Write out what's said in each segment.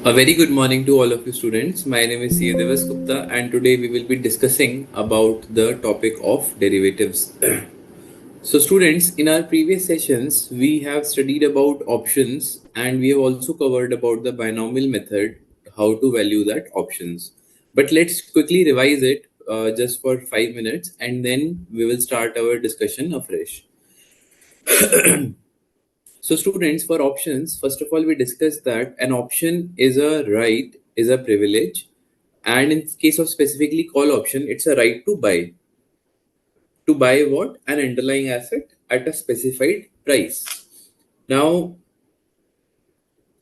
A very good morning to all of you students. My name is C. Devas Gupta and today we will be discussing about the topic of derivatives. So students, in our previous sessions, we have studied about options and we have also covered about the binomial method, how to value that options. But let's quickly revise it just for 5 minutes and then we will start our discussion afresh. So students, for options, first of all, we discussed that an option is a right, is a privilege. And in case of specifically call option, it's a right to buy. To buy what? An underlying asset at a specified price. Now,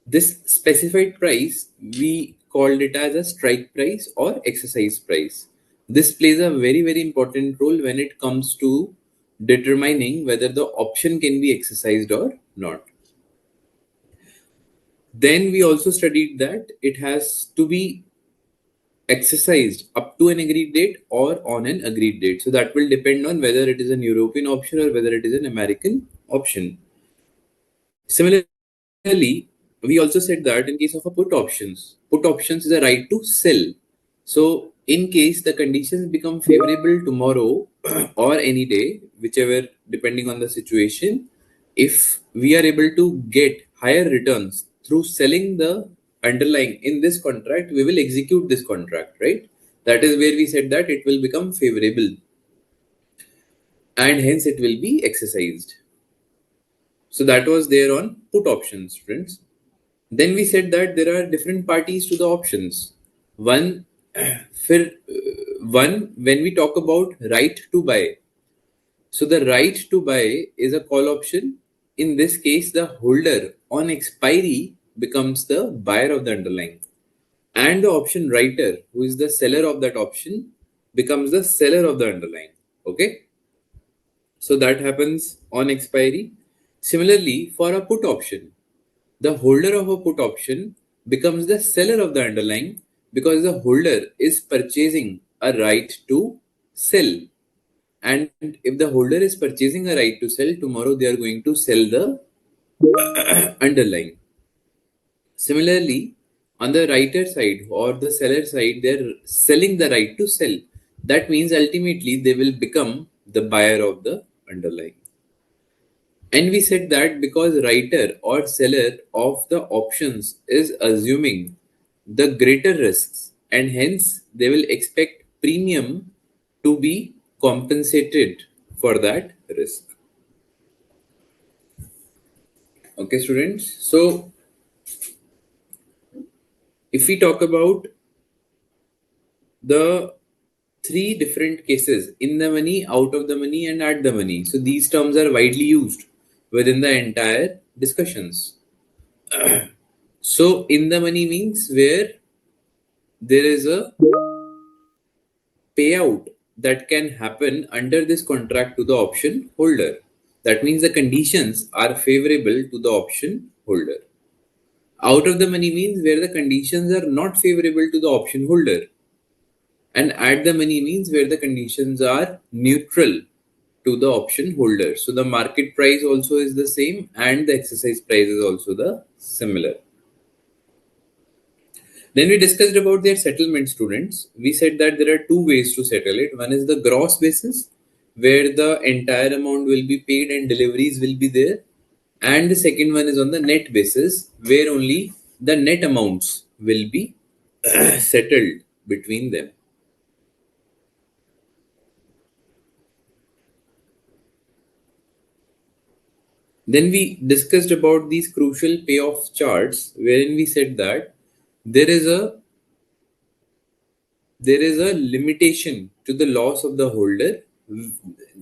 this specified price, we called it as a strike price or exercise price. This plays a very, very important role when it comes to determining whether the option can be exercised or not. Then we also studied that it has to be exercised up to an agreed date or on an agreed date. So that will depend on whether it is an European option or whether it is an American option. Similarly, we also said that in case of a put options is a right to sell. So in case the conditions become favorable tomorrow or any day, whichever depending on the situation, if we are able to get higher returns through selling the underlying in this contract, we will execute this contract, right? That is where we said that it will become favorable and hence it will be exercised. So that was there on put options, friends. Then we said that there are different parties to the options. One, for, when we talk about right to buy. So the right to buy is a call option. In this case, the holder on expiry becomes the buyer of the underlying. And the option writer, who is the seller of that option, becomes the seller of the underlying. Okay. So that happens on expiry. Similarly, for a put option, the holder of a put option becomes the seller of the underlying because the holder is purchasing a right to sell. And if the holder is purchasing a right to sell, tomorrow they are going to sell the underlying. Similarly, on the writer side or the seller side, they're selling the right to sell. That means ultimately they will become the buyer of the underlying. And we said that because writer or seller of the options is assuming the greater risks and hence they will expect premium to be compensated for that risk. Okay, students. So if we talk about the three different cases, in the money, out of the money, and at the money. So these terms are widely used within the entire discussions. So in the money means where there is a payout that can happen under this contract to the option holder. That means the conditions are favorable to the option holder. Out of the money means where the conditions are not favorable to the option holder. And at the money means where the conditions are neutral to the option holder. So the market price also is the same and the exercise price is also the similar. Then we discussed about their settlement, students. We said that there are two ways to settle it. One is the gross basis, where the entire amount will be paid and deliveries will be there. And the second one is on the net basis, where only the net amounts will be settled between them. Then we discussed about these crucial payoff charts, wherein we said that there is a limitation to the loss of the holder.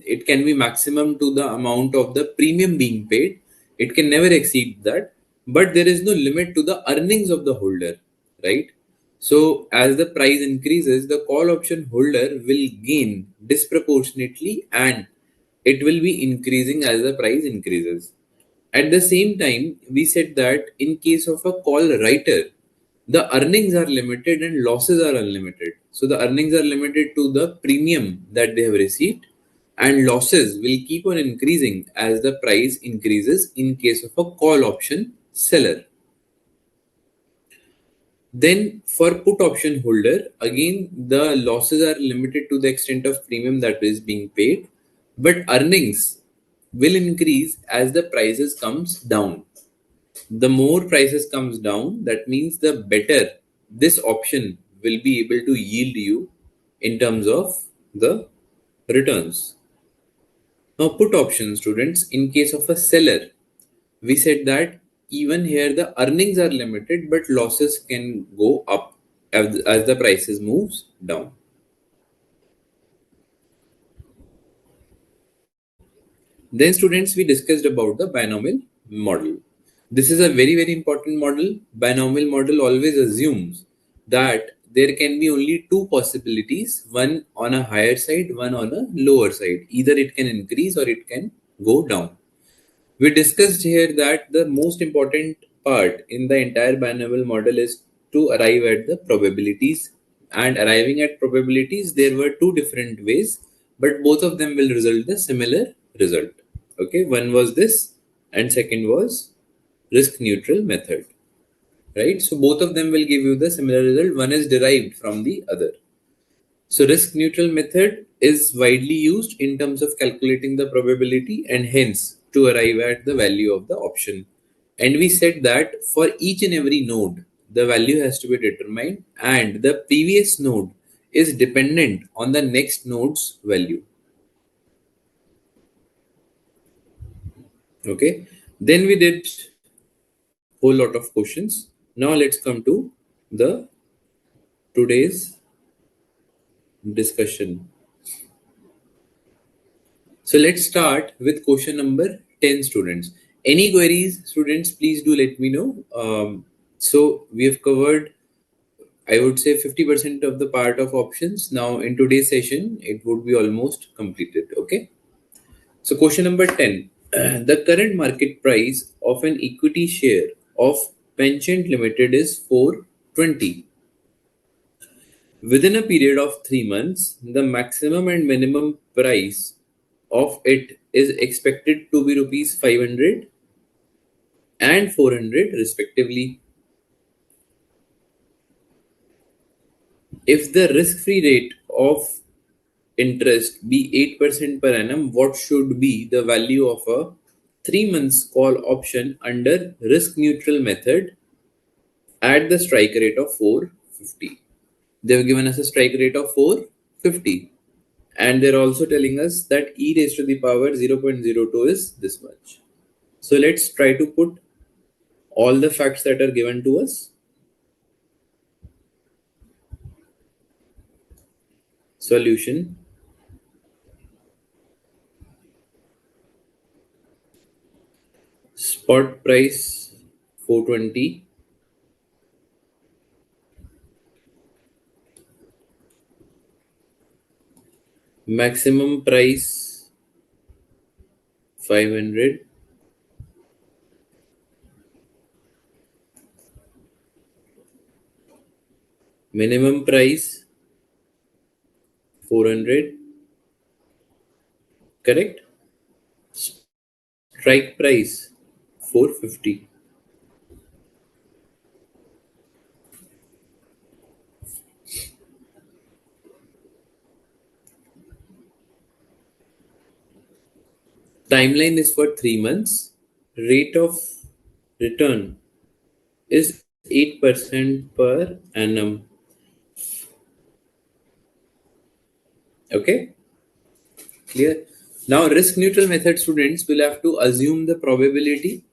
It can be maximum to the amount of the premium being paid. It can never exceed that, but there is no limit to the earnings of the holder, right? So as the price increases, the call option holder will gain disproportionately and it will be increasing as the price increases. At the same time, we said that in case of a call writer, the earnings are limited and losses are unlimited. So the earnings are limited to the premium that they have received and losses will keep on increasing as the price increases in case of a call option seller. Then for put option holder, again the losses are limited to the extent of premium that is being paid, but earnings will increase as the prices comes down. The more prices comes down, that means the better this option will be able to yield you in terms of the returns. Now put option, students, in case of a seller, we said that even here the earnings are limited but losses can go up as the prices moves down. Then students, we discussed about the binomial model. This is a very important model. Binomial model always assumes that there can be only two possibilities, one on a higher side, one on a lower side. Either it can increase or it can go down. We discussed here that the most important part in the entire binomial model is to arrive at the probabilities. And arriving at probabilities, there were two different ways, but both of them will result the similar result. Okay, one was this, and second was risk neutral method. Right, so both of them will give you the similar result. One is derived from the other. So risk neutral method is widely used in terms of calculating the probability and hence to arrive at the value of the option. And we said that for each and every node, the value has to be determined and the previous node is dependent on the next node's value. Okay. Then we did whole lot of questions. Now let's come to the today's discussion. So let's start with question number 10, students. Any queries, students, please do let me know. So we have covered, I would say, 50% of the part of options. Now in today's session, it would be almost completed. Okay. So question number 10. The current market price of an equity share of Penchant Limited is 420. Within a period of 3 months, the maximum and minimum price of it is expected to be rupees 500 and 400 respectively. If the risk-free rate of interest be 8% per annum, what should be the value of a 3 months call option under risk neutral method at the strike rate of 450? They have given us a strike rate of 450. And they're also telling us that e raised to the power 0.02 is this much. So let's try to put all the facts that are given to us. Solution. Spot price 420. Maximum price 500. Minimum price 400. Correct? Strike price 450. Timeline is for 3 months. Rate of return is 8% per annum. Okay, clear? Now, risk neutral method, students, will have to assume the probability.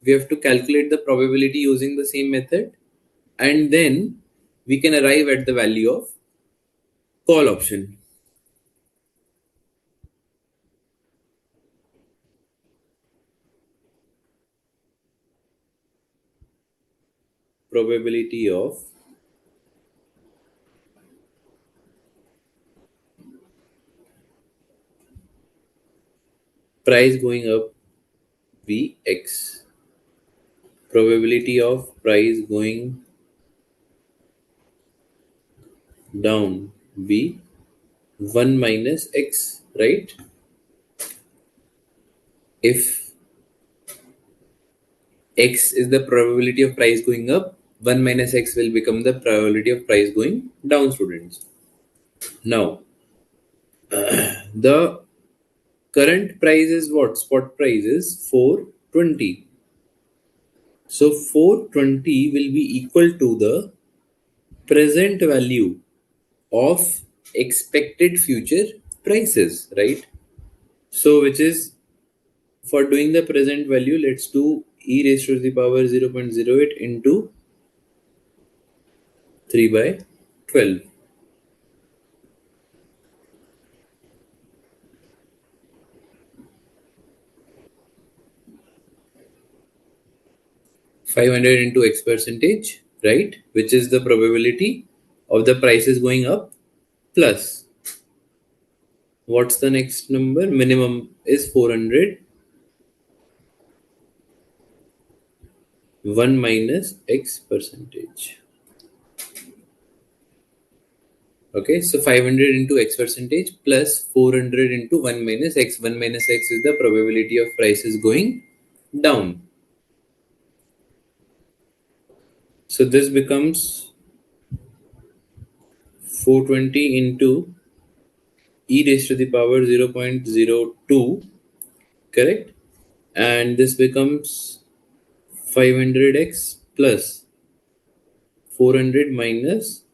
We have to calculate the probability using the same method, and then we can arrive at the value of call option. Probability of price going up Vx. Probability of price going down B 1 minus x, right? If x is the probability of price going up, 1 minus x will become the probability of price going down, students. Now, the current price is what? Spot price is 420. So 420 will be equal to the present value of expected future prices, right? So which is, for doing the present value, let's do e raised to the power 0.08 into 3 by 12. 500 into x percentage, right? Which is the probability of the prices going up, plus what's the next number? Minimum is 400, 1 minus x percentage. Okay, so 500 into x percentage plus 400 into 1 minus x. 1 minus x is the probability of prices going down. So this becomes 420 into e raised to the power 0.02, correct? And this becomes 500x plus 400 minus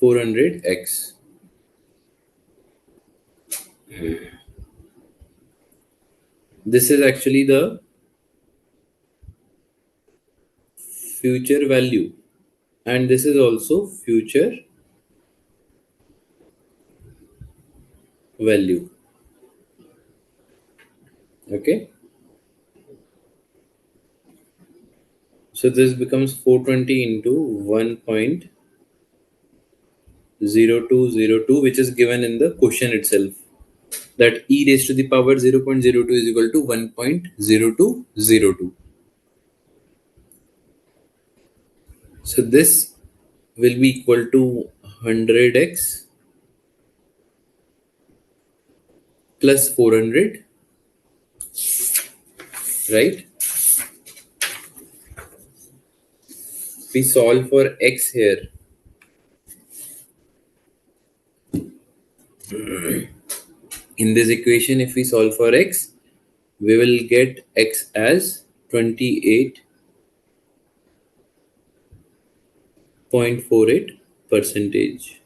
400x. This is actually the future value, and this is also future value. Okay, so this becomes 420 into 1.0202, which is given in the question itself, that e raised to the power 0.02 is equal to 1.0202. So this will be equal to 100x plus 400, right? We solve for x here. In this equation, if we solve for x, we will get x as 28.48 percentage.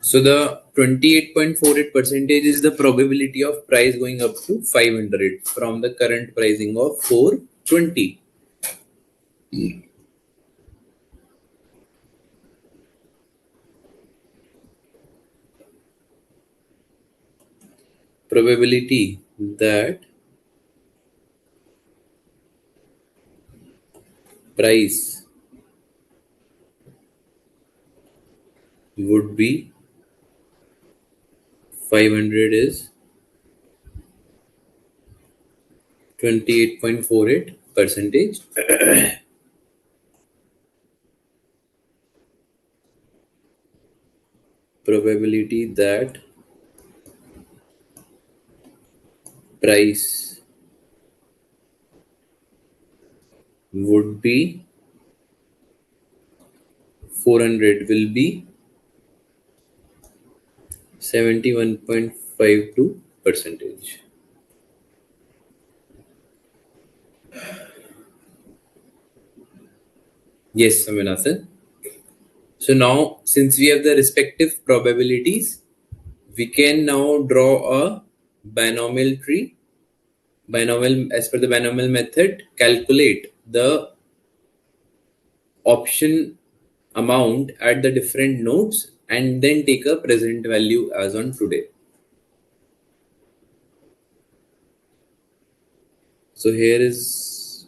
So the 28.48 percentage is the probability of price going up to 500 from the current pricing of 420. Probability that price would be 500 is 28.48 percentage. Probability that price would be 400 will be 71.52 percentage. Yes, Saminasan. So now, since we have the respective probabilities, we can now draw a binomial tree. Binomial, as per the binomial method, calculate the option amount at the different nodes and then take a present value as on today. So here is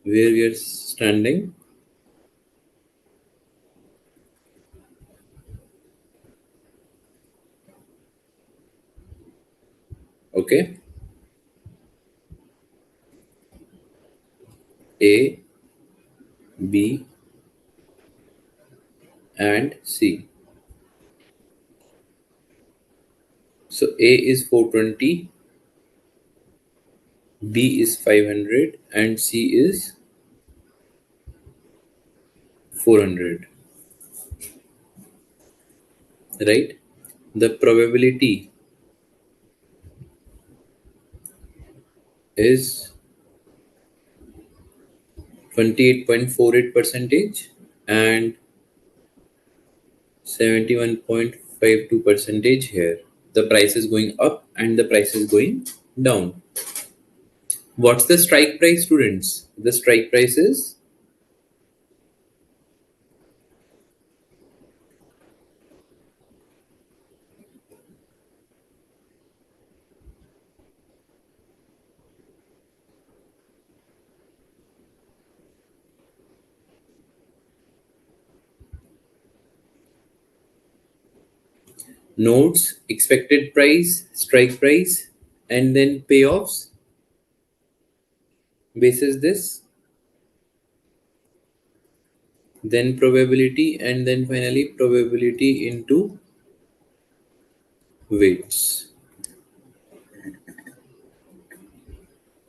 where we are standing. Okay. A, B, and C. So A is 420, B is 500 and C is 400, right? The probability is 28.48 percentage and 71.52 percentage here. The price is going up and the price is going down. What's the strike price, students? The strike price is nodes, expected price, strike price, and then payoffs basis this, then probability, and then finally probability into weights.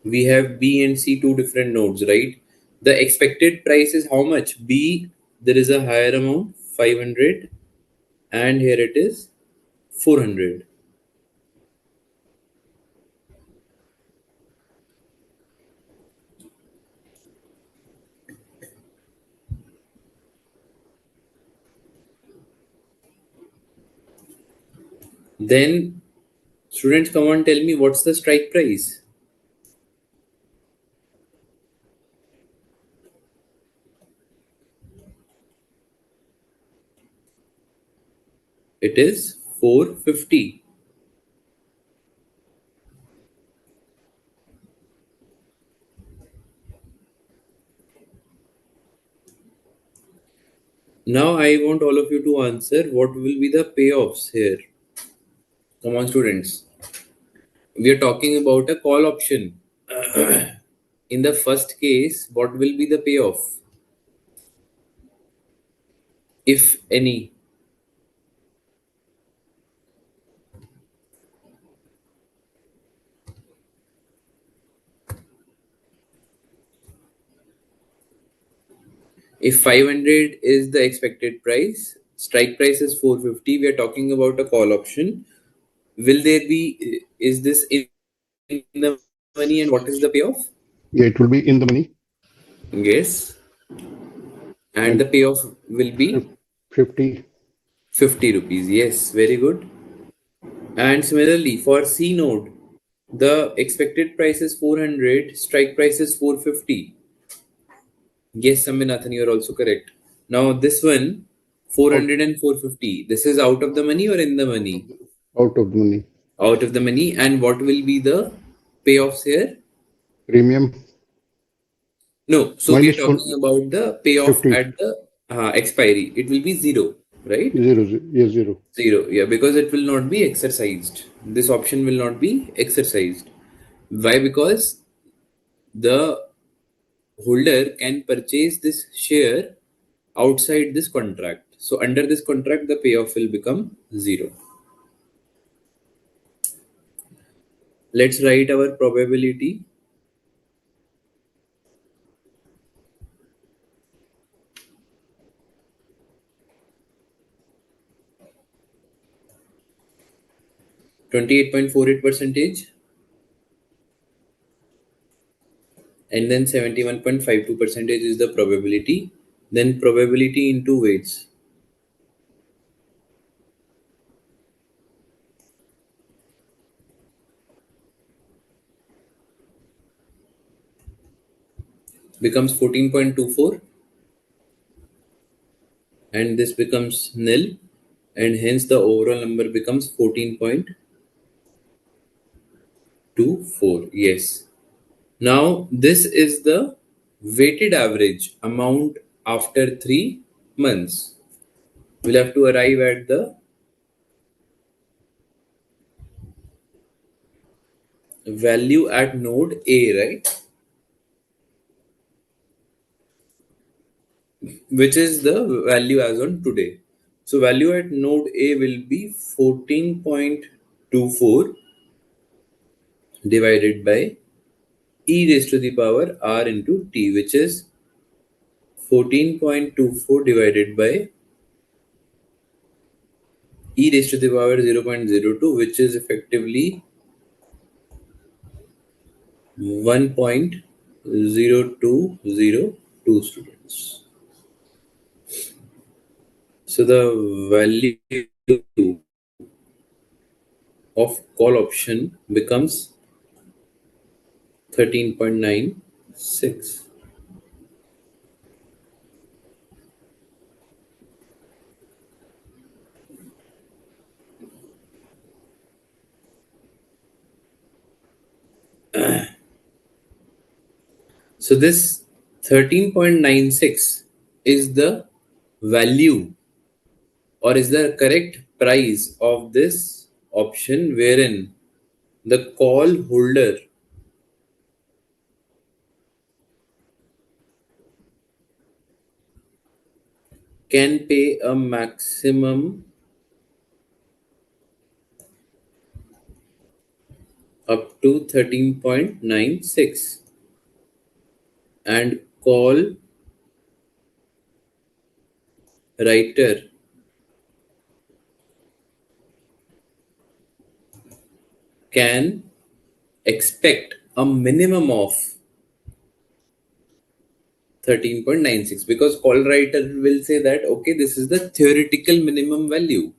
We have B and C, two different nodes, right? The expected price is how much? B, there is a higher amount, 500, and here it is 400. Then, students, come on, tell me what's the strike price? It is 450. Now I want all of you to answer what will be the payoffs here. Come on, students. We are talking about a call option. In the first case, what will be the payoff, if any? If 500 is the expected price, strike price is 450, we are talking about a call option. Will there be, is this in the money and what is the payoff? Yeah, it will be in the money. Yes. And the payoff will be 50. 50 rupees. Yes, very good. And similarly, for C node, the expected price is 400, strike price is 450. Yes, Saminathan, you are also correct. Now, this one, 400 and 450, this is out of the money or in the money? Out of the money. Out of the money. And what will be the payoffs here? Premium. No, so we are talking about the payoff 50. at the expiry. It will be 0, right? 0. Yes, 0. 0, yeah, because it will not be exercised. This option will not be exercised. Why? Because the holder can purchase this share outside this contract. So under this contract, the payoff will become 0. Let's write our probability. %28.48 percentage, and then 71.52 percentage is the probability. Then probability into weights. Becomes 14.24, and this becomes nil, and hence the overall number becomes 14.24. Yes. Now this is the weighted average amount after 3 months. We'll have to arrive at the value at node A, right? Which is the value as on today. So value at node A will be 14.24 divided by e raised to the power r into t, which is 14.24 divided by e raised to the power 0.02, which is effectively 1.0202 students. So the value of call option becomes 13.96. So this 13.96 is the value or is the correct price of this option wherein the call holder can pay a maximum up to 13.96 and call writer can expect a minimum of 13.96 because call writer will say that okay, this is the theoretical minimum value,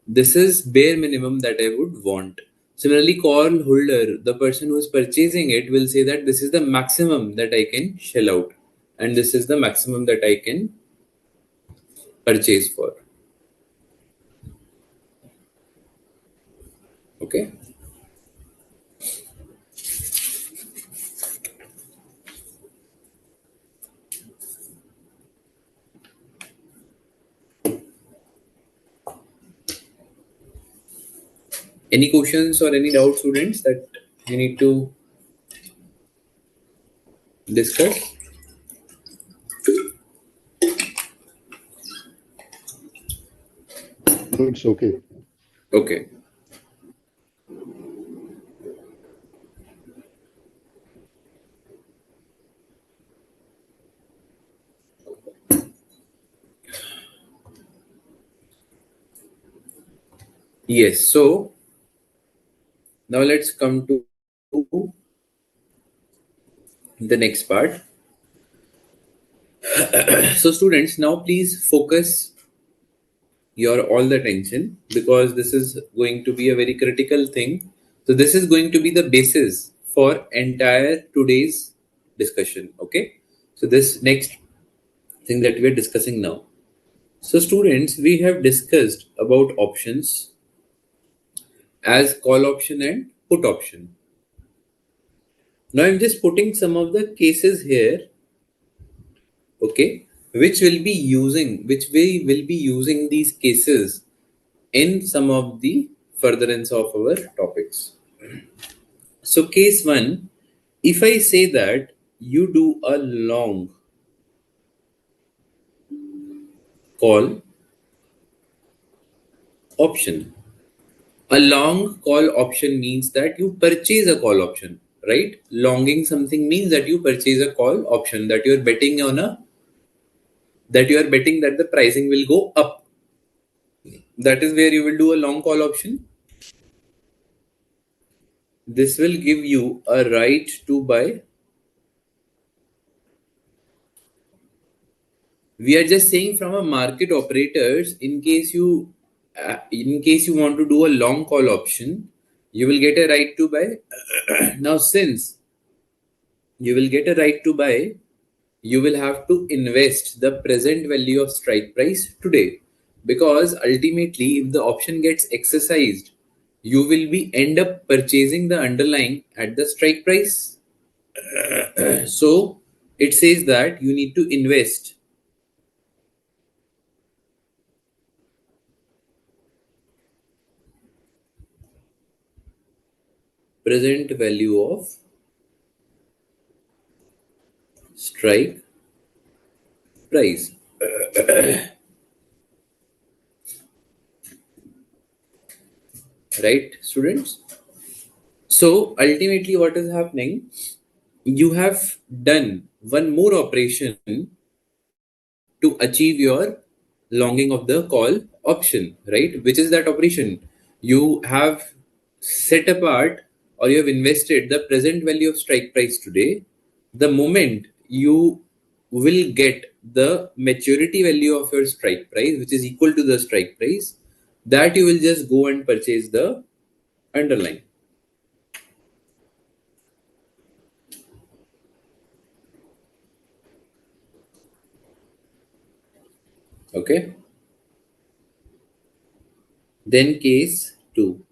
this is bare minimum that I would want. Similarly, call holder, the person who is purchasing it, will say that this is the maximum that I can shell out and this is the maximum that I can purchase for. Okay. Any questions or any doubts, students, that you need to discuss? No, it's okay. Okay. Yes. So now let's come to the next part. So students, now please focus your all the attention because this is going to be a very critical thing. So this is going to be the basis for entire today's discussion. Okay. So this next thing that we are discussing now. So students, we have discussed about options as call option and put option. Now I'm just putting some of the cases here, okay, which we will be using these cases in some of the furtherance of our topics. So case 1, if I say that you do a long call option. A long call option means that you purchase a call option, right? Longing something means that you purchase a call option, that you are betting on a that you are betting that the pricing will go up. That is where you will do a long call option. This will give you a right to buy. We are just saying from a market operators, in case you want to do a long call option, you will get a right to buy. Now since you will get a right to buy, you will have to invest the present value of strike price today, because ultimately if the option gets exercised, you will be end up purchasing the underlying at the strike price. So it says that you need to invest present value of strike price. Right, students? So ultimately what is happening, you have done one more operation to achieve your longing of the call option, right? Which is that operation? You have set apart or you have invested the present value of strike price today. The moment you will get the maturity value of your strike price, which is equal to the strike price, that you will just go and purchase the underlying. Okay. Then case 2,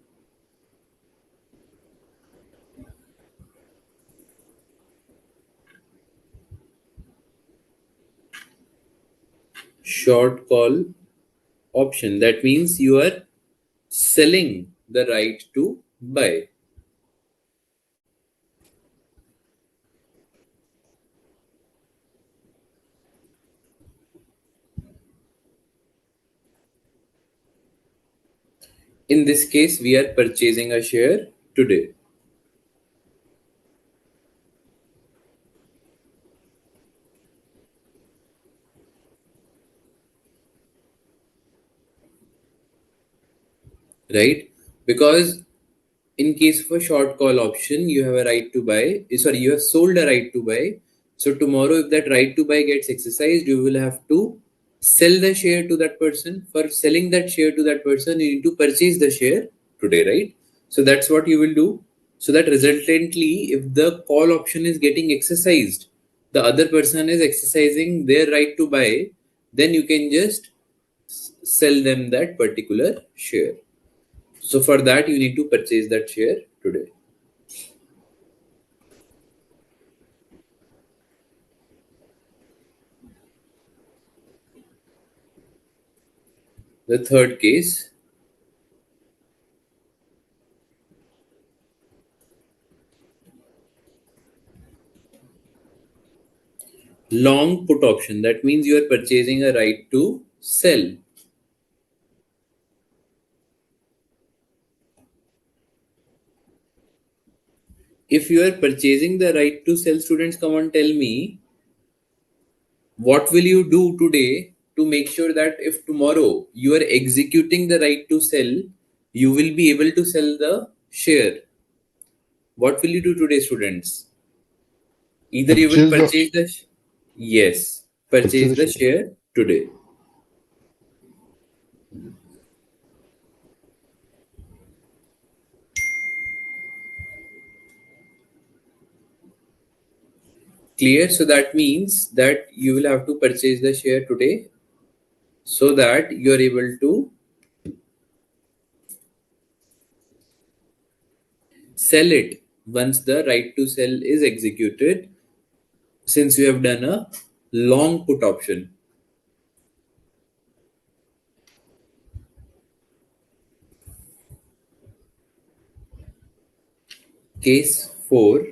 short call option. That means you are selling the right to buy. In this case, we are purchasing a share today, right? Because in case of a short call option, you have a right to buy. Sorry, you have sold a right to buy. So tomorrow, if that right to buy gets exercised, you will have to sell the share to that person. For selling that share to that person, you need to purchase the share today, right? So that's what you will do. So that resultantly, if the call option is getting exercised, the other person is exercising their right to buy, then you can just sell them that particular share. So for that, you need to purchase that share today. The third case, long put option. That means you are purchasing a right to sell. If you are purchasing the right to sell, students, come on, tell me, what will you do today to make sure that if tomorrow you are executing the right to sell, you will be able to sell the share? What will you do today, students? Either you will Purchase the purchase the yes, purchase purchase the the share. share today. Clear? So that means that you will have to purchase the share today so that you are able to sell it once the right to sell is executed, since you have done a long put option. Case 4,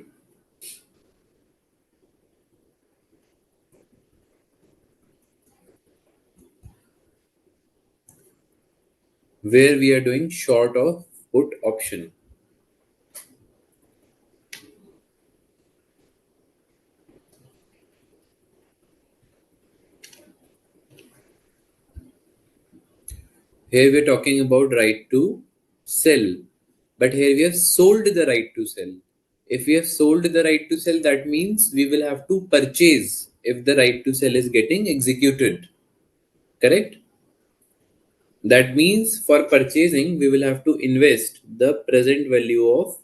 where we are doing short of put option. Here we are talking about right to sell, but here we have sold the right to sell. If we have sold the right to sell, that means we will have to purchase if the right to sell is getting executed. Correct? That means for purchasing, we will have to invest the present value of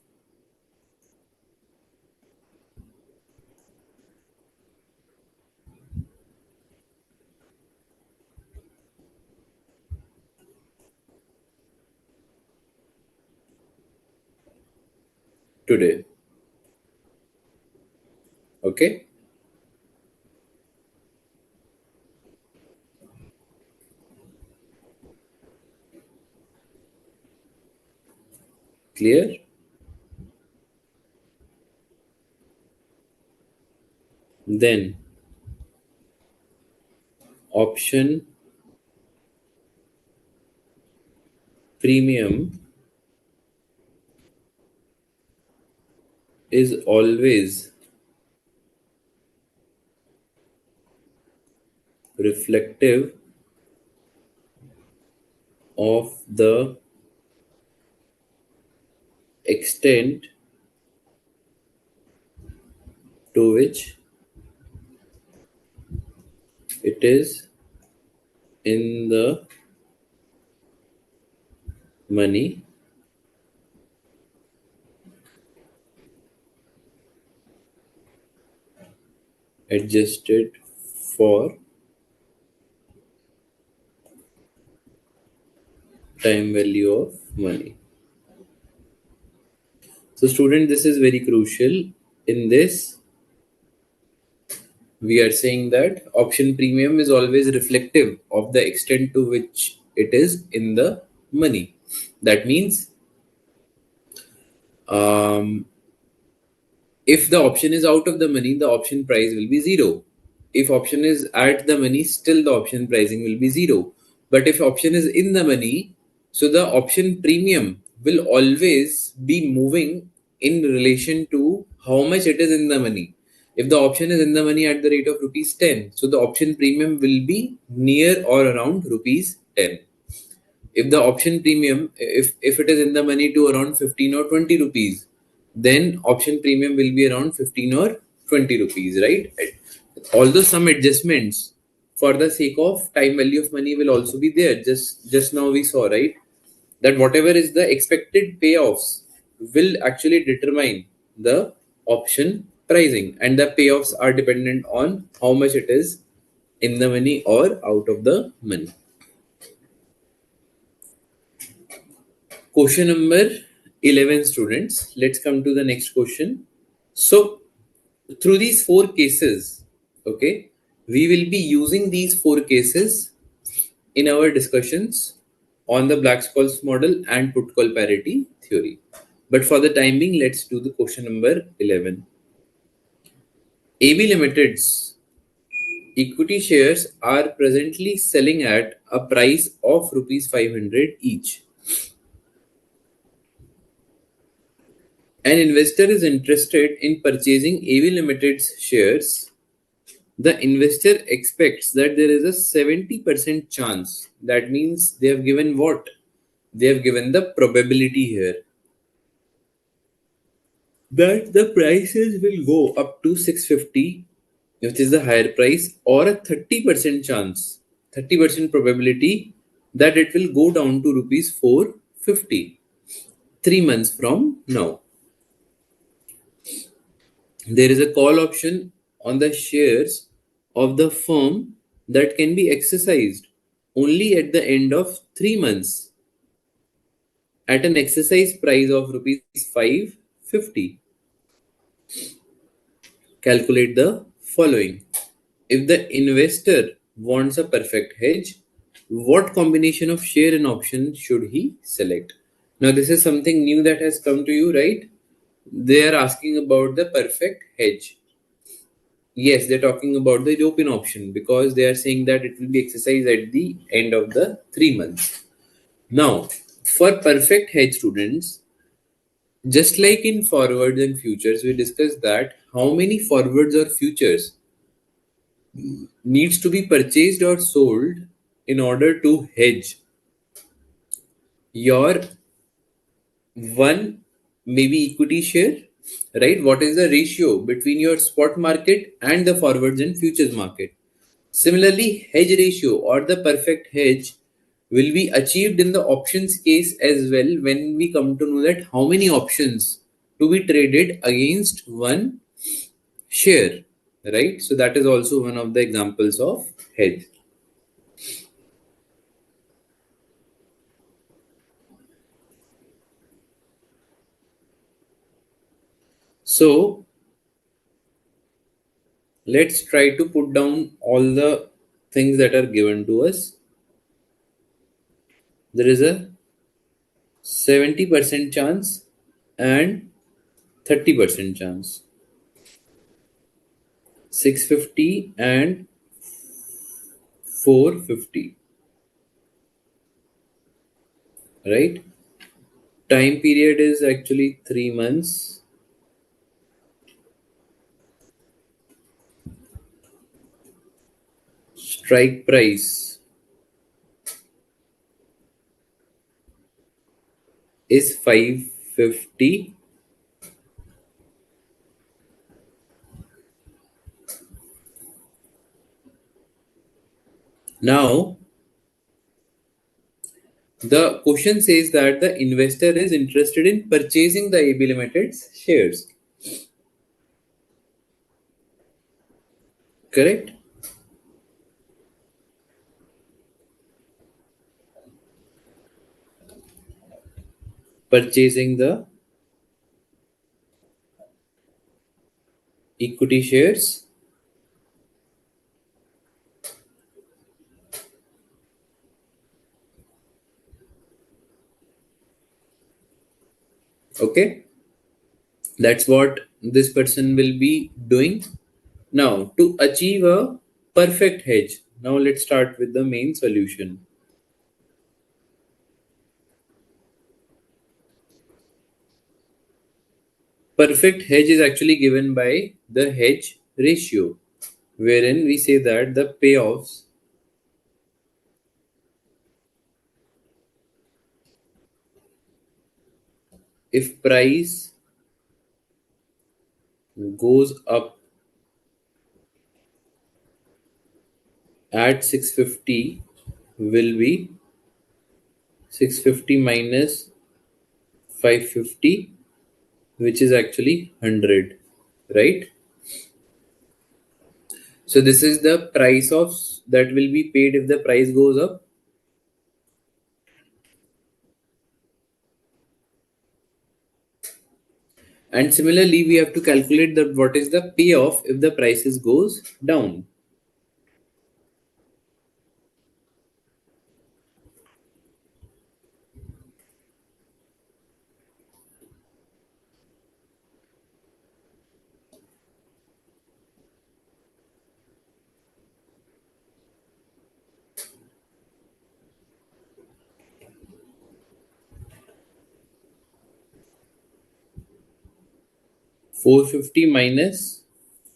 today. Okay? Clear? Then option premium is always reflective of the extent to which it is in the money adjusted for time value of money. So student, this is very crucial. In this, we are saying that option premium is always reflective of the extent to which it is in the money. That means um, if the option is out of the money, the option price will be zero. If option is at the money, still the option pricing will be zero. But if option is in the money, so the option premium will always be moving in relation to how much it is in the money. If the option is in the money at the rate of rupees 10, so the option premium will be near or around rupees 10. If the option premium, if it is in the money to around 15 or 20 rupees, then option premium will be around 15 or 20 rupees, right? Although some adjustments for the sake of time value of money will also be there. Just now we saw, right, that whatever is the expected payoffs will actually determine the option pricing, and the payoffs are dependent on how much it is in the money or out of the money. Question number 11, students. Let's come to the next question. So, through these four cases, okay, we will be using these four cases in our discussions on the Black-Scholes model and put call parity theory. But for the time being, let's do the question number 11. AB Limited's equity shares are presently selling at a price of rupees 500 each. An investor is interested in purchasing AV Limited's shares. The investor expects that there is a 70% chance. That means they have given what? They have given the probability here that the prices will go up to 650, which is the higher price, or a 30% chance, 30% probability that it will go down to rupees 450 3 months from now. There is a call option on the shares of the firm that can be exercised only at the end of 3 months at an exercise price of rupees 550. Calculate the following. If the investor wants a perfect hedge, what combination of share and option should he select? Now, this is something new that has come to you, right? They are asking about the perfect hedge. Yes, they're talking about the European option because they are saying that it will be exercised at the end of the 3 months. Now, for perfect hedge, students, just like in forwards and futures, we discussed that how many forwards or futures needs to be purchased or sold in order to hedge your one maybe equity share, right? What is the ratio between your spot market and the forwards and futures market? Similarly, hedge ratio or the perfect hedge will be achieved in the options case as well when we come to know that how many options to be traded against one share, right? So that is also one of the examples of hedge. So let's try to put down all the things that are given to us. There is a 70% chance and 30% chance, 650 and 450, right? Time period is actually 3 months. strike price is 550. Now, the question says that the investor is interested in purchasing the AB Limited's shares. Correct? Purchasing the equity shares. Okay, that's what this person will be doing. Now, to achieve a perfect hedge, now let's start with the main solution. Perfect hedge is actually given by the hedge ratio, wherein we say that the payoffs if price goes up at 650 will be 650 minus 550, which is actually 100, right? So this is the price of that will be paid if the price goes up. And similarly, we have to calculate that what is the payoff if the prices goes down. Four fifty minus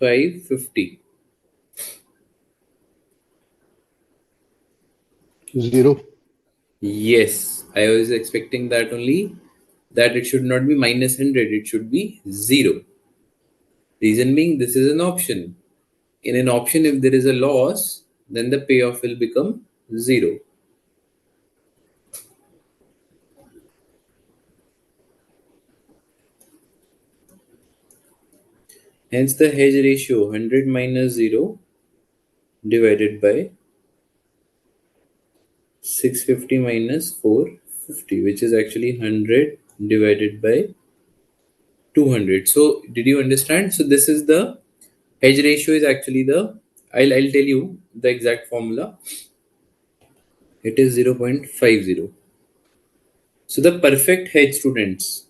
550. 0. Yes, I was expecting that only, that it should not be minus 100, it should be 0. Reason being, this is an option. In an option, if there is a loss, then the payoff will become 0. Hence, the hedge ratio 100 minus 0 divided by 650 minus 450, which is actually 100 divided by 200. So, did you understand? So, this is the hedge ratio is actually the, I'll tell you the exact formula. It is 0.50. So, the perfect hedge, students,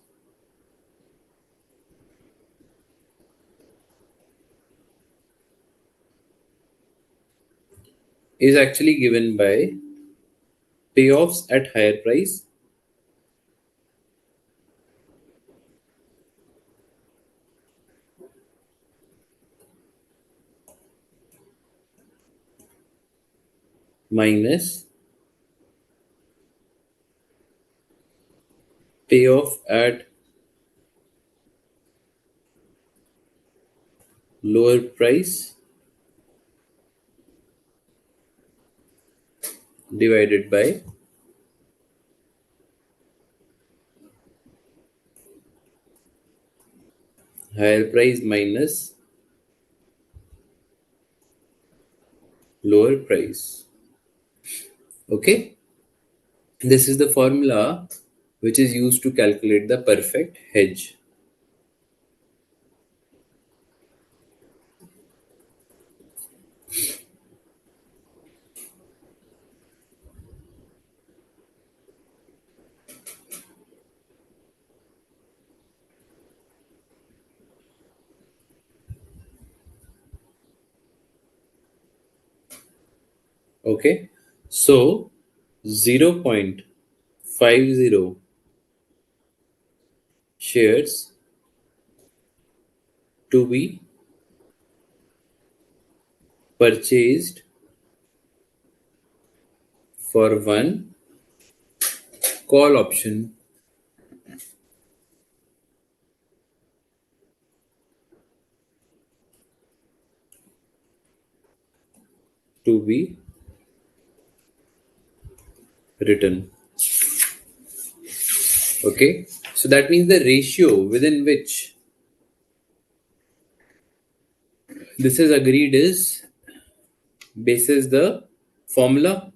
is actually given by payoffs at higher price minus payoff at lower price divided by higher price minus lower price. Okay, this is the formula which is used to calculate the perfect hedge. Okay, so 0.50 shares to be purchased for one call option to be written. Okay, so that means the ratio within which this is agreed is basis the formula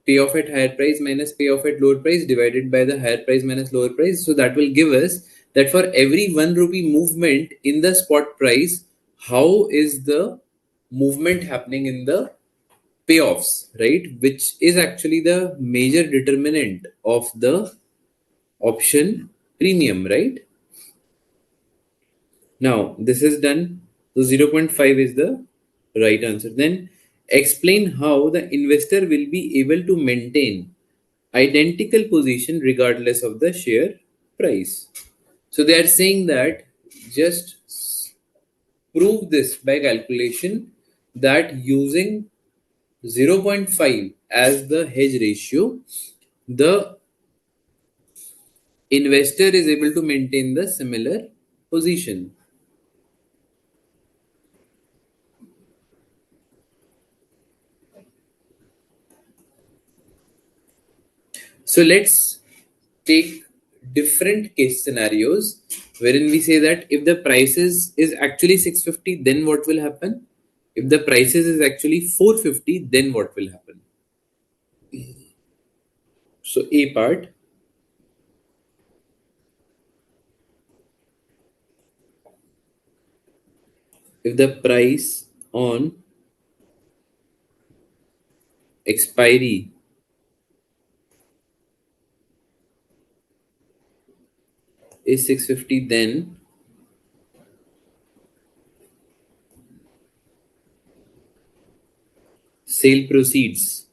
payoff at higher price minus payoff at lower price divided by the higher price minus lower price. So that will give us that for every 1 rupee movement in the spot price, how is the movement happening in the payoffs, right? Which is actually the major determinant of the option premium, right? Now this is done. So 0.5 is the right answer. Then explain how the investor will be able to maintain identical position regardless of the share price. So they are saying that just prove this by calculation that using 0.5 as the hedge ratio, the investor is able to maintain the similar position. So let's take different case scenarios wherein we say that if the prices is actually 650, then what will happen? If the prices is actually 450, then what will happen? So A part, if the price on expiry is 650, then sale proceeds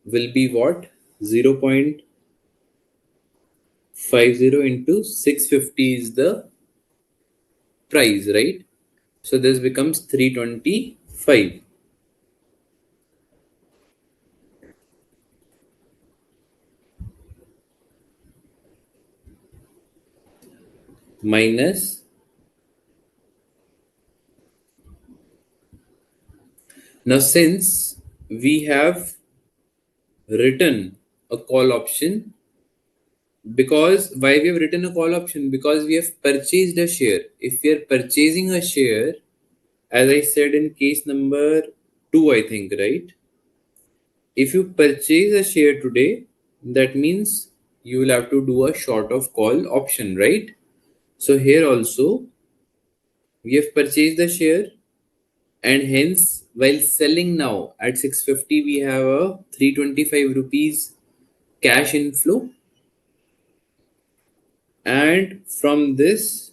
will be what? 0.50 into 650 is the price, right? So this becomes 325 minus. Now since we have written a call option, because why we have written a call option? Because we have purchased a share. If we are purchasing a share, as I said in case number 2, I think, right? If you purchase a share today, that means you will have to do a short of call option, right? So here also we have purchased the share, and hence while selling now at 650 we have a 325 rupees cash inflow, and from this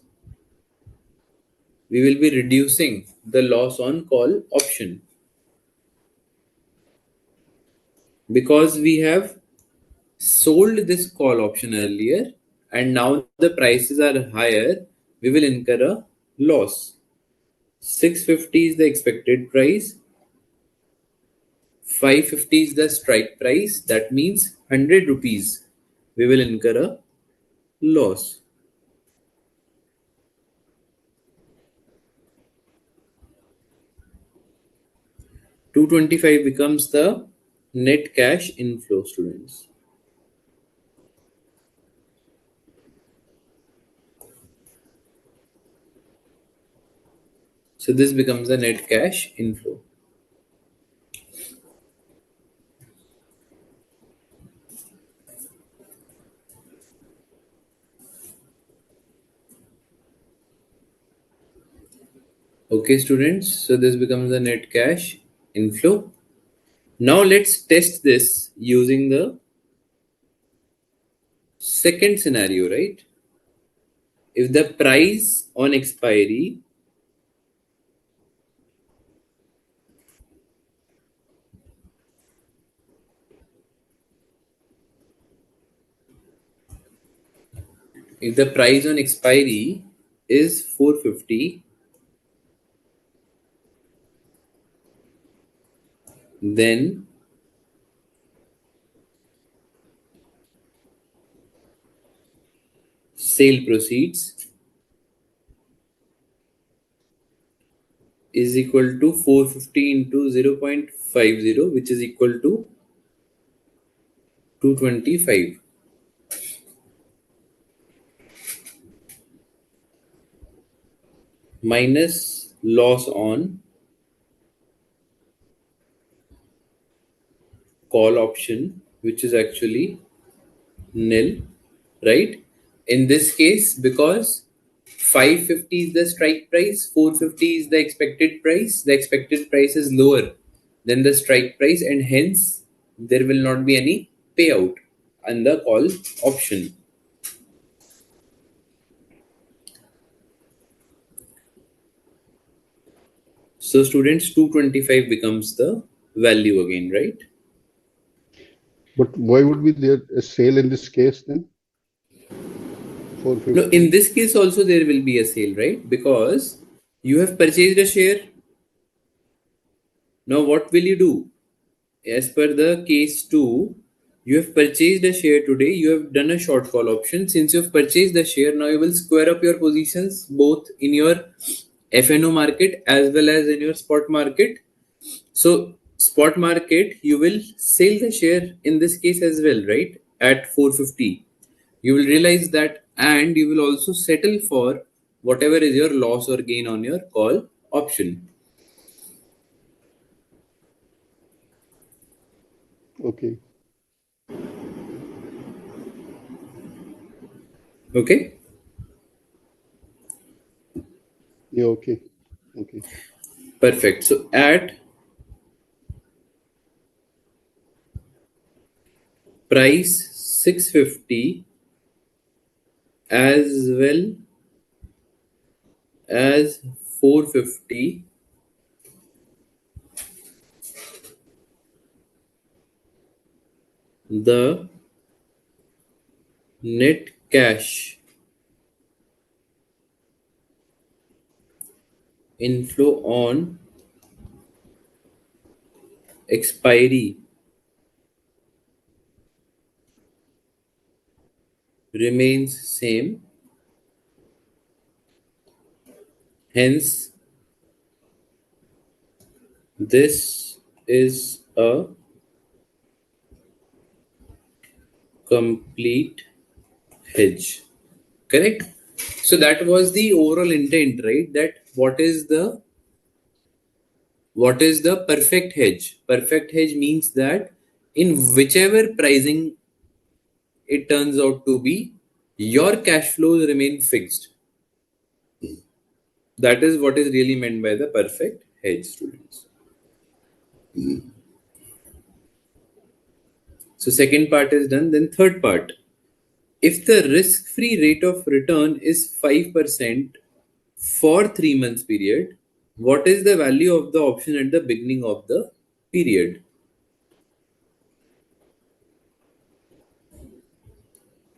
we will be reducing the loss on call option because we have sold this call option earlier and now the prices are higher. We will incur a loss. 650 is the expected price, 550 is the strike price, that means 100 rupees we will incur a loss. 225 becomes the net cash inflow, students. So this becomes the net cash inflow. Okay, students, so this becomes the net cash inflow. Now let's test this using the second scenario, right? If the price on expiry if the price on expiry is 450, then sale proceeds is equal to 450 into 0.50, which is equal to 225, minus loss on call option, which is actually nil, right? In this case, because 550 is the strike price, 450 is the expected price is lower than the strike price, and hence there will not be any payout on the call option. So students, 225 becomes the value again, right? But why would be there a sale in this case then? No, in 450. this case also there will be a sale, right? Because you have purchased a share. Now what will you do? As per the case 2, you have purchased a share today, you have done a short call option. Since you have purchased the share, now you will square up your positions both in your FNO market as well as in your spot market. So, spot market, you will sell the share in this case as well, right? At 450. You will realize that, and you will also settle for whatever is your loss or gain on your call option. Okay. Okay? Yeah, okay. Okay. Perfect. So, at price 650 as well as 450, the net cash inflow on expiry remains same. Hence, this is a complete hedge. Correct? So that was the overall intent, right? That what is the perfect hedge? Perfect hedge means that in whichever pricing it turns out to be, your cash flows remain fixed. That is what is really meant by the perfect hedge, students. So second part is done. Then third part. If the risk-free rate of return is 5% for 3 months period, what is the value of the option at the beginning of the period?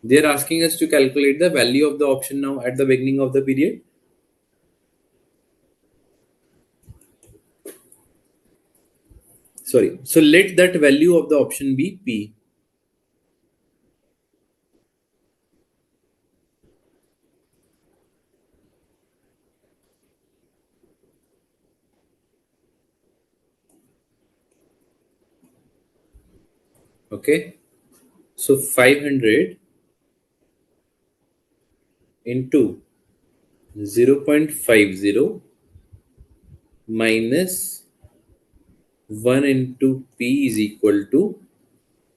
They are asking us to calculate the value of the option now at the beginning of the period. Sorry. So let that value of the option be P. Okay. So 500 into 0.50 minus 1 into P is equal to.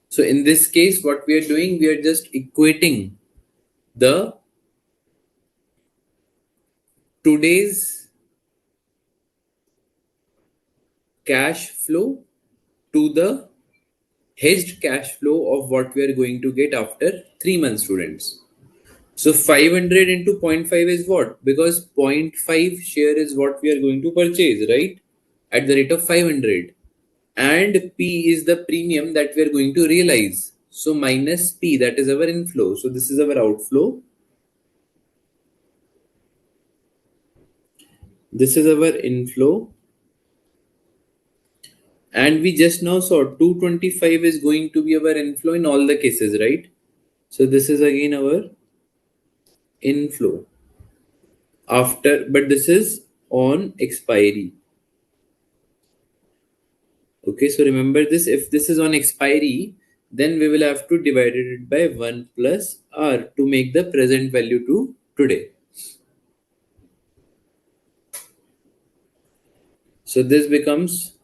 So in this case, what we are doing, we are just equating the today's cash flow to the hedged cash flow of what we are going to get after 3 months, students. So 500 into zero point 0.5 is what? Because zero point 0.5 share is what we are going to purchase, right? At the rate of 500. And P is the premium that we are going to realize. So minus P, that is our inflow. So this is our outflow. This is our inflow. And we just now saw 225 is going to be our inflow in all the cases, right? So this is again our inflow after, but this is on expiry. Okay, so remember this, if this is on expiry, then we will have to divide it by 1 plus r to make the present value to today. So this becomes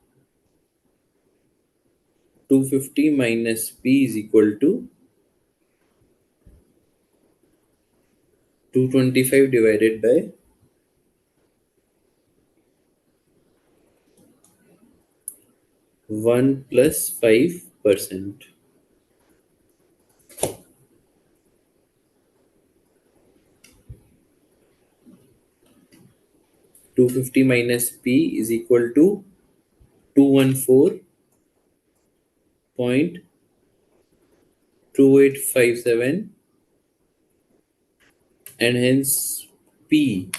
250 minus p is equal to 225 divided by 1 plus 5%. 250 minus p is equal to 214.2857, and hence p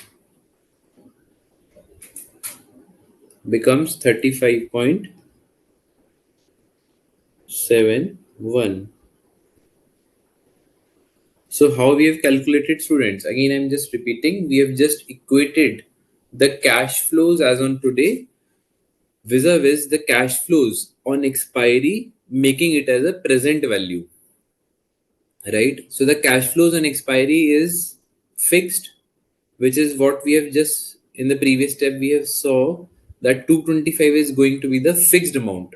becomes 35.71. So how we have calculated, students? Again, I'm just repeating. We have just equated the cash flows as on today vis-a-vis the cash flows on expiry, making it as a present value. Right? So the cash flows on expiry is fixed, which is what we have just in the previous step we have saw that 225 is going to be the fixed amount.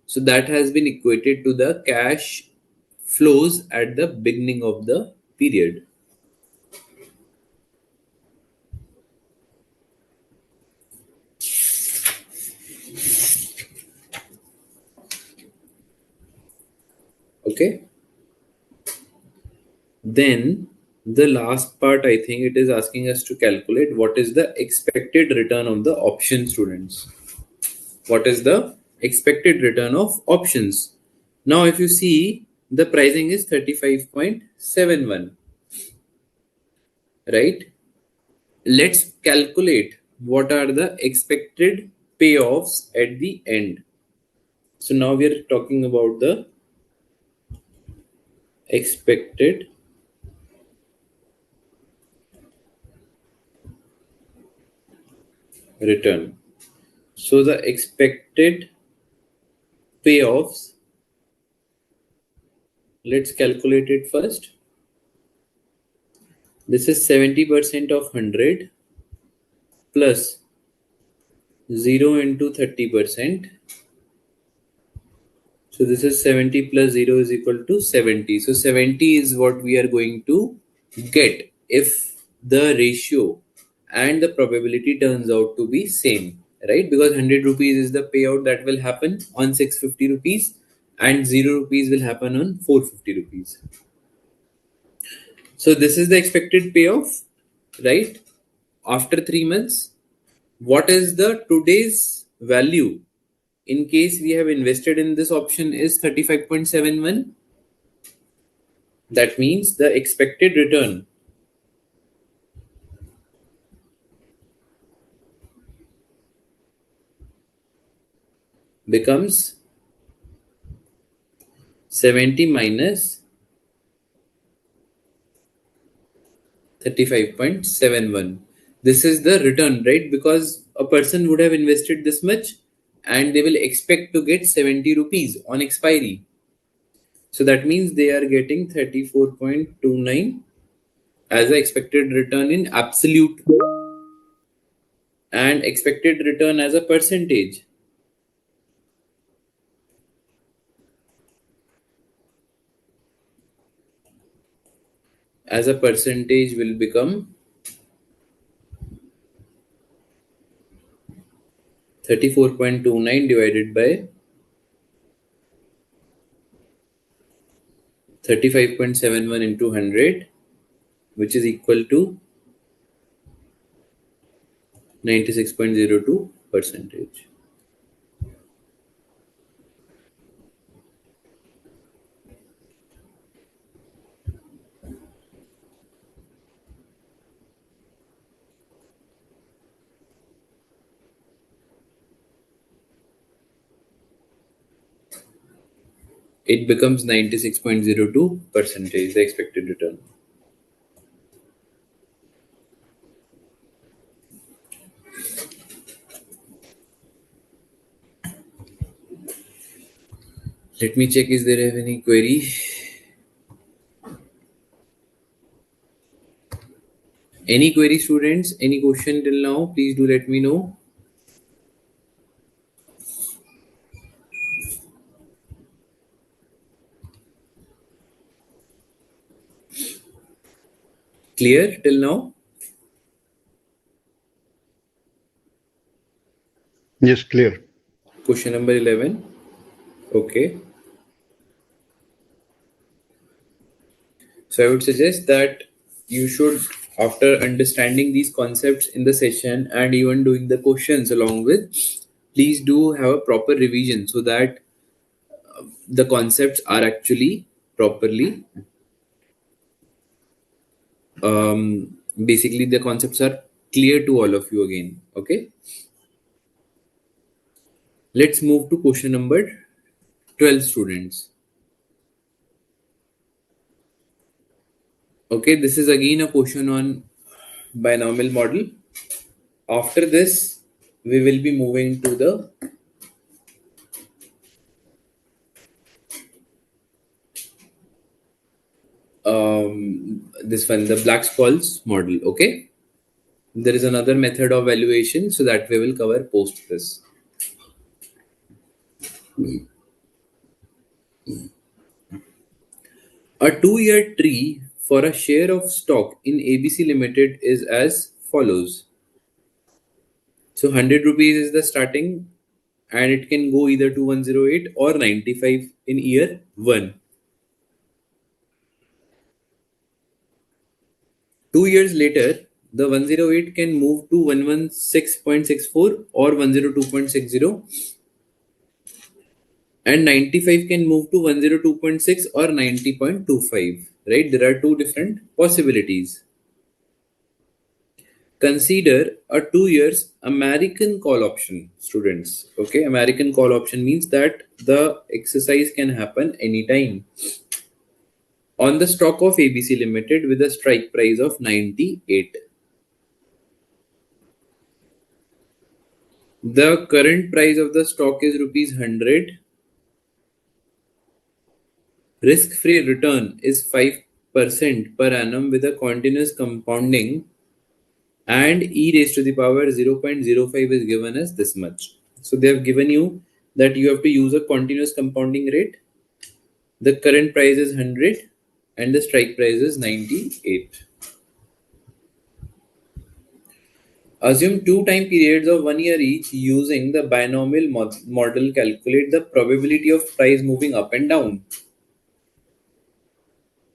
So that has been equated to the cash flows at the beginning of the period. Okay. Then the last part, I think it is asking us to calculate what is the expected return of the option, students. What is the expected return of options? Now, if you see, the pricing is 35.71, right? Let's calculate what are the expected payoffs at the end. So now we are talking about the expected return. So the expected payoffs, let's calculate it first. This is 70% of 100 plus 0 into 30%. So this is 70 plus 0 is equal to 70. So 70 is what we are going to get if the ratio and the probability turns out to be same, right? Because 100 rupees is the payout that will happen on 650 rupees and 0 rupees will happen on 450 rupees. So this is the expected payoff, right? After 3 months, what is the today's value in case we have invested in this option is 35.71. That means the expected return becomes 70 minus 35.71. This is the return, right? Because a person would have invested this much and they will expect to get 70 rupees on expiry. So that means they are getting 34.29 as the expected return in absolute and expected return as a percentage. As a percentage will become 34.29 divided by 35.71 into 100, which is equal to 96.02 percentage. It becomes 96.02 percentage, the expected return. Let me check, is there any query? Any query, students? Any question till now? Please do let me know. Clear till now? Yes, clear. Question number 11. Okay. So I would suggest that you should, after understanding these concepts in the session and even doing the questions along with, please do have a proper revision so that the concepts are actually properly, basically the concepts are clear to all of you again. Okay. Let's move to question number 12, students. Okay, this is again a question on binomial model. After this, we will be moving to the this one, the Black-Scholes model. Okay, there is another method of valuation, so that we will cover post this. A 2-year tree for a share of stock in ABC Limited is as follows. So 100 rupees is the starting, and it can go either to 108 or 95 in year 1. 2 years later, the 108 can move to 116.64 or 102.60, and 95 can move to 102.6 or 90.25. Right? There are two different possibilities. Consider a 2 years American call option, students. Okay, American call option means that the exercise can happen anytime on the stock of ABC Limited with a strike price of 98. The current price of the stock is rupees 100. Risk-free return is 5% per annum with a continuous compounding, and e raised to the power 0.05 is given as this much. So they have given you that you have to use a continuous compounding rate. The current price is 100 and the strike price is 98. Assume two time periods of 1 year each using the binomial model. Calculate the probability of price moving up and down.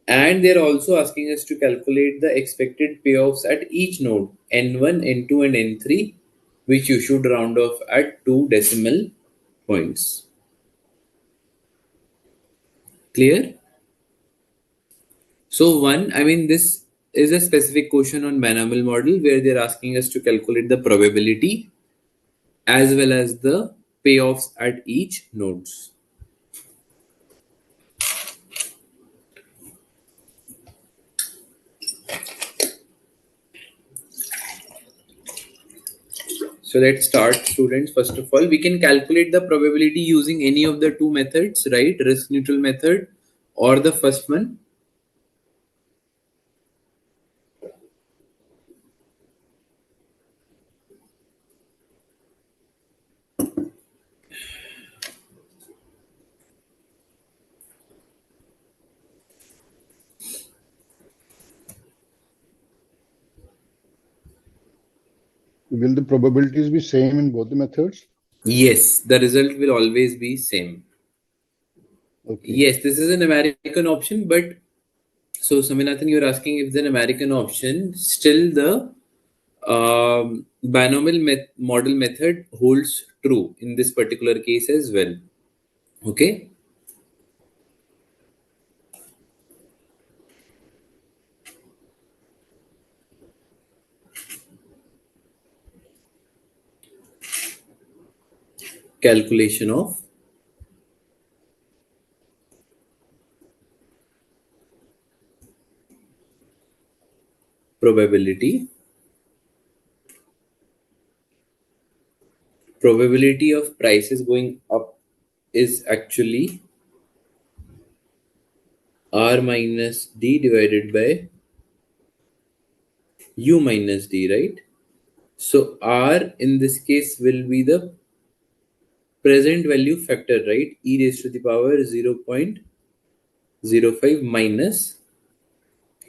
And they're also asking us to calculate the expected payoffs at each node n1, n2, and n3, which you should round off at 2 decimal points. Clear? So this is a specific question on binomial model where they're asking us to calculate the probability as well as the payoffs at each nodes. So let's start, students. First of all, we can calculate the probability using any of the two methods, right? Risk neutral method or the first one. Will the probabilities be same in both the methods? Yes, the result will always be same. Okay. Yes, this is an American option, but so Saminathan, you're asking if it's an American option, still the binomial model method holds true in this particular case as well. Okay. Calculation of probability. Probability of prices going up is actually R minus D divided by U minus D, right? So R in this case will be the present value factor, right? E raised to the power 0.05 minus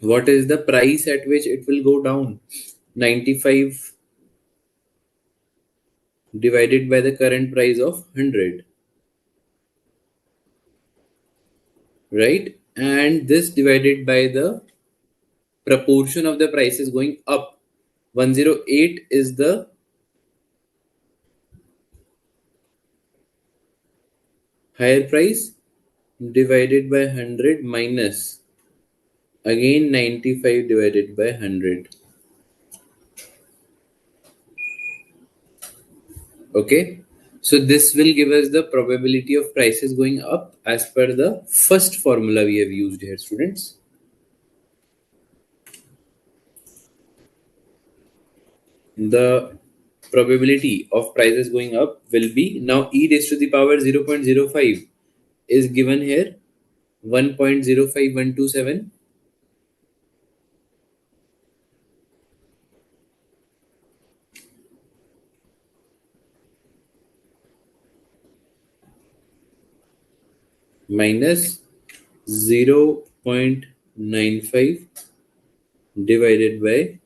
what is the price at which it will go down? 95 divided by the current price of 100, right? And this divided by the proportion of the prices going up. 108 is the higher price divided by 100 minus again 95 divided by 100. Okay, so this will give us the probability of prices going up as per the first formula we have used here, students. The probability of prices going up will be now e raised to the power 0.05 is given here 1.05127 minus 0.95 divided by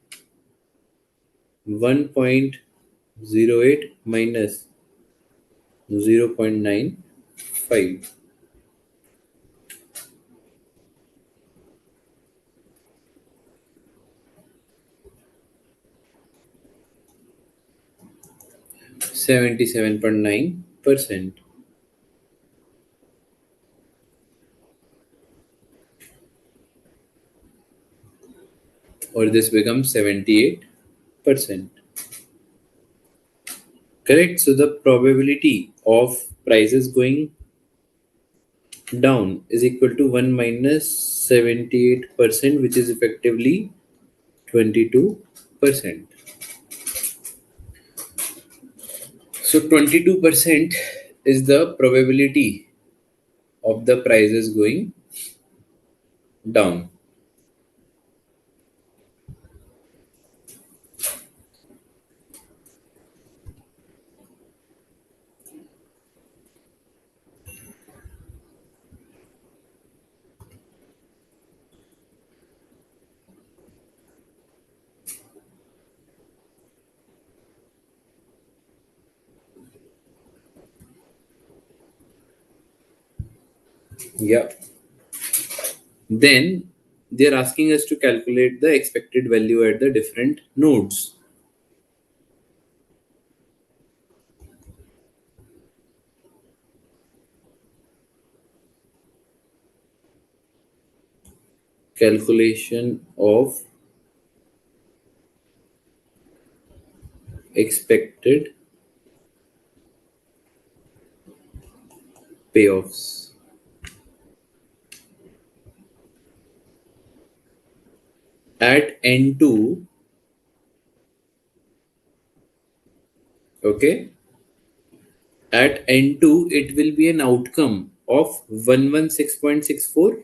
1.08 minus 0.95. 77.9%, or this becomes 78%. Correct. So the probability of prices going down is equal to 1 minus 78%, which is effectively 22%. So 22% is the probability of the prices going down. Yeah. Then they're asking us to calculate the expected value at the different nodes. Calculation of expected payoffs. At N2, okay, at N2, it will be an outcome of 116.64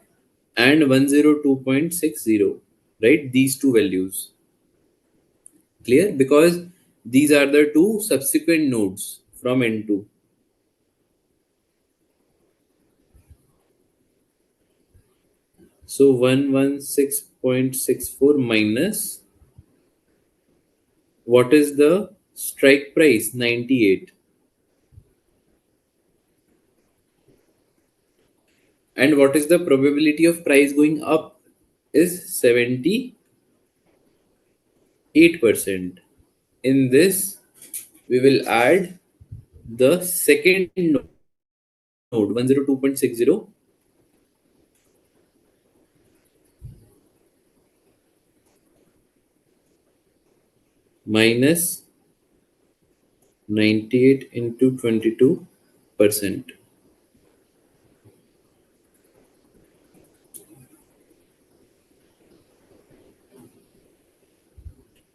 and 102.60, right? These two values. Clear? Because these are the two subsequent nodes from N2. So 116.64 minus what is the strike price? 98. And what is the probability of price going up? Is 78%. In this, we will add the second node 102.60 minus 98 into 22%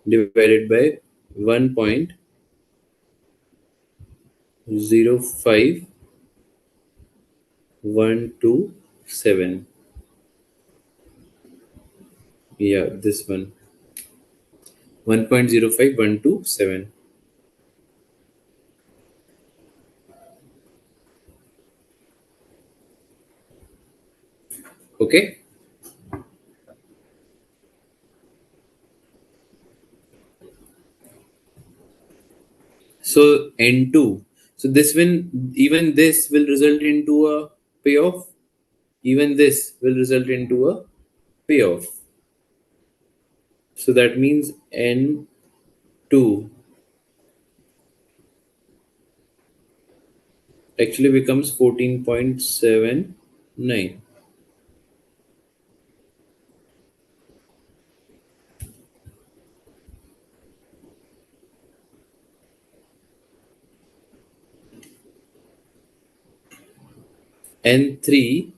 divided by 1.05127. Yeah, this one. 1.05127. Okay. So N2. So this one, even this will result into a payoff. Even this will result into a payoff. So that means N2 actually becomes 14.79. N3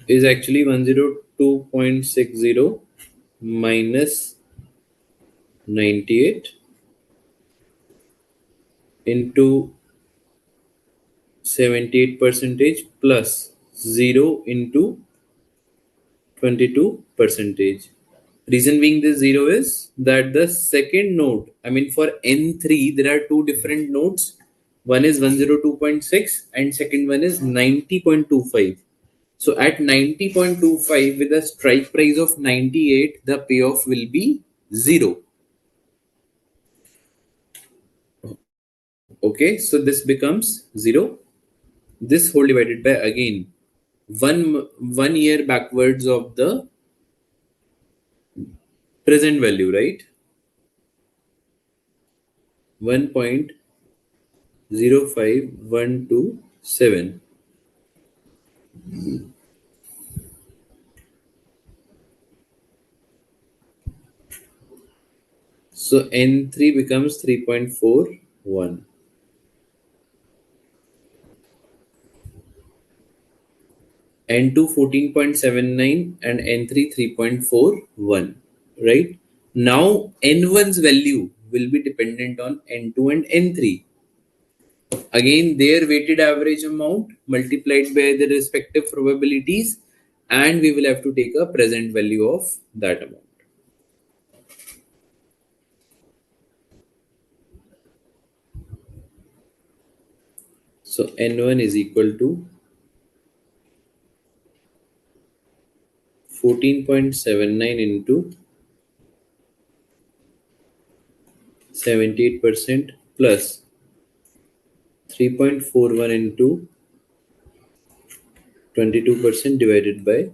is actually 102.60 minus 98 into 78 percentage plus 0 into 22 percentage. Reason being this 0 is that the second node, I mean for N3, there are two different nodes. One is 102.6 and second one is 90.25. So at 90.25 with a strike price of 98, the payoff will be 0. Okay, so this becomes 0. This whole divided by again 1 year backwards of the present value, right? 1.05127. So N3 becomes 3.41. N2 14.79 and N3 3.41. Right? Now N1's value will be dependent on N2 and N3. Again, their weighted average amount multiplied by the respective probabilities, and we will have to take a present value of that amount. So N1 is equal to 14.79 into 78% plus 3.41 into 22% divided by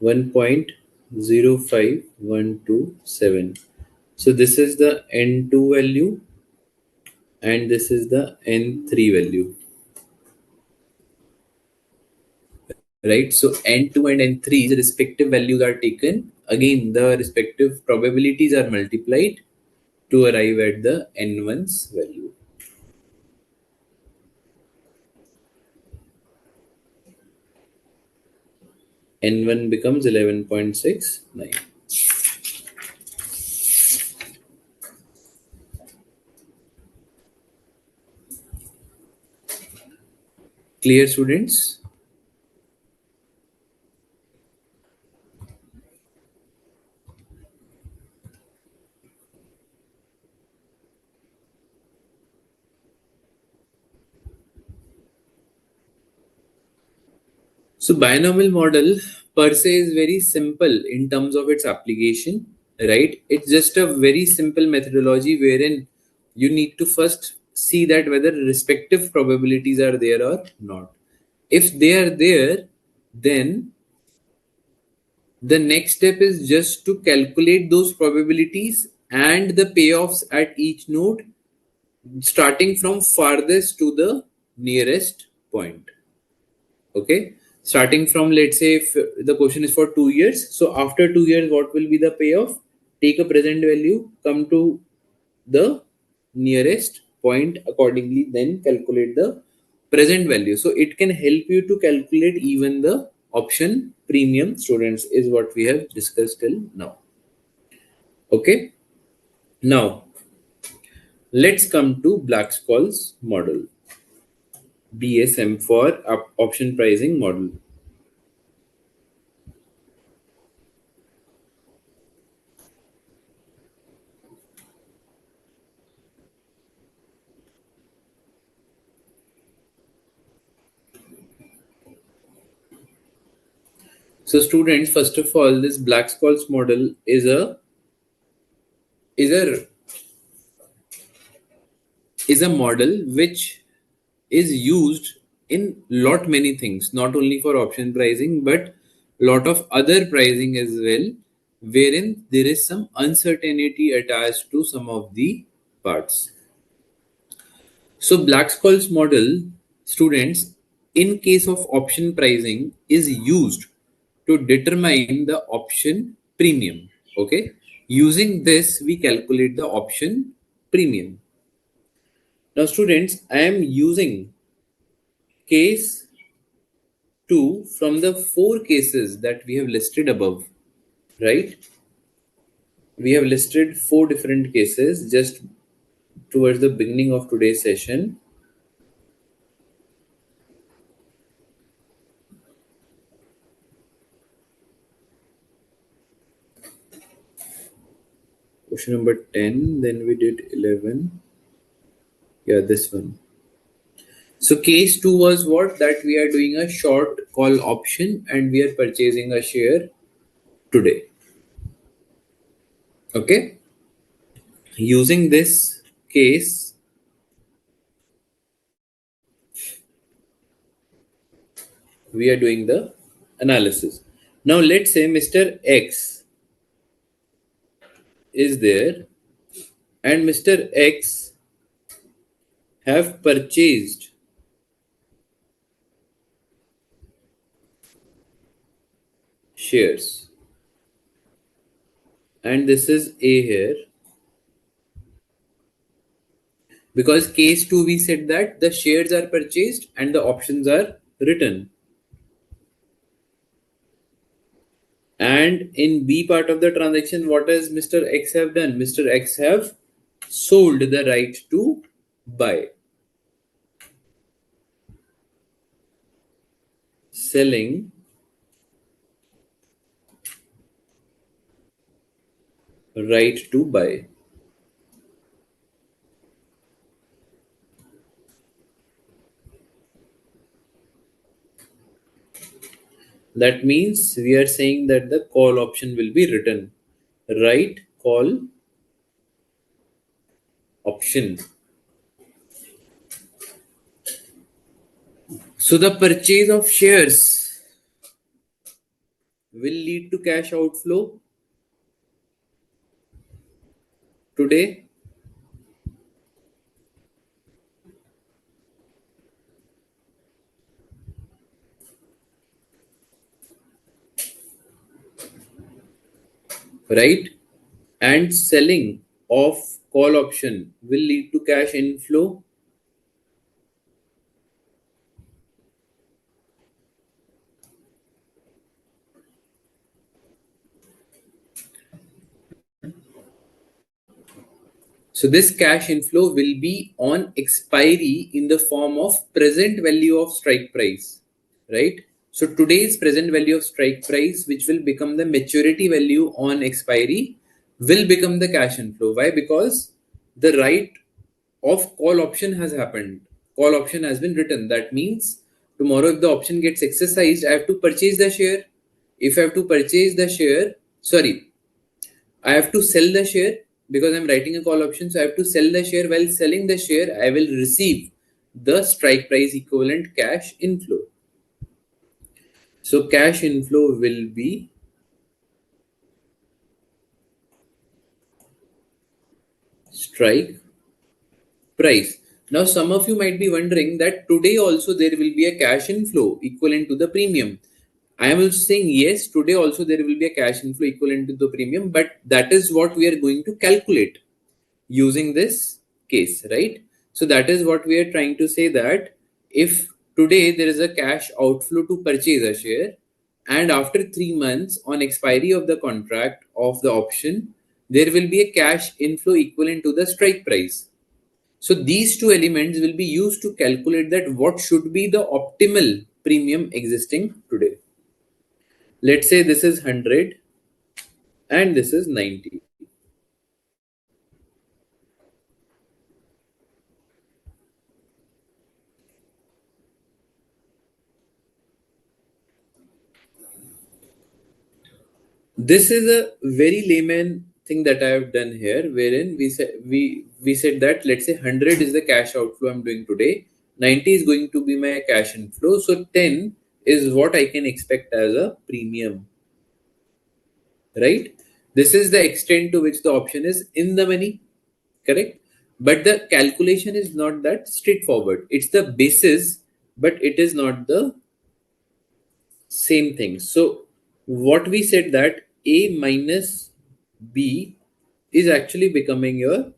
1.05127. So this is the N2 value and this is the N3 value. Right, so N2 and N3's respective values are taken. Again, the respective probabilities are multiplied to arrive at the N1's value. N1 becomes 11.69. Clear, students? So binomial model per se is very simple in terms of its application, right? It's just a very simple methodology wherein you need to first see that whether respective probabilities are there or not. If they are there, then the next step is just to calculate those probabilities and the payoffs at each node, starting from farthest to the nearest point. Okay, starting from, let's say if the question is for 2 years, so after 2 years what will be the payoff? Take a present value, come to the nearest point, accordingly then calculate the present value. So it can help you to calculate even the option premium, students, is what we have discussed till now. Okay, now let's come to Black-Scholes model, BSM for option pricing model. So students, first of all, this Black-Scholes model is a is a model which is used in lot many things, not only for option pricing but lot of other pricing as well, wherein there is some uncertainty attached to some of the parts. So Black-Scholes model, students, in case of option pricing is used to determine the option premium. Okay, using this we calculate the option premium. Now students, I am using case 2 from the 4 cases that we have listed above, right? We have listed 4 different cases just towards the beginning of today's session. Question number 10, then we did 11. Yeah, this one. So case 2 was what? That we are doing a short call option and we are purchasing a share today. Okay. Using this case, we are doing the analysis. Now let's say Mr. X is there and Mr. X have purchased shares, and this is A here, because case 2 we said that the shares are purchased and the options are written. And in B part of the transaction, what does Mr. X have done? Mr. X have sold the right to buy, selling right to buy. That means we are saying that the call option will be written. Right call option. So the purchase of shares will lead to cash outflow today. Right? And selling of call option will lead to cash inflow. So this cash inflow will be on expiry in the form of present value of strike price, right? So today's present value of strike price, which will become the maturity value on expiry, will become the cash inflow. Why? Because the right of call option has happened. Call option has been written. That means tomorrow if the option gets exercised, I have to purchase the share. If I have to purchase the share, sorry, I have to sell the share because I'm writing a call option. So I have to sell the share. While selling the share, I will receive the strike price equivalent cash inflow. So cash inflow will be strike price. Now some of you might be wondering that today also there will be a cash inflow equivalent to the premium. I am also saying yes, today also there will be a cash inflow equivalent to the premium, but that is what we are going to calculate using this case, right? So that is what we are trying to say, that if today there is a cash outflow to purchase a share and after 3 months on expiry of the contract of the option, there will be a cash inflow equivalent to the strike price. So these two elements will be used to calculate that what should be the optimal premium existing today. Let's say this is 100 and this is 90. This is a very layman thing that I have done here, wherein we said that, let's say 100 is the cash outflow I'm doing today, 90 is going to be my cash inflow, so 10 is what I can expect as a premium, right? This is the extent to which the option is in the money, correct? But the calculation is not that straightforward. It's the basis, but it is not the same thing. So what we said that A minus B is actually becoming your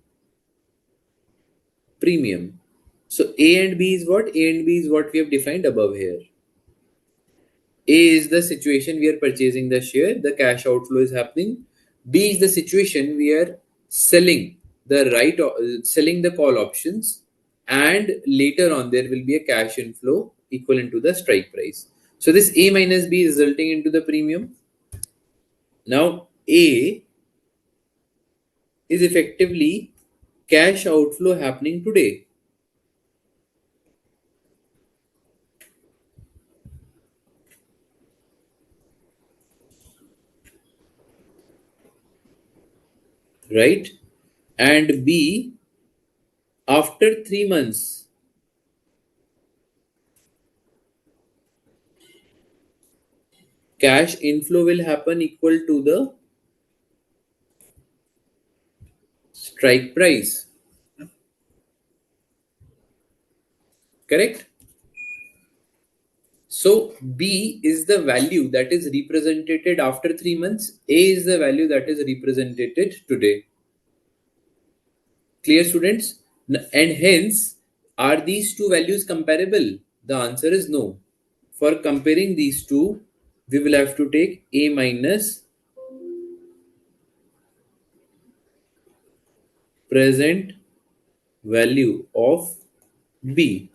premium. So A and B is what? A and B is what we have defined above here. A is the situation we are purchasing the share, the cash outflow is happening. B is the situation we are selling selling the call options, and later on there will be a cash inflow equivalent to the strike price. So this A minus B is resulting into the premium. Now A is effectively cash outflow happening today, right? And B, after 3 months, cash inflow will happen equal to the strike price, correct? So B is the value that is represented after 3 months, A is the value that is represented today. Clear, students? And hence, are these two values comparable? The answer is no. For comparing these two, we will have to take A minus present value of B,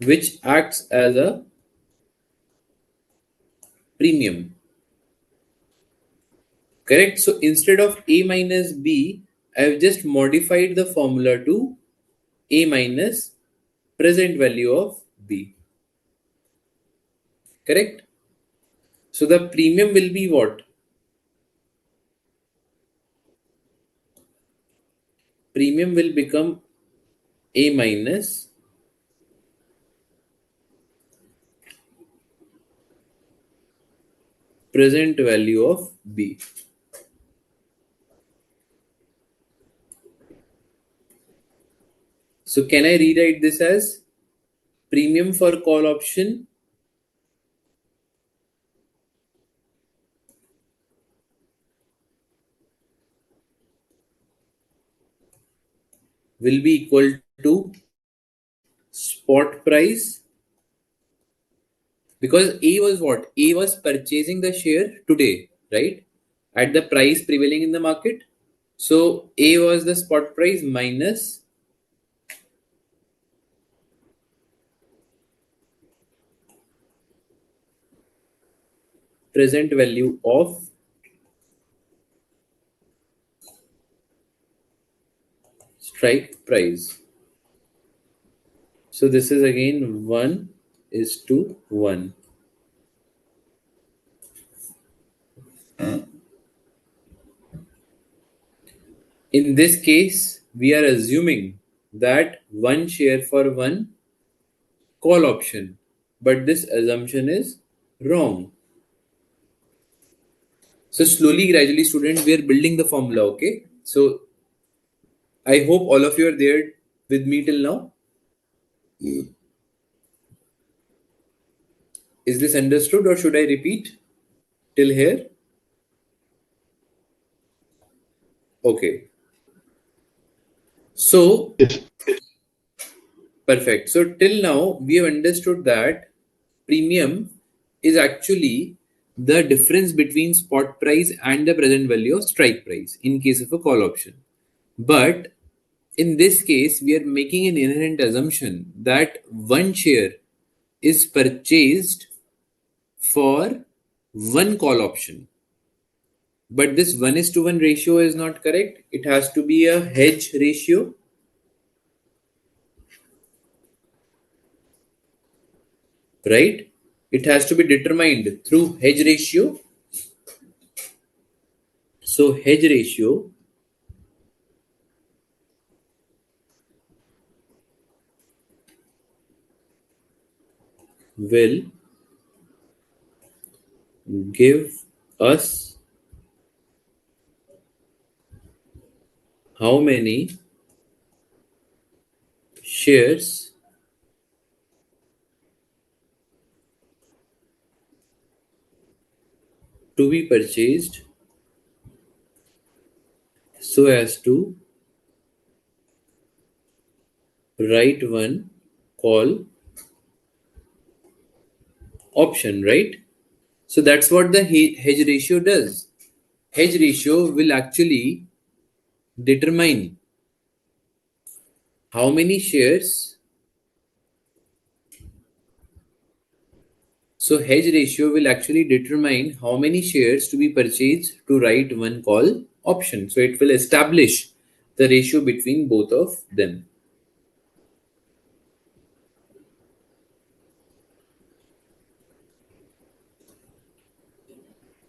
which acts as a premium. Correct? So instead of A minus B, I have just modified the formula to A minus present value of B. Correct? So the premium will be what? Premium will become A minus present value of B. So can I rewrite this as premium for call option will be equal to spot price, because A was what? A was purchasing the share today, right? At the price prevailing in the market. So A was the spot price minus present value of strike price. So this is again 1 is to 1. In this case, we are assuming that one share for one call option, but this assumption is wrong. So slowly, gradually, students, we are building the formula. Okay. So I hope all of you are there with me till now. Is this understood, or should I repeat till here? Okay. So Yes. perfect. So till now we have understood that premium is actually the difference between spot price and the present value of strike price in case of a call option. But in this case, we are making an inherent assumption that one share is purchased for one call option. But this 1:1 ratio is not correct. It has to be a hedge ratio, right? It has to be determined through hedge ratio. So hedge ratio will give us how many shares to be purchased so as to write one call option, right? So that's what the hedge ratio does. Hedge ratio will actually determine how many shares. So hedge ratio will actually determine how many shares to be purchased to write one call option. So it will establish the ratio between both of them.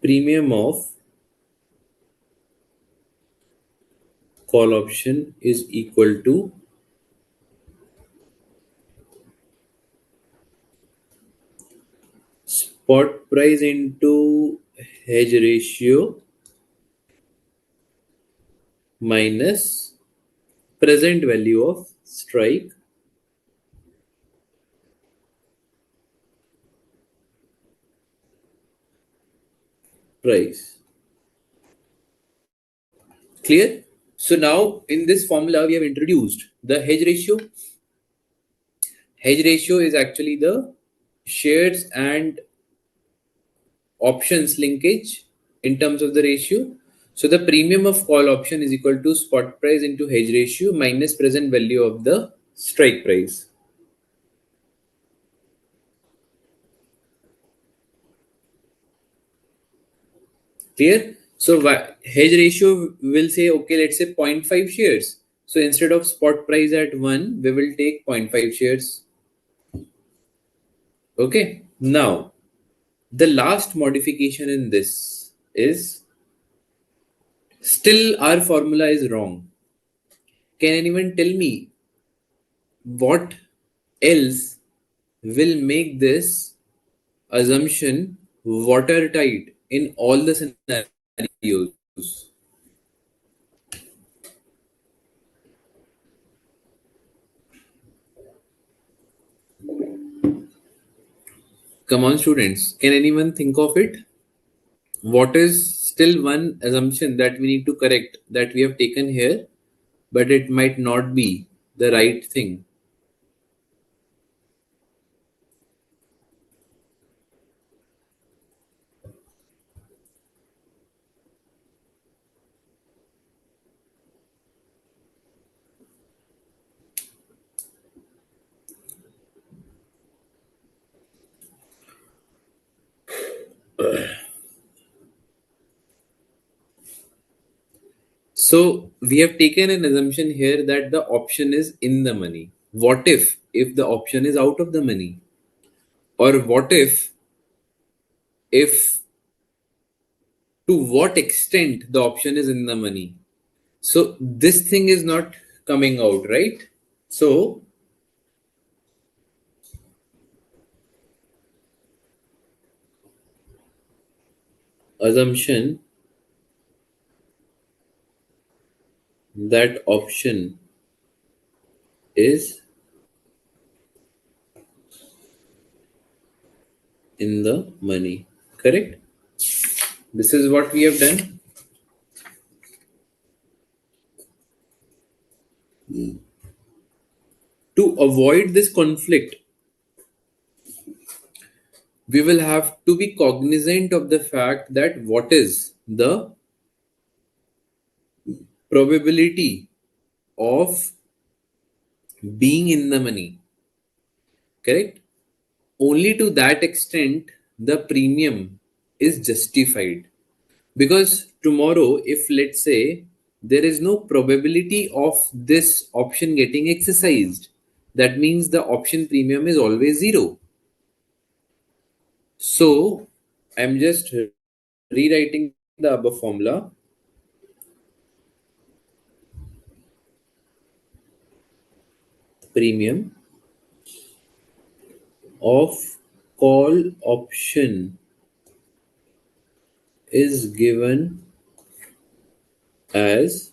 Premium of call option is equal to spot price into hedge ratio minus present value of strike price. Clear? So now in this formula we have introduced the hedge ratio. Hedge ratio is actually the shares and options linkage in terms of the ratio. So the premium of call option is equal to spot price into hedge ratio minus present value of the strike price. Clear? So hedge ratio will say, okay, let's say 0.5 shares. So instead of spot price at 1, we will take 0.5 shares. Okay. Now, the last modification in this is still our formula is wrong. Can anyone tell me what else will make this assumption watertight in all the scenarios? Come on, students. Can anyone think of it? What is still one assumption that we need to correct that we have taken here, but it might not be the right thing? So we have taken an assumption here that the option is in the money. What if the option is out of the money? Or what if to what extent the option is in the money? So this thing is not coming out, right? So assumption that option is in the money. Correct? This is what we have done. To avoid this conflict, we will have to be cognizant of the fact that what is the probability of being in the money. Correct? Only to that extent the premium is justified. Because tomorrow, if let's say there is no probability of this option getting exercised, that means the option premium is always zero. So I'm just rewriting the above formula. premium of call option is given as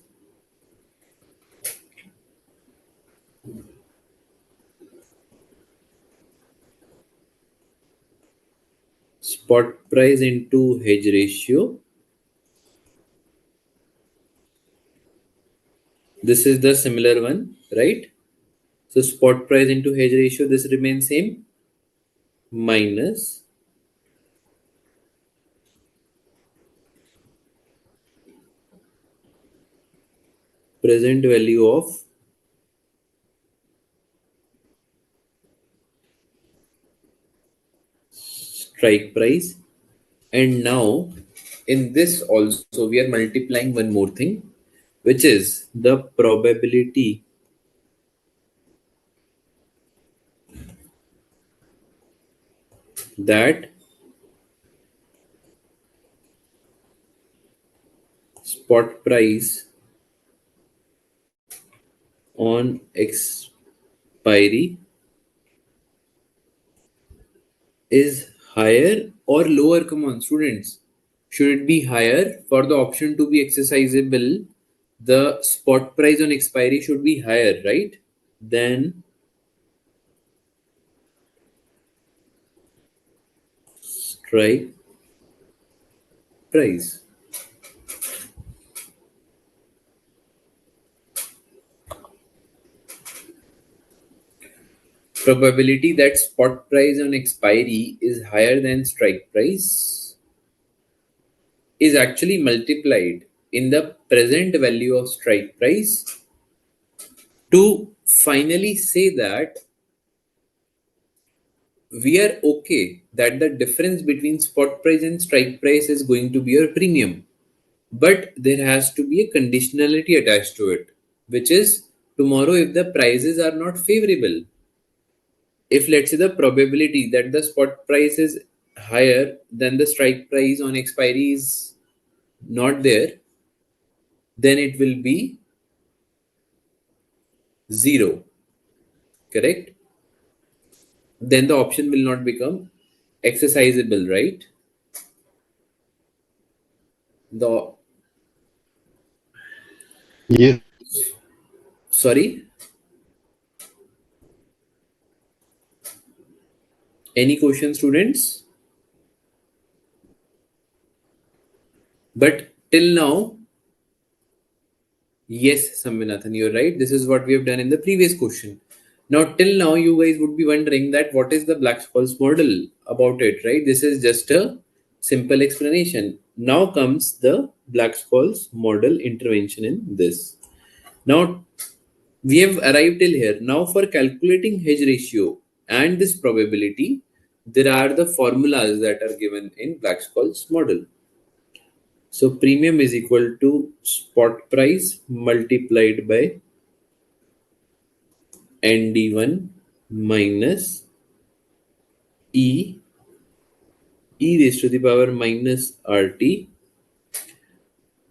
spot price into hedge ratio. This is the similar one, right? So spot price into hedge ratio, this remains same, minus present value of strike price. And now in this also we are multiplying one more thing, which is the probability that spot price on expiry is higher or lower. Come on, students. Should it be higher for the option to be exercisable? The spot price on expiry should be higher, right? Than strike price. Probability that spot price on expiry is higher than strike price is actually multiplied in the present value of strike price to finally say that we are okay that the difference between spot price and strike price is going to be your premium. But there has to be a conditionality attached to it, which is tomorrow if the prices are not favorable, if let's say the probability that the spot price is higher than the strike price on expiry is not there, then it will be 0, correct? Then the option will not become exercisable, right? The Yes. sorry, any question, students? But till now, yes, Samvinathan, you're right. This is what we have done in the previous question. Now, till now, you guys would be wondering that what is the Black-Scholes model about it, right? This is just a simple explanation. Now comes the Black-Scholes model intervention in this. Now, we have arrived till here. Now, for calculating hedge ratio and this probability, there are the formulas that are given in Black-Scholes model. So premium is equal to spot price multiplied by ND1 minus e raised to the power minus RT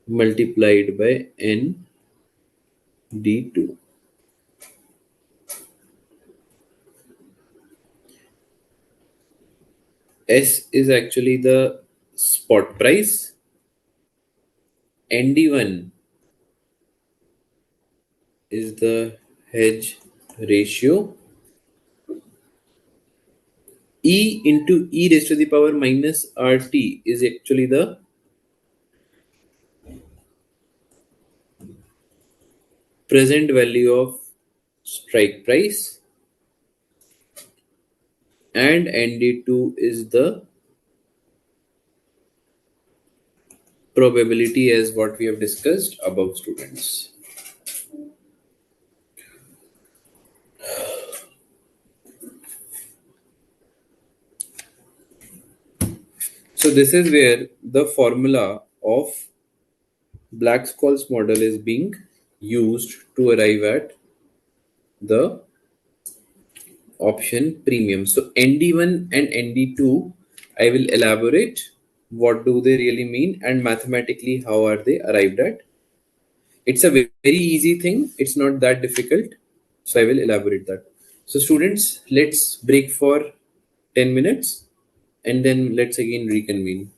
multiplied by ND2. S is actually the spot price. ND1 is the hedge ratio. E into e raised to the power minus RT is actually the present value of strike price, and ND2 is the probability as what we have discussed above, students. So this is where the formula of Black-Scholes model is being used to arrive at the option premium. So ND1 and ND2, I will elaborate what do they really mean and mathematically how are they arrived at. It's a very easy thing. It's not that difficult. So I will elaborate that. So students, let's break for 10 minutes and then let's again reconvene.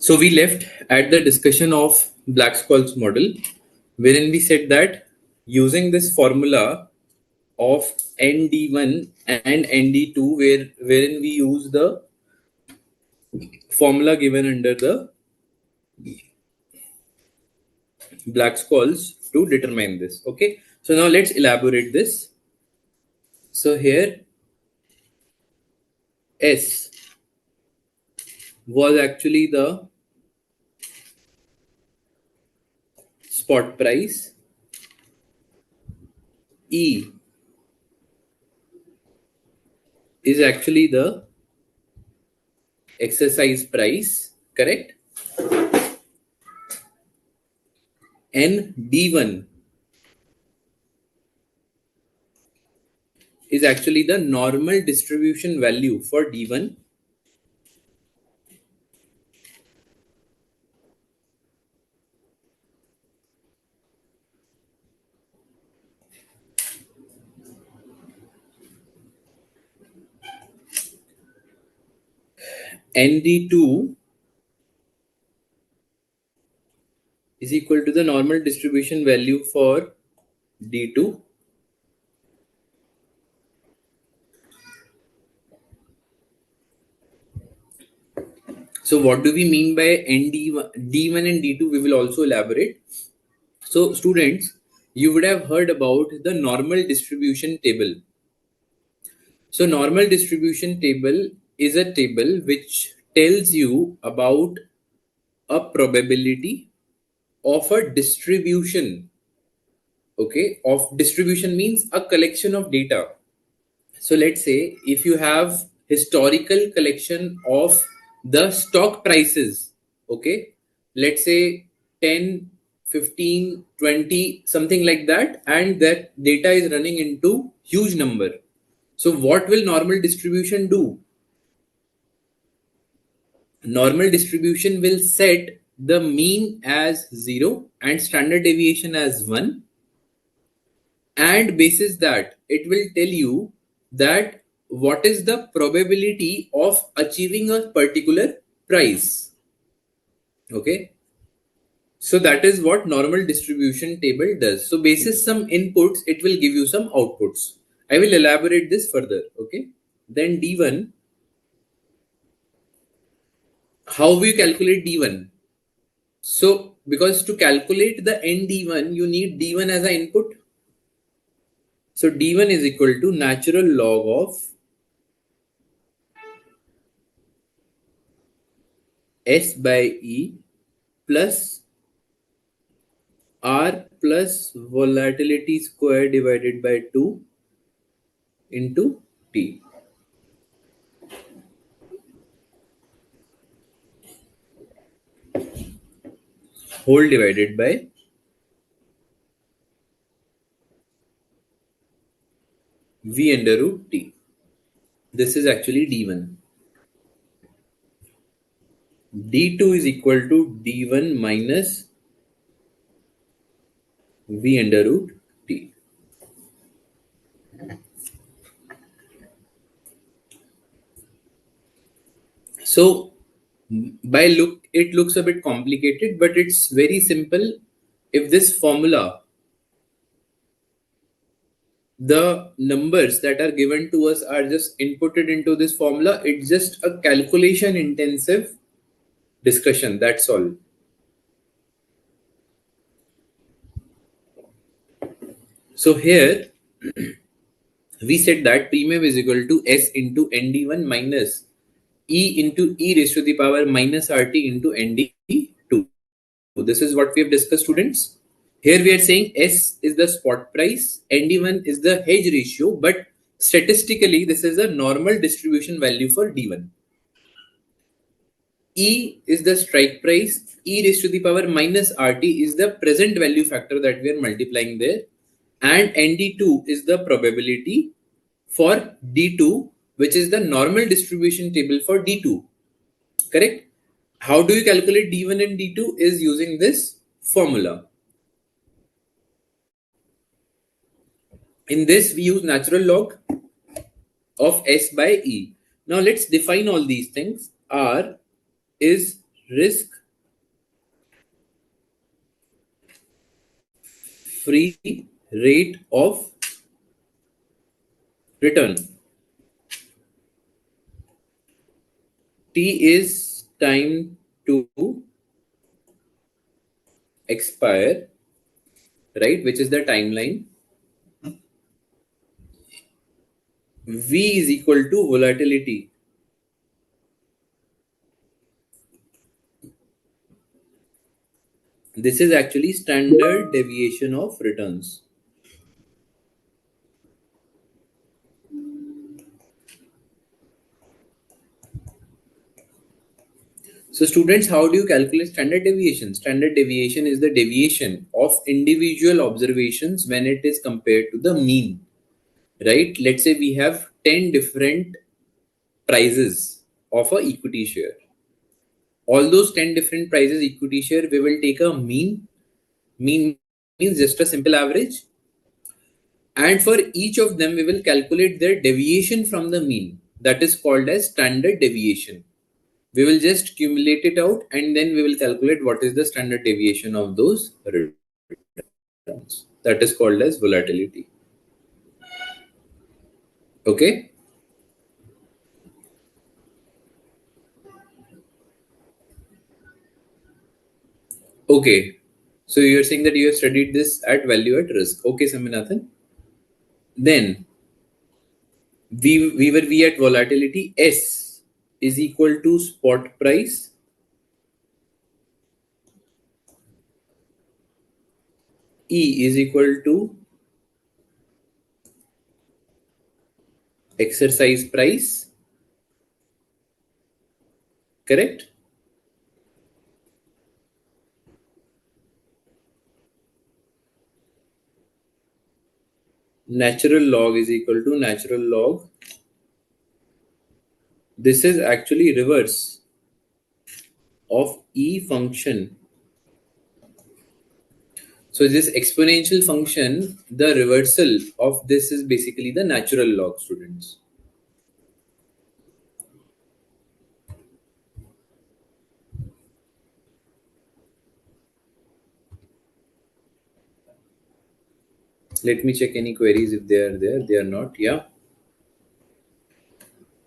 So we left at the discussion of Black-Scholes model, wherein we said that using this formula of ND1 and ND2, wherein we use the formula given under the Black-Scholes to determine this. Okay, so now let's elaborate this. So here S was actually the spot price, E is actually the exercise price, correct? And D1 is actually the normal distribution value for D1. ND2 is equal to the normal distribution value for D2. So what do we mean by ND1, D1 and D2? We will also elaborate. So students, you would have heard about the normal distribution table. So normal distribution table is a table which tells you about a probability of a distribution. Okay, of distribution means a collection of data. So let's say if you have historical collection of the stock prices, okay, let's say 10, 15, 20, something like that, and that data is running into huge number. So what will normal distribution do? Normal distribution will set the mean as 0 and standard deviation as 1, and basis that it will tell you that what is the probability of achieving a particular price. Okay, so that is what normal distribution table does. So basis some inputs, it will give you some outputs. I will elaborate this further. Okay, then D1, how we calculate D1? So because to calculate the ND1 you need D1 as an input. So D1 is equal to natural log of S by E plus R plus volatility square divided by 2 into T. Whole divided by V under root T. This is actually D1. D2 is equal to D1 minus V under root T. So by look, it looks a bit complicated, but it's very simple. If this formula, the numbers that are given to us are just inputted into this formula, it's just a calculation intensive discussion. That's all. So here we said that premium is equal to S into ND1 minus E into E raised to the power minus RT into ND2. This is what we have discussed, students. Here we are saying S is the spot price, ND1 is the hedge ratio, but statistically this is a normal distribution value for D1. E is the strike price, E raised to the power minus RT is the present value factor that we are multiplying there, and ND2 is the probability for D2, which is the normal distribution table for D2. Correct? How do you calculate D1 and D2 is using this formula. In this, we use natural log of S by E. Now let's define all these things. R is risk free rate of return. T is time to expire, right? Which is the timeline. V is equal to volatility. This is actually standard deviation of returns. So students, how do you calculate standard deviation? Standard deviation is the deviation of individual observations when it is compared to the mean, right? Let's say we have 10 different prices of a equity share. All those 10 different prices equity share, we will take a mean. Mean means just a simple average. And for each of them, we will calculate their deviation from the mean. That is called as standard deviation. We will just accumulate it out and then we will calculate what is the standard deviation of those returns. That is called as volatility. Okay. Okay. So you're saying that you have studied this at value at risk. Okay, Saminathan. Then we at volatility. S is equal to spot price. E is equal to exercise price. Correct? Natural log is equal to natural log. This is actually reverse of E function. So this exponential function, the reversal of this is basically the natural log, students. Let me check any queries if they are there. They are not. Yeah.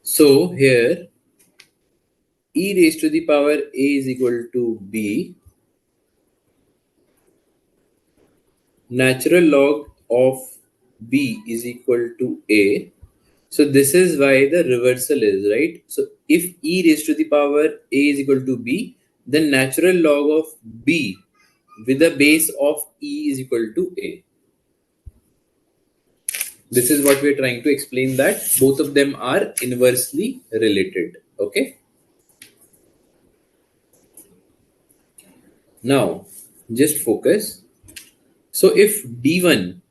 So here e raised to the power a is equal to b. Natural log of b is equal to a. So this is why the reversal is, right? So if e raised to the power a is equal to b, then natural log of b with the base of e is equal to a. This is what we're trying to explain, that both of them are inversely related. Okay. Now, just focus. So if D1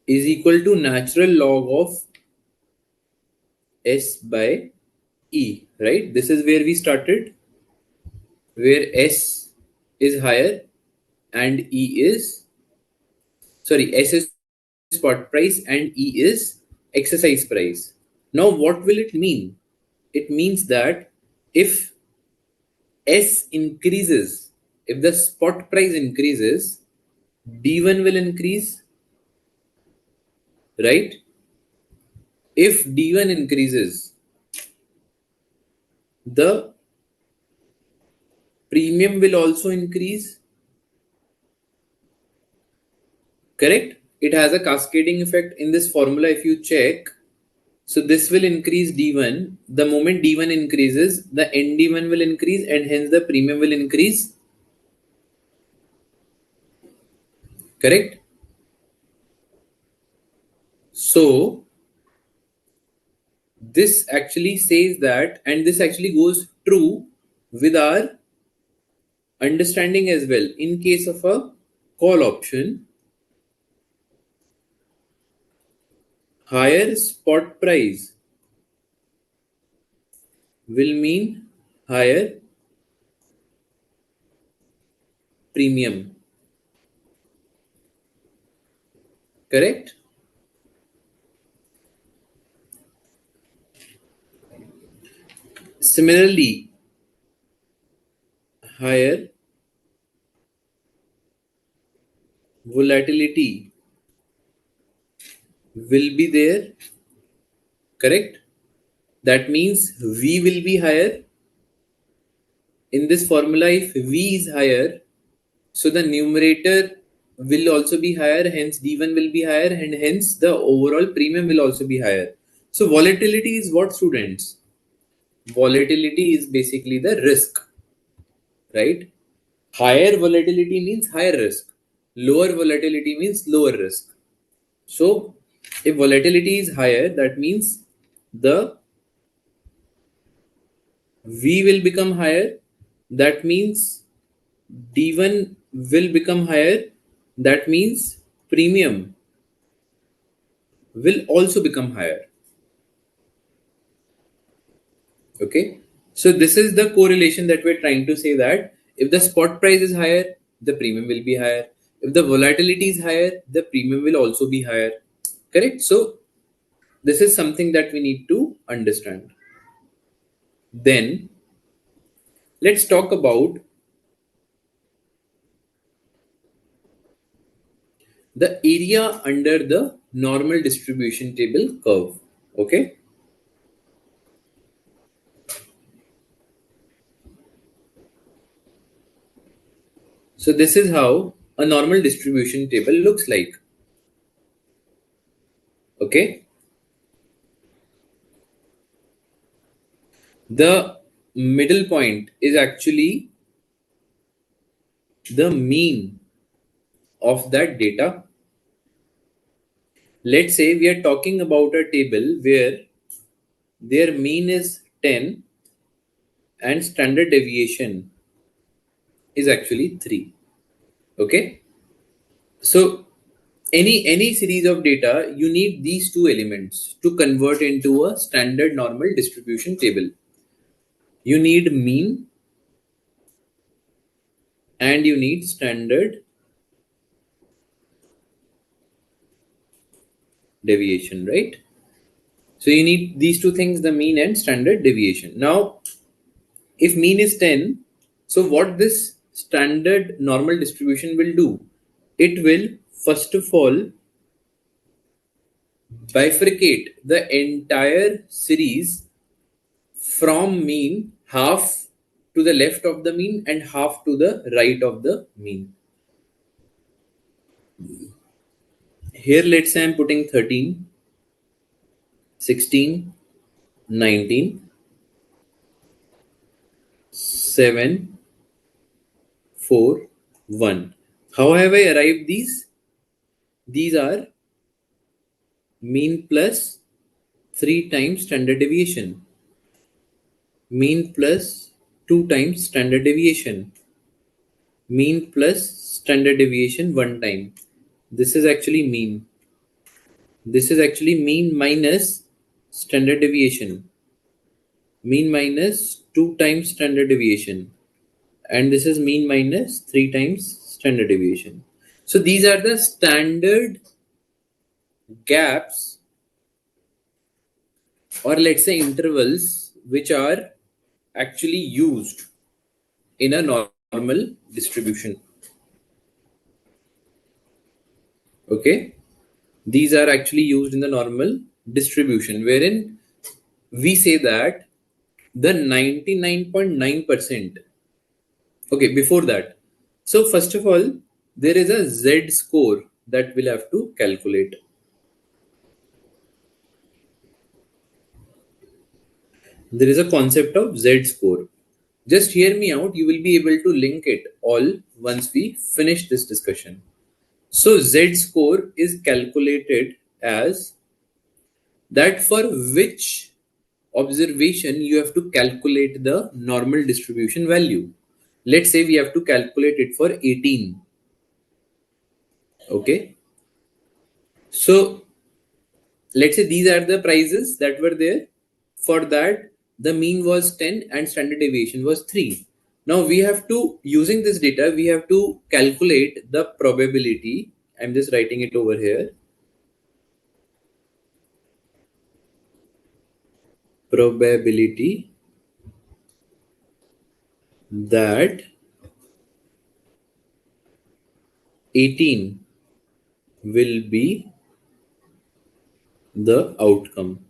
is equal to natural log of S by E, right? This is where we started, where S is higher and S is spot price and E is exercise price. Now, what will it mean? It means that if S increases, if the spot price increases, D1 will increase, right? If D1 increases, the premium will also increase, correct? It has a cascading effect in this formula if you check. So this will increase D1. The moment D1 increases, the ND1 will increase and hence the premium will increase, correct? So this actually says that, and this actually goes true with our understanding as well. In case of a call option, higher spot price will mean higher premium, correct? Similarly, higher volatility will be there, correct? That means V will be higher. In this formula, if V is higher, so the numerator will also be higher, hence D1 will be higher, and hence the overall premium will also be higher. So volatility is what, students? Volatility is basically the risk, right? Higher volatility means higher risk. Lower volatility means lower risk. So if volatility is higher, that means the V will become higher. That means D1 will become higher. That means premium will also become higher. Okay. So this is the correlation that we're trying to say, that if the spot price is higher, the premium will be higher. If the volatility is higher, the premium will also be higher. Correct. So this is something that we need to understand. Then let's talk about the area under the normal distribution table curve. Okay. So this is how a normal distribution table looks like. Okay. The middle point is actually the mean of that data. Let's say we are talking about a table where their mean is 10 and standard deviation is actually 3. Okay. So any series of data, you need these two elements to convert into a standard normal distribution table. You need mean and you need standard deviation, right? So you need these two things, the mean and standard deviation. Now, if mean is 10, so what this standard normal distribution will do? It will first of all bifurcate the entire series from mean, half to the left of the mean and half to the right of the mean. Here, let's say I'm putting 13, 16, 19, 7, 4, 1. How have I arrived these? These are mean plus 3 times standard deviation, mean plus 2 times standard deviation, mean plus standard deviation 1 time. This is actually mean. This is actually mean minus standard deviation, mean minus 2 times standard deviation, and this is mean minus 3 times standard deviation. So these are the standard gaps, or let's say intervals, which are actually used in a normal distribution. Okay. These are actually used in the normal distribution, wherein we say that the 99.9%. Okay, before that. So first of all, there is a Z score that we'll have to calculate. There is a concept of Z score. Just hear me out. You will be able to link it all once we finish this discussion. So Z score is calculated as that for which observation you have to calculate the normal distribution value. Let's say we have to calculate it for 18. Okay. So let's say these are the prices that were there. For that, the mean was 10 and standard deviation was 3. Now we have to, using this data, we have to calculate the probability. I'm just writing it over here. Probability that 18 will be the outcome.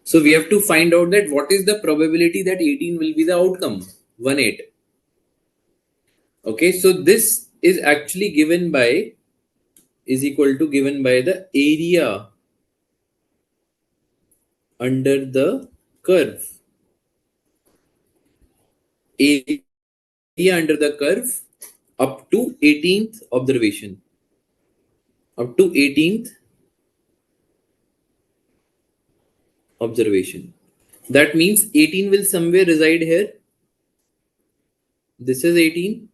So we have to find out that what is the probability that 18 will be the outcome. 1/8. Okay, so this is actually given by, is equal to given by the area under the curve. Area under the curve up to 18th observation. Up to 18th observation. That means 18 will somewhere reside here. This is 18,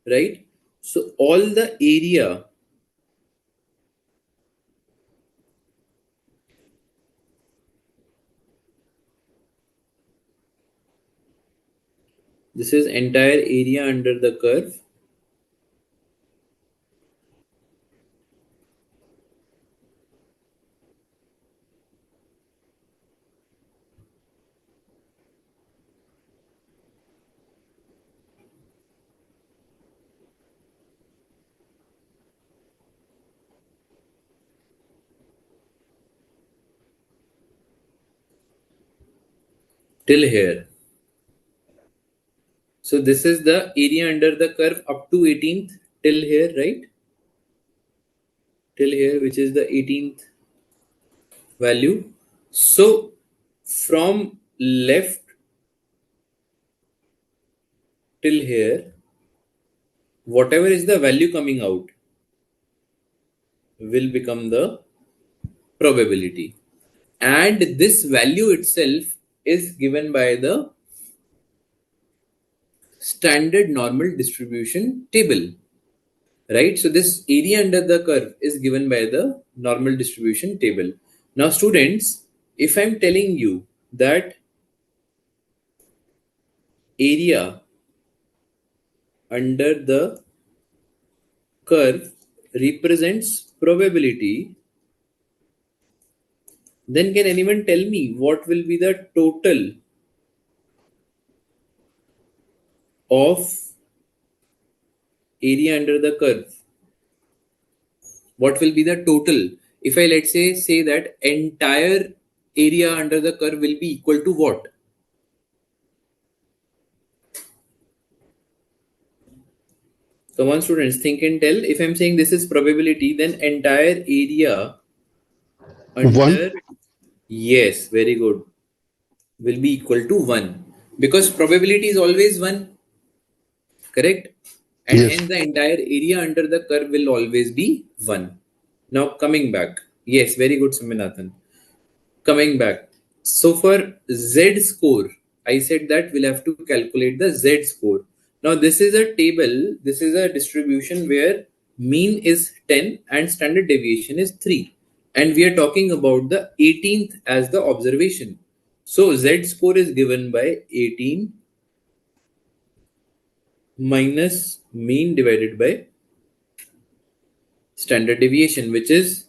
right? So all the area this is entire area under the curve till here. So this is the area under the curve up to 18th till here, right? Till here, which is the 18th value. So from left till here, whatever is the value coming out will become the probability. And this value itself is given by the standard normal distribution table, right? So this area under the curve is given by the normal distribution table. Now students, if I'm telling you that area under the curve represents probability, then can anyone tell me what will be the total of area under the curve? What will be the total? If I let's say that entire area under the curve will be equal to what? Come on students, think and tell. If I'm saying this is probability, then entire area under, 1. yes, very good, will be equal to 1. Because probability is always 1, correct? And Yes. hence the entire area under the curve will always be 1. Now coming back. Yes, very good, Saminathan. Coming back. So for Z score, I said that we'll have to calculate the Z score. Now this is a table, this is a distribution where mean is 10 and standard deviation is 3. And we are talking about the 18th as the observation. So Z score is given by 18 minus mean divided by standard deviation, which is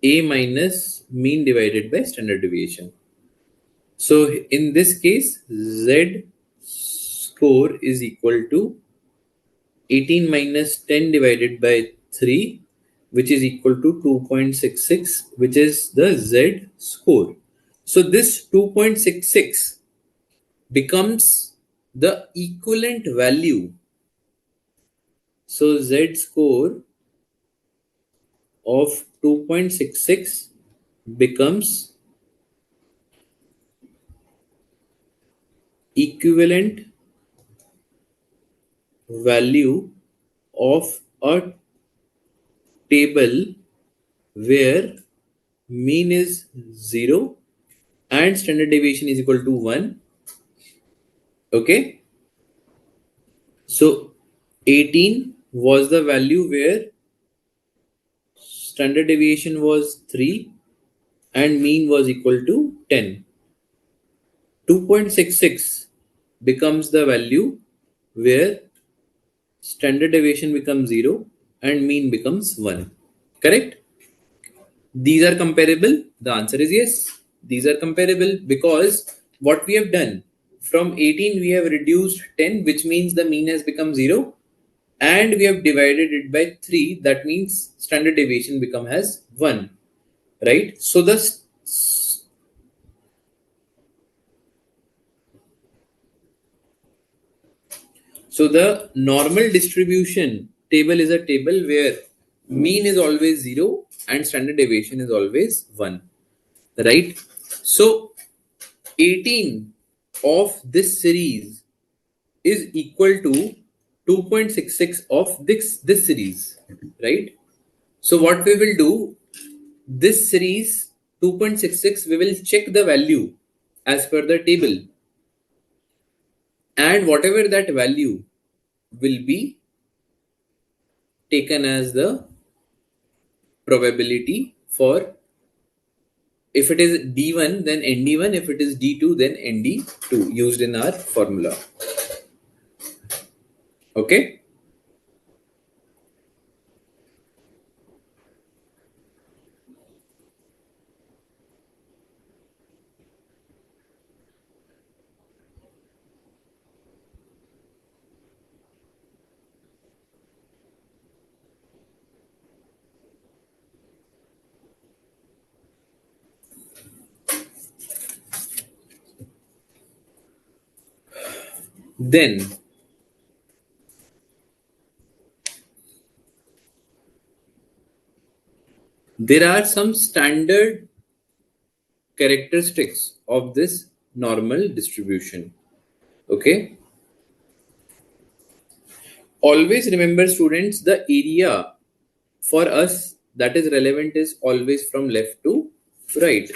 A minus mean divided by standard deviation. So in this case, Z score is equal to 18 minus 10 divided by 3, which is equal to 2.66, which is the Z score. So this 2.66 becomes the equivalent value. So Z score of 2.66 becomes equivalent value of a table where mean is 0 and standard deviation is equal to 1. Okay, so 18 was the value where standard deviation was 3 and mean was equal to 10. 2.66 becomes the value where standard deviation becomes 0 and mean becomes 1. Correct? These are comparable. The answer is yes. These are comparable because what we have done from 18 we have reduced 10, which means the mean has become 0, and we have divided it by 3, that means standard deviation become as 1, right? So the normal distribution table is a table where mean is always 0 and standard deviation is always 1, right? So 18 of this series is equal to 2.66 of this series, right? So what we will do, this series 2.66, we will check the value as per the table, and whatever that value will be taken as the probability for, if it is D1 then ND1, if it is D2 then ND2, used in our formula. Okay. Then there are some standard characteristics of this normal distribution. Okay. Always remember, students, the area for us that is relevant is always from left to right.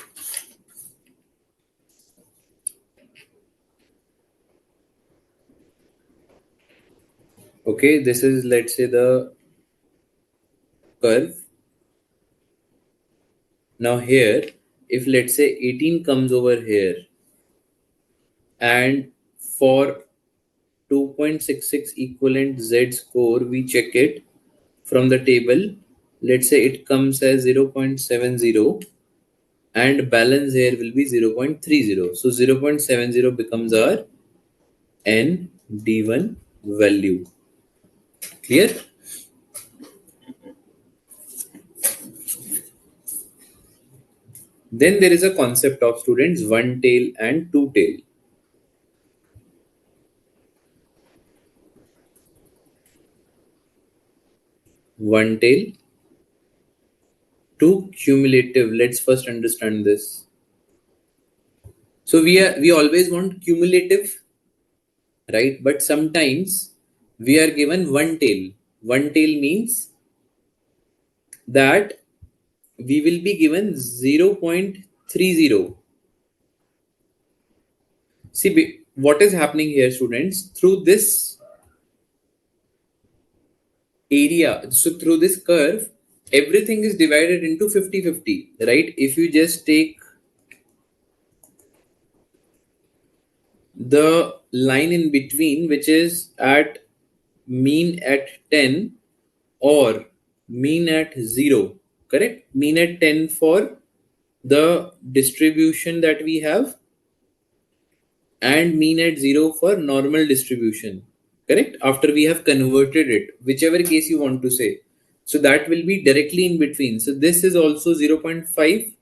Okay, this is, let's say, the curve. Now here, if let's say 18 comes over here, and for 2.66 equivalent Z score, we check it from the table. Let's say it comes as 0.70, and balance here will be 0.30. So 0.70 becomes our ND1 value. Clear? Then there is a concept of, students, one tail and two tail. One tail, two cumulative. Let's first understand this. So we always want cumulative, right? But sometimes we are given one tail. One tail means that we will be given 0.30. See, what is happening here, students? Through this area, so through this curve, everything is divided into 50-50, right? If you just take the line in between, which is at mean at 10 or mean at 0, correct? Mean at 10 for the distribution that we have, and mean at 0 for normal distribution, correct? After we have converted it, whichever case you want to say. So that will be directly in between. So this is also 0.5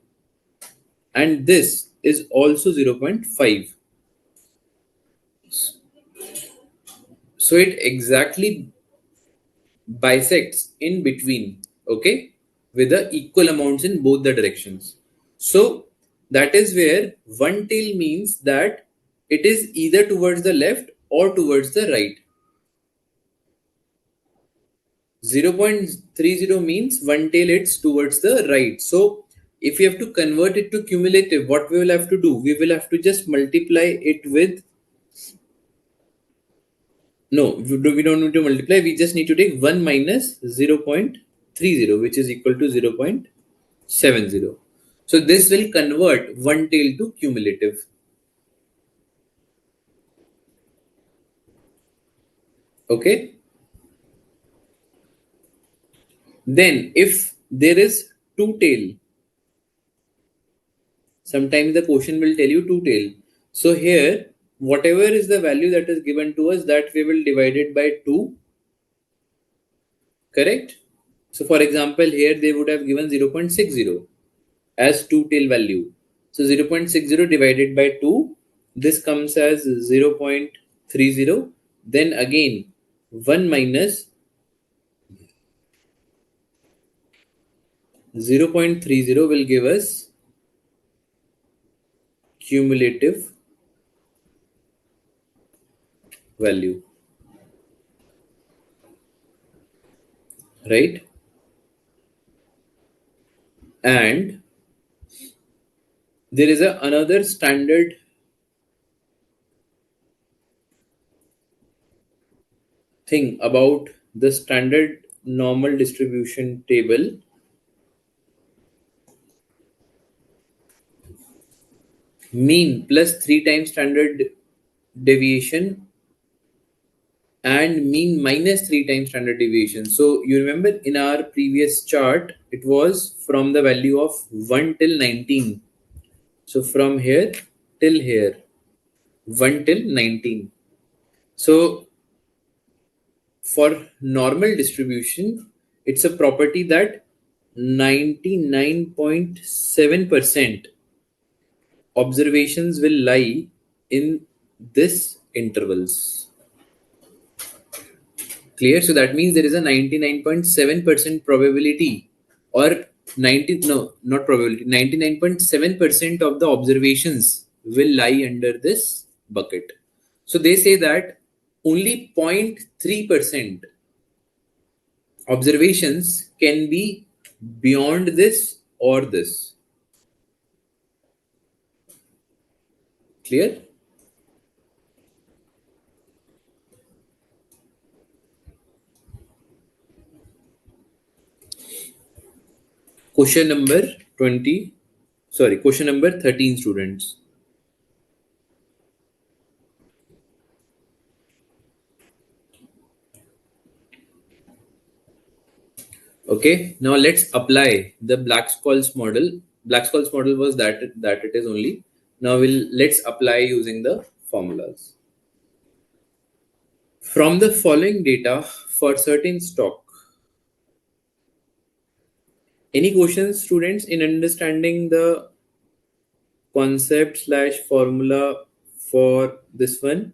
and this is also 0.5. So it exactly bisects in between, okay, with the equal amounts in both the directions. So that is where one tail means that it is either towards the left or towards the right. 0.30 means one tail, it's towards the right. So if we have to convert it to cumulative, what we will have to do? We will have to just multiply it with, no, we don't need to multiply. We just need to take 1 minus 0.30, which is equal to 0.70. So this will convert one tail to cumulative. Okay. Then if there is two tail, sometimes the question will tell you two tail. So here whatever is the value that is given to us, that we will divide it by 2, correct? So for example, here they would have given 0.60 as 2 tail value. So 0.60 divided by 2, this comes as 0.30. Then again, 1 minus 0.30 will give us cumulative value, right? And there is another standard thing about the standard normal distribution table. Mean plus 3 times standard deviation and mean minus 3 times standard deviation. So you remember in our previous chart, it was from the value of 1 till 19. So from here till here, 1 till 19. So for normal distribution, it's a property that 99.7% observations will lie in this intervals. Clear? So that means there is a 99.7% probability, or 90, no, not probability, 99.7% of the observations will lie under this bucket. So they say that only 0.3% observations can be beyond this or this. Clear? Question number 20, sorry, question number 13, students. Okay, now let's apply the Black-Scholes model. Black-Scholes model was that it is only. Now let's apply using the formulas. From the following data for certain stock. Any questions, students, in understanding the concept slash formula for this one?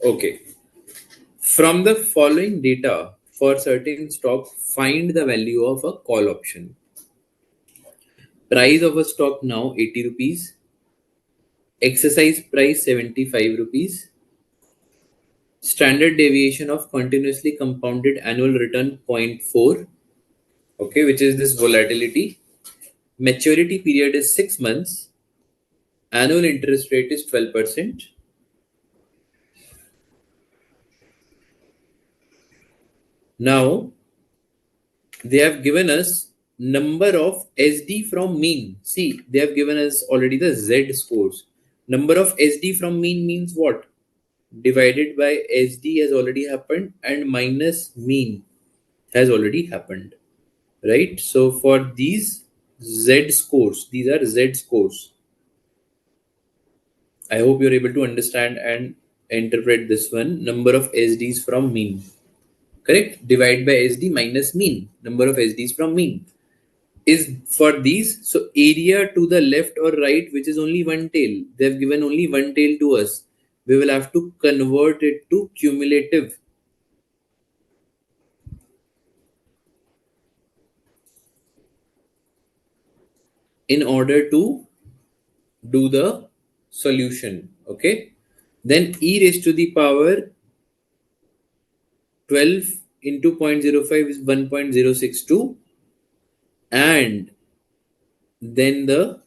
Okay. From the following data for certain stock, find the value of a call option. Price of a stock now 80 rupees. Exercise price 75 rupees. Standard deviation of continuously compounded annual return 0.4. Okay, which is this volatility. Maturity period is 6 months. Annual interest rate is 12%. Now, they have given us number of SD from mean. See, they have given us already the Z scores. Number of SD from mean means what? Divided by SD has already happened and minus mean has already happened, right? So for these Z scores, these are Z scores. I hope you're able to understand and interpret this one. Number of SDs from mean, correct? Divide by SD minus mean, number of SDs from mean is for these. So area to the left or right, which is only one tail, they've given only one tail to us. We will have to convert it to cumulative in order to do the solution. Okay, then e raised to the power 12 into 0.05 is 1.062, and then the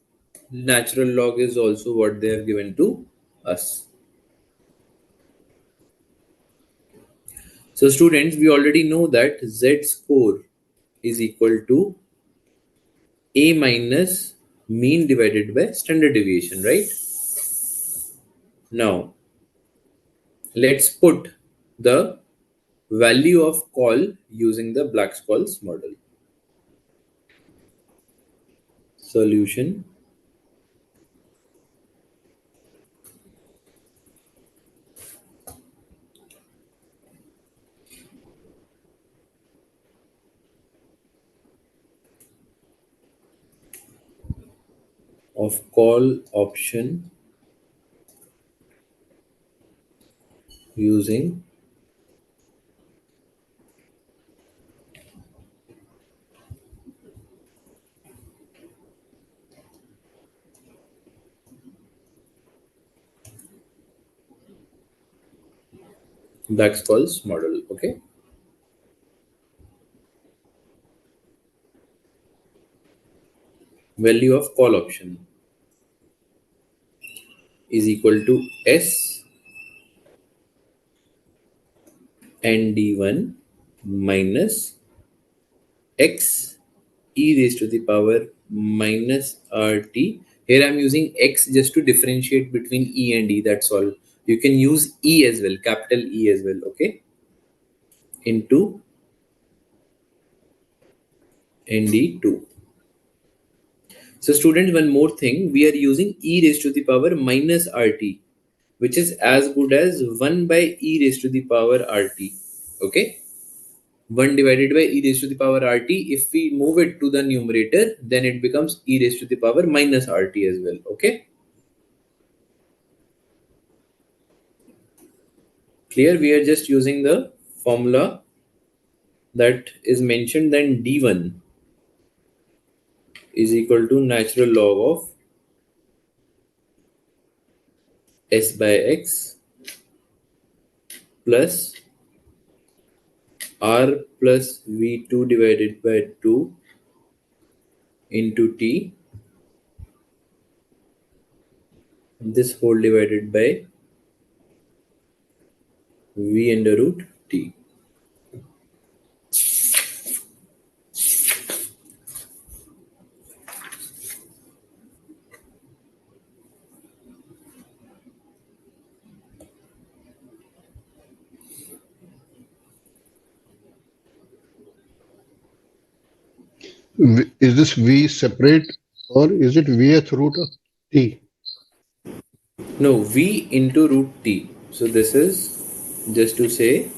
natural log is also what they have given to us. So students, we already know that Z score is equal to A minus mean divided by standard deviation, right? Now, let's put the value of call using the Black-Scholes model. solution of call option using Black-Scholes model. Okay. Value of call option is equal to S and D1 minus X e raised to the power minus RT. Here I'm using X just to differentiate between E and E. That's all. You can use E as well, capital E as well. Okay. Into ND2. So students, one more thing, we are using e raised to the power minus RT, which is as good as 1 by e raised to the power RT. Okay. 1 divided by e raised to the power RT. If we move it to the numerator, then it becomes e raised to the power minus RT as well. Okay. Clear? We are just using the formula that is mentioned, then D1 is equal to natural log of S by X plus R plus V2 divided by 2 into T, this whole divided by V under root T. Is this V separate or is it Vth root of T? No, V into root T. So this is just to say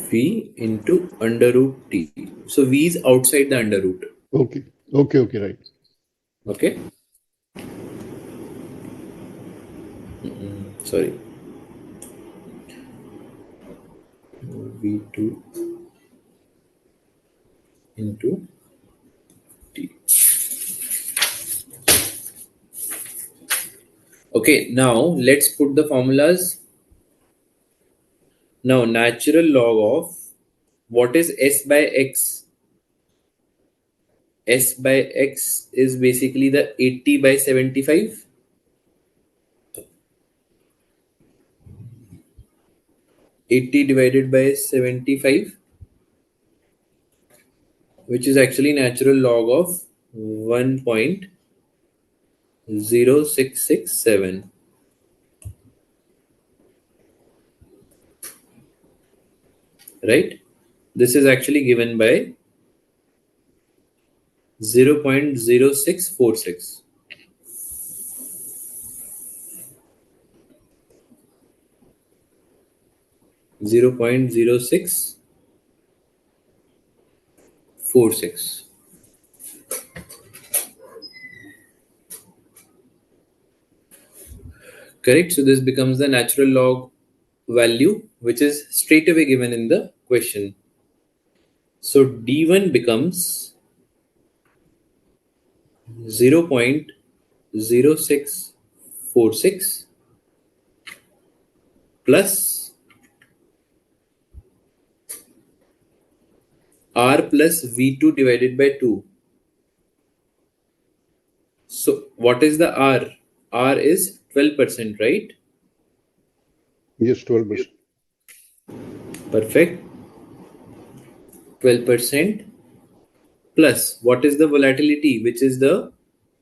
V into under root T. So V is outside the under root. Okay. Okay, right. Okay. Sorry. V2 into T. Okay, now let's put the formulas. Now natural log of what is S by X? S by X is basically the 80 by 75. 80 divided by 75, which is actually natural log of 1.0667, right? This is actually given by 0.0646. 0.0646. Correct? So this becomes the natural log value, which is straight away given in the question. So D1 becomes 0.0646 plus R plus V2 divided by 2. So what is the R? R is 12%, right? Yes, 12%. Perfect. 12% plus what is the volatility, which is the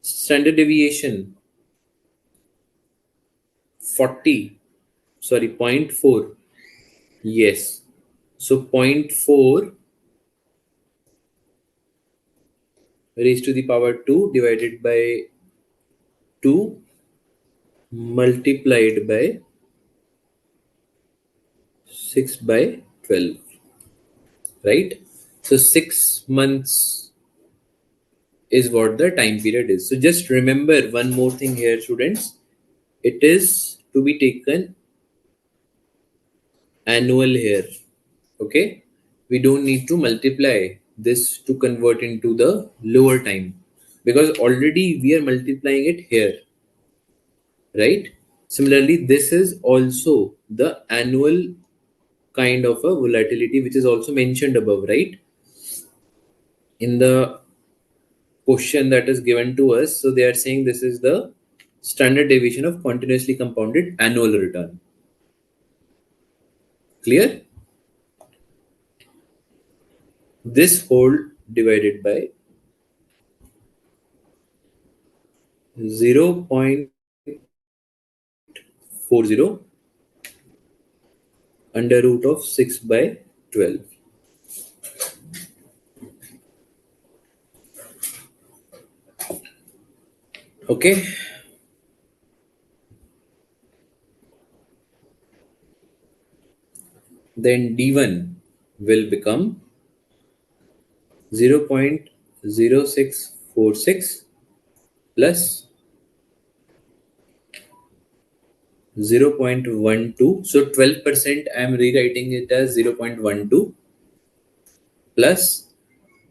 standard deviation? 40. Sorry, 0.4. Yes. So 0.4 raised to the power 2 divided by 2 multiplied by 6 by 12, right? So 6 months is what the time period is. So just remember one more thing here, students. It is to be taken annual here. Okay, we don't need to multiply this to convert into the lower time, because already we are multiplying it here, right? Similarly, this is also the annual kind of a volatility which is also mentioned above, right? In the question that is given to us, so they are saying this is the standard deviation of continuously compounded annual return. Clear? This whole divided by 0.40 under root of 6 by 12. Okay, then d1 will become 0.0646 plus 0.12. So 12% I am rewriting it as 0.12 plus zero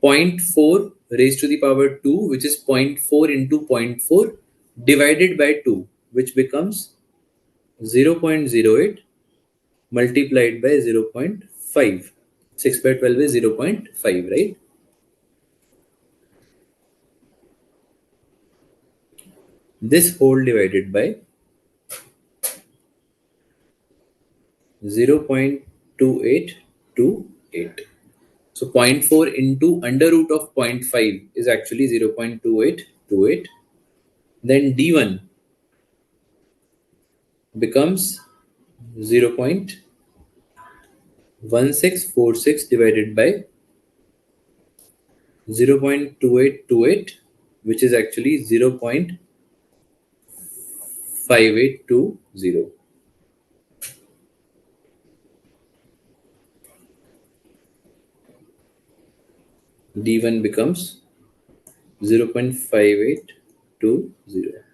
point 0.4 raised to the power 2, which is zero point 0.4 into zero point 0.4 divided by 2, which becomes 0.08 multiplied by 0.5. 6 by 12 is 0.5, right? This whole divided by 0.2828. So zero point 0.4 into under root of zero point 0.5 is actually 0.2828. Then d1 becomes 0.1646 divided by 0.2828, which is actually 0.5820. D1 becomes 0.5820.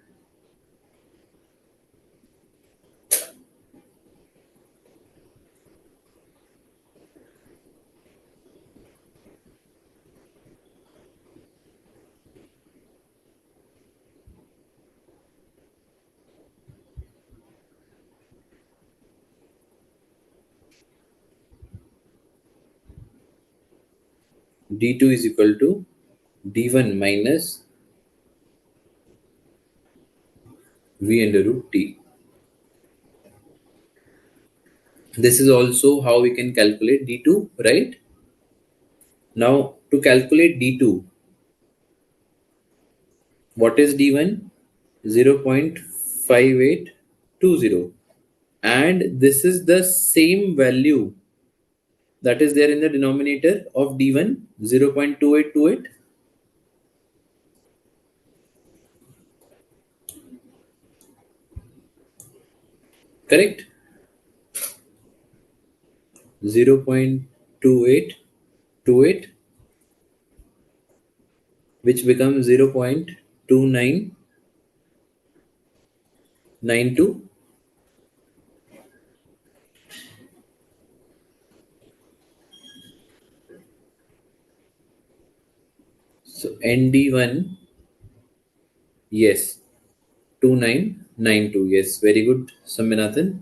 D2 is equal to D1 minus V under root T. This is also how we can calculate D2, right? Now to calculate D2, what is D1? 0.5820. And this is the same value that is there in the denominator of D1, 0.2828. Correct? 0.2828, which becomes 0.2992. So ND1, yes, 2992. Yes, very good, Samyanathan.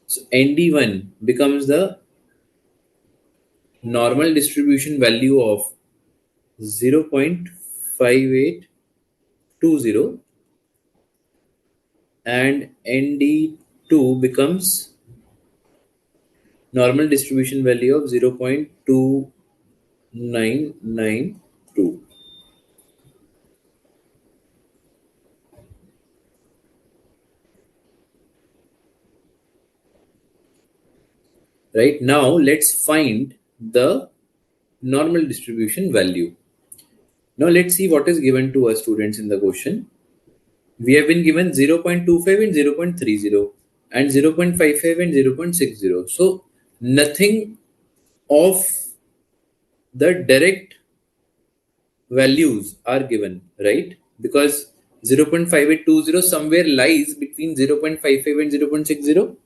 So ND1 becomes the normal distribution value of 0.5820, and ND2 becomes normal distribution value of 0.2992. Right, now let's find the normal distribution value. Now let's see what is given to us, students, in the question. We have been given 0.25 and 0.30 and 0.55 and 0.60. So nothing of the direct values are given, right? Because 0.5820 somewhere lies between 0.55 and 0.60.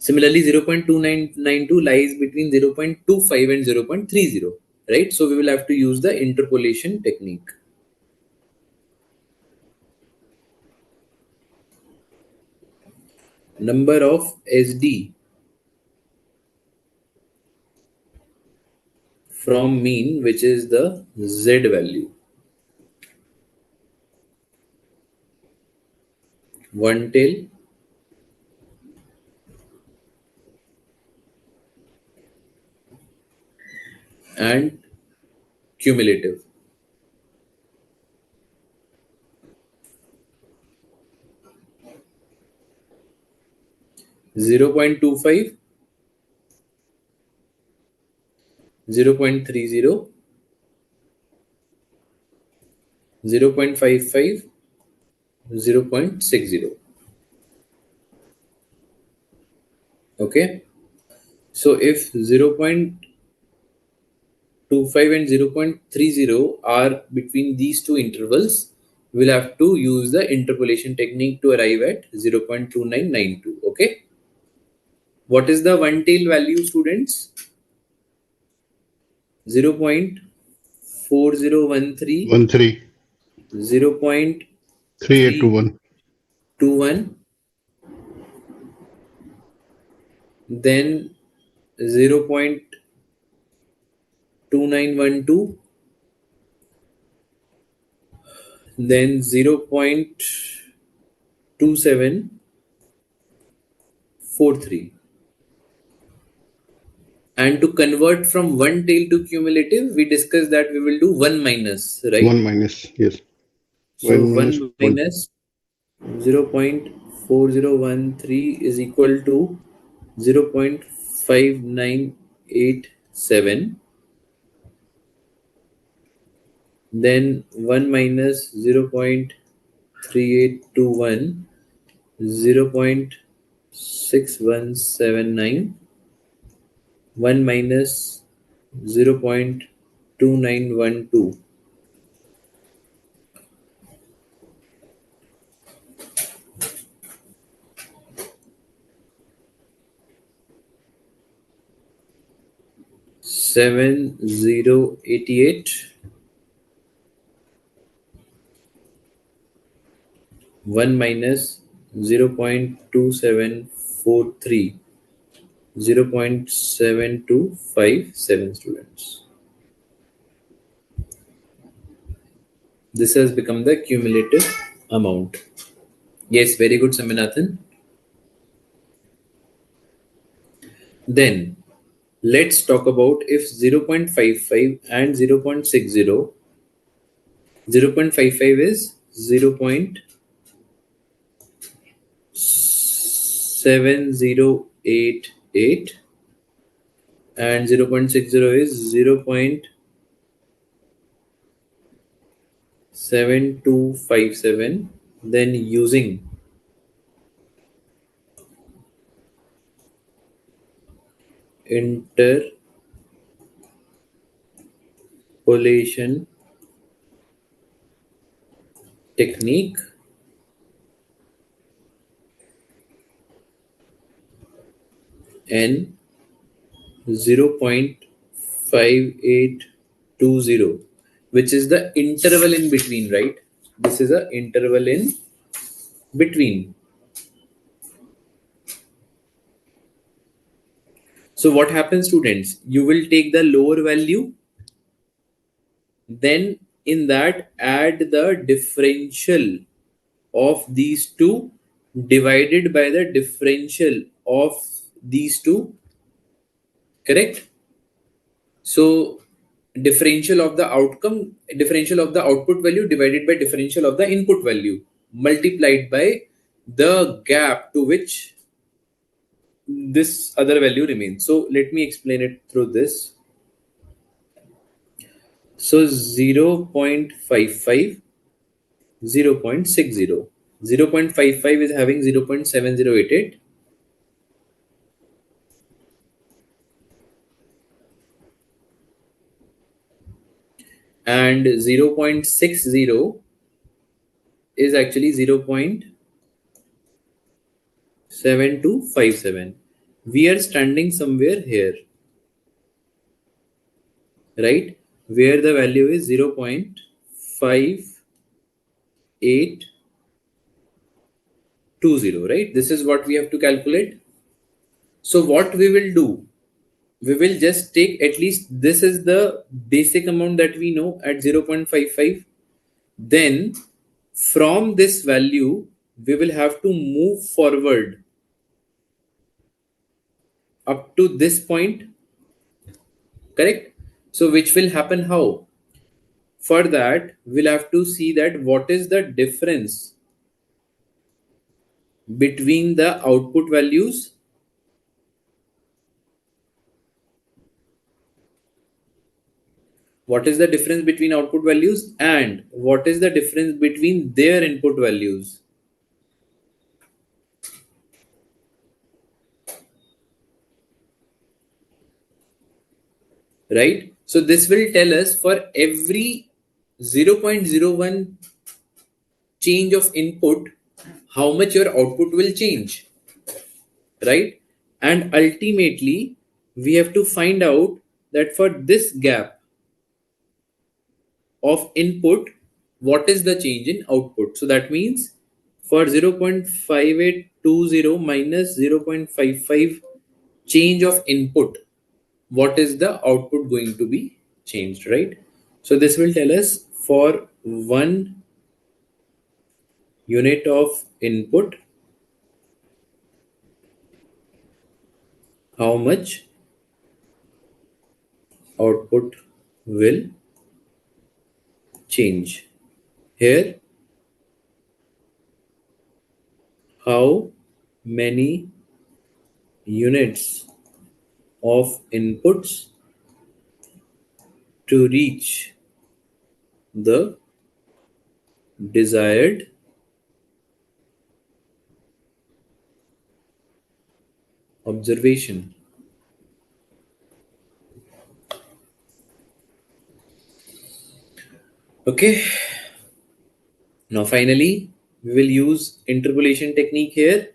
Similarly, 0.2992 lies between 0.25 and 0.30, right? So we will have to use the interpolation technique. Number of SD from mean, which is the Z value. One tail and cumulative. 0.25, 0.30, 0.55, 0.60. Okay. So if 0.25 and 0.30 are between these two intervals, we'll have to use the interpolation technique to arrive at 0.2992. Okay. What is the one tail value, students? 0.4013, 13 0.321, 3821. then 0.2912, then 0.2743. And to convert from one tail to cumulative, we discussed that we will do 1 minus, right? 1 minus, yes. So 1 minus 1 1. minus 0.4013 is equal to 0.5987. Then 1 minus 0.3821, 0.6179, 1 minus 0.2912, 7088, 1 minus 0.2743, 0.7257, students. This has become the cumulative amount. Yes, very good, Saminathan. Then let's talk about if 0.55 and 0.60, 0.55 is 0.7088 and 0.60 is 0.7257. Then using interpolation technique, n 0.5820, which is the interval in between, right? This is a interval in between. So what happens, students? You will take the lower value, then in that add the differential of these two divided by the differential of these two, correct? So differential of the outcome, differential of the output value divided by differential of the input value multiplied by the gap to which this other value remains. So let me explain it through this. So 0.55, 0.60. 0.55 is having 0.7088, and 0.60 is actually 0.7257. We are standing somewhere here, right? Where the value is 0.5820, right? This is what we have to calculate. So what we will do, we will just take at least this is the basic amount that we know at 0.55. Then from this value, we will have to move forward up to this point, correct? So which will happen how? For that, we'll have to see that what is the difference between the output values, what is the difference between output values, and what is the difference between their input values, right? So this will tell us for every 0.01 change of input, how much your output will change, right? And ultimately, we have to find out that for this gap of input, what is the change in output. So that means for 0.5820 minus 0.55 change of input, what is the output going to be changed, right? So this will tell us for 1 unit of input, how much output will change. Here, how many units of inputs to reach the desired observation. Okay, now finally we will use interpolation technique here,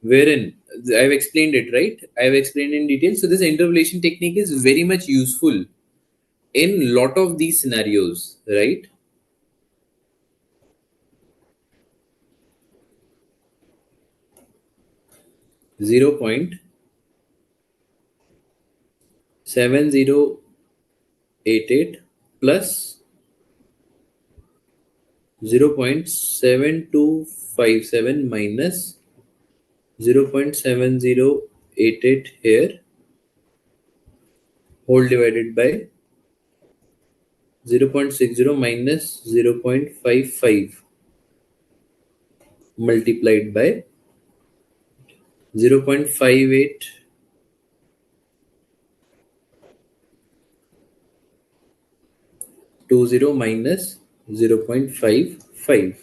wherein I've explained it, right? I've explained in detail. So this interpolation technique is very much useful in lot of these scenarios, right? Zero point 7088 plus 0.7257 minus 0.7088 here, whole divided by 0.60 minus 0.55 multiplied by 0.5820 minus 0.55.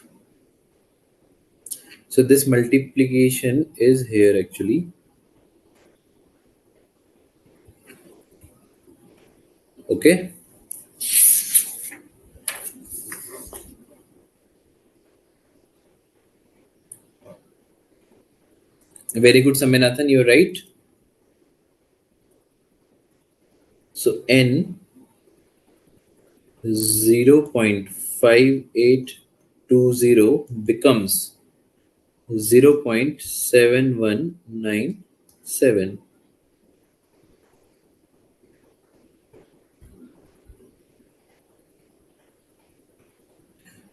So this multiplication is here actually. Okay. Very good, Saminathan. You're right. So N 0.5820 becomes 0.7197.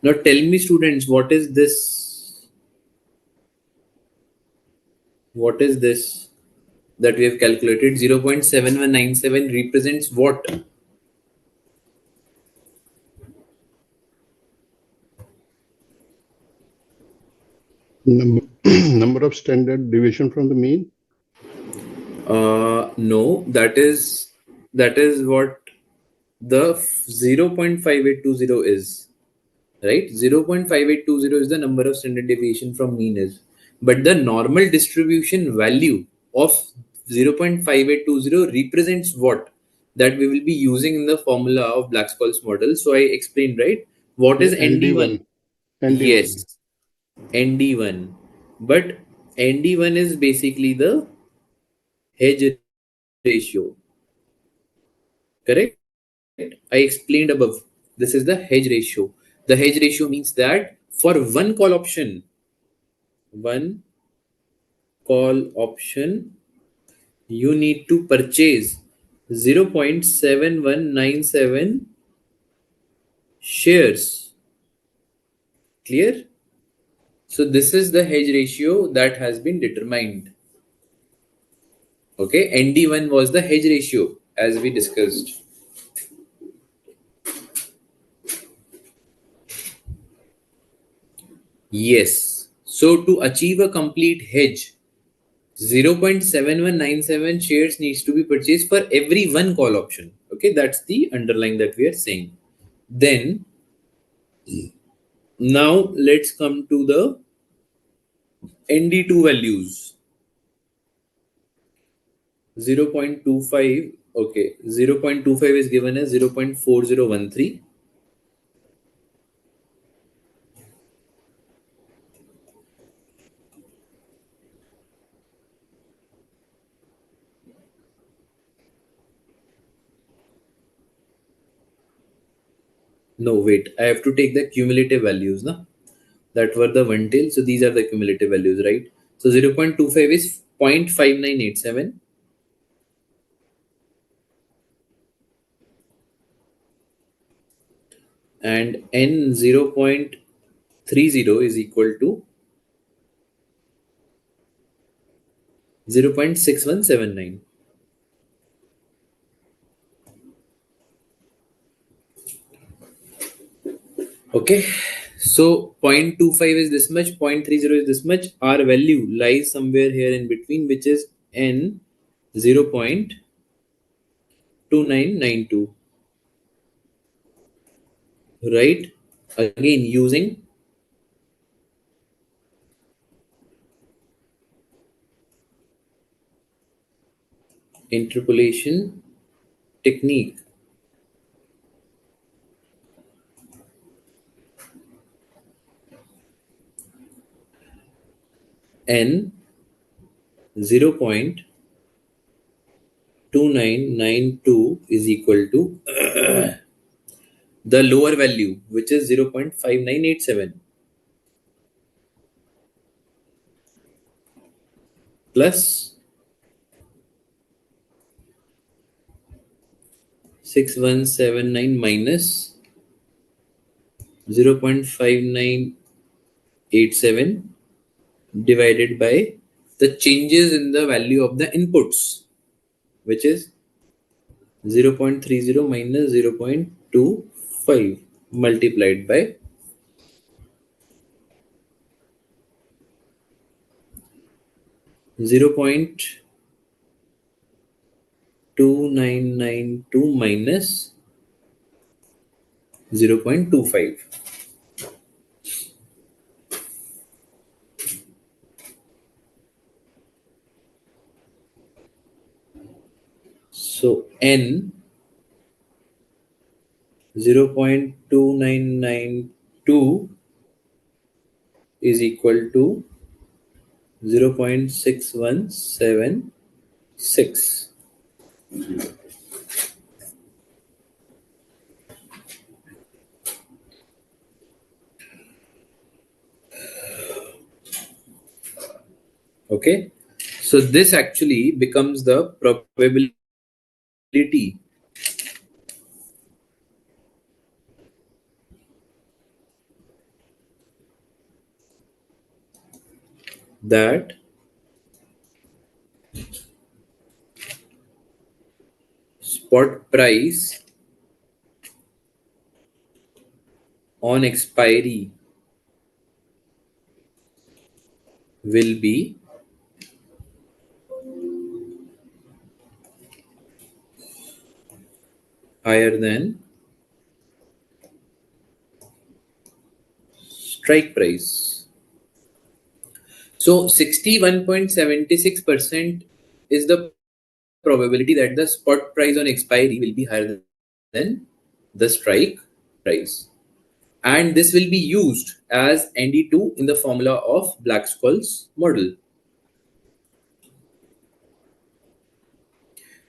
Now tell me, students, what is this? What is this that we have calculated? 0.7197 represents what? Number of standard deviation from the mean. No, that is what the 0.5820 is, right? 0.5820 is the number of standard deviation from mean is, but the normal distribution value of 0.5820 represents what? That we will be using in the formula of Black-Scholes model. So I explained, right? What Yeah, is ND1? ND1. ND1. Yes, ND1. But ND1 is basically the hedge ratio, correct? I explained above. This is the hedge ratio. The hedge ratio means that for one call option, one call option, you need to purchase 0.7197 shares. Clear? So this is the hedge ratio that has been determined. Okay, ND1 was the hedge ratio as we discussed. Yes. So to achieve a complete hedge, 0.7197 shares needs to be purchased for every one call option. Okay, that's the underline that we are saying. Then now let's come to the ND2 values. 0.25. Okay, 0.25 is given as 0.4013. No, wait, I have to take the cumulative values, na? That were the one tail. So these are the cumulative values, right? So 0.25 is 0.5987, and N 0.30 is equal to 0.6179. Okay, so 0.25 is this much, 0.30 is this much. Our value lies somewhere here in between, which is N 0.2992, right? Again, using interpolation technique. N 0.2992 is equal to the lower value, which is 0.5987, plus 6179 minus 0.5987 divided by the changes in the value of the inputs, which is 0.30 minus 0.25 multiplied by 0.2992 minus 0.25. So N 0.2992 is equal to 0.6176. Okay, so this actually becomes the probability that spot price on expiry will be higher than strike price. So 61.76% is the probability that the spot price on expiry will be higher than the strike price. And this will be used as ND2 in the formula of Black-Scholes model.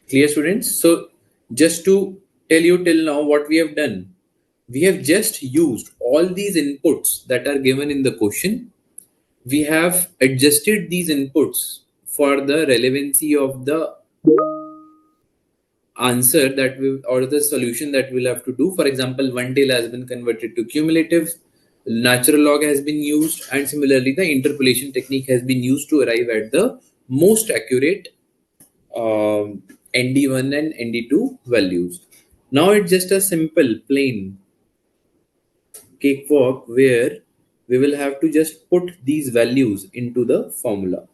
Clear, students? So just to tell you till now what we have done, we have just used all these inputs that are given in the question. We have adjusted these inputs for the relevancy of the answer that we or the solution that we'll have to do. For example, one tail has been converted to cumulative, natural log has been used, and similarly the interpolation technique has been used to arrive at the most accurate ND1 and ND2 values. Now it's just a simple plain cakewalk where we will have to just put these values into the formula.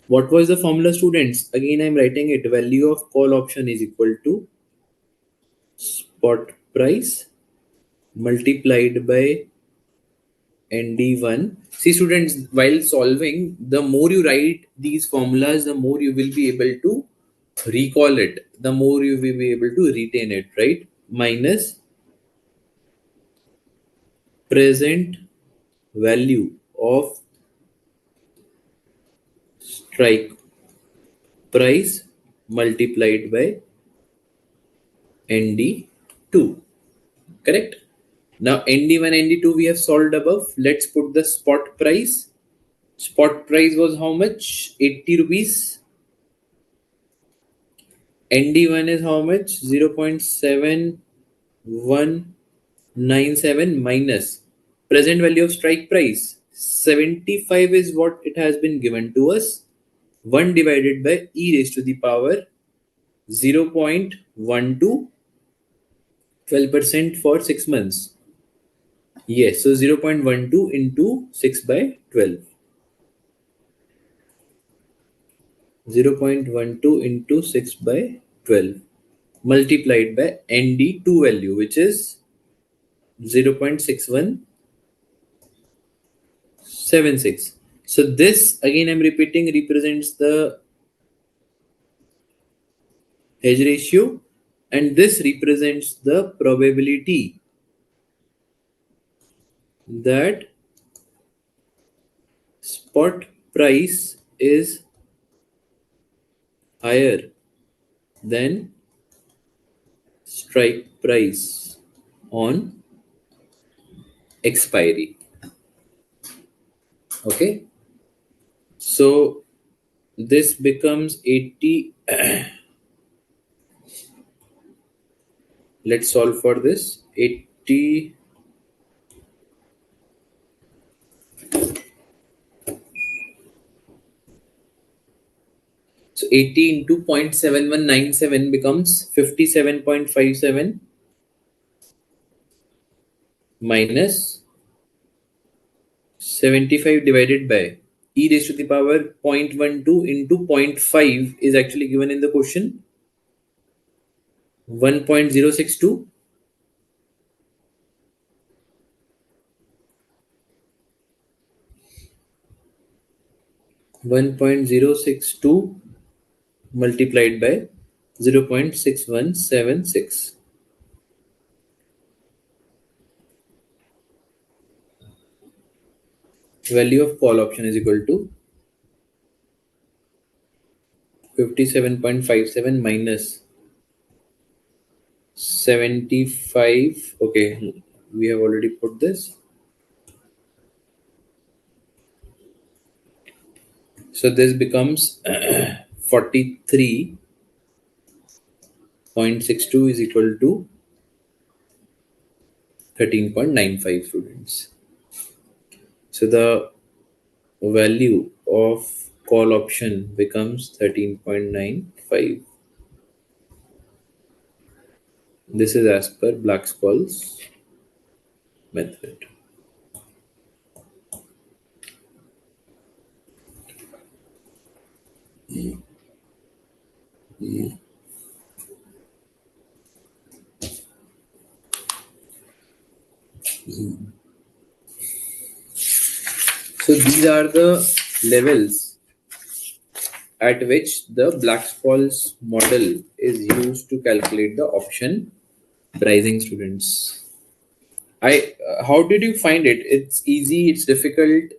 What was the formula, students? Again, I'm writing it. Value of call option is equal to spot price multiplied by ND1. See, students, while solving, the more you write these formulas, the more you will be able to recall it, the more you will be able to retain it, right? Minus present value of strike price multiplied by ND2. Correct? Now ND1, ND2 we have solved above. Let's put the spot price. Spot price was how much? 80 rupees. ND1 is how much? 0.7197 minus present value of strike price. 75 is what it has been given to us. 1 divided by e raised to the power 0.12, 12% for 6 months. Yes, so 0.12 into 6 by 12. 0.12 into 6 by 12 multiplied by ND2 value, which is 0.6176. So this, again I'm repeating, represents the hedge ratio, and this represents the probability that spot price is higher than strike price on expiry. Okay, so this becomes 80. Let's solve for this. 80. So 80 into 0.7197 becomes 57.57 minus 75 divided by e raised to the power 0.12 into zero point 0.5 is actually given in the question. 1.062. 1.062 multiplied by 0.6176. Value of call option is equal to 57.57 minus 75. Okay, we have already put this. So this becomes 43.62 is equal to 13.95, students. So the value of call option becomes 13.95. This is as per Black-Scholes method. So these are the levels at which the Black-Scholes model is used to calculate the option pricing, students. How did you find it? It's easy, it's difficult.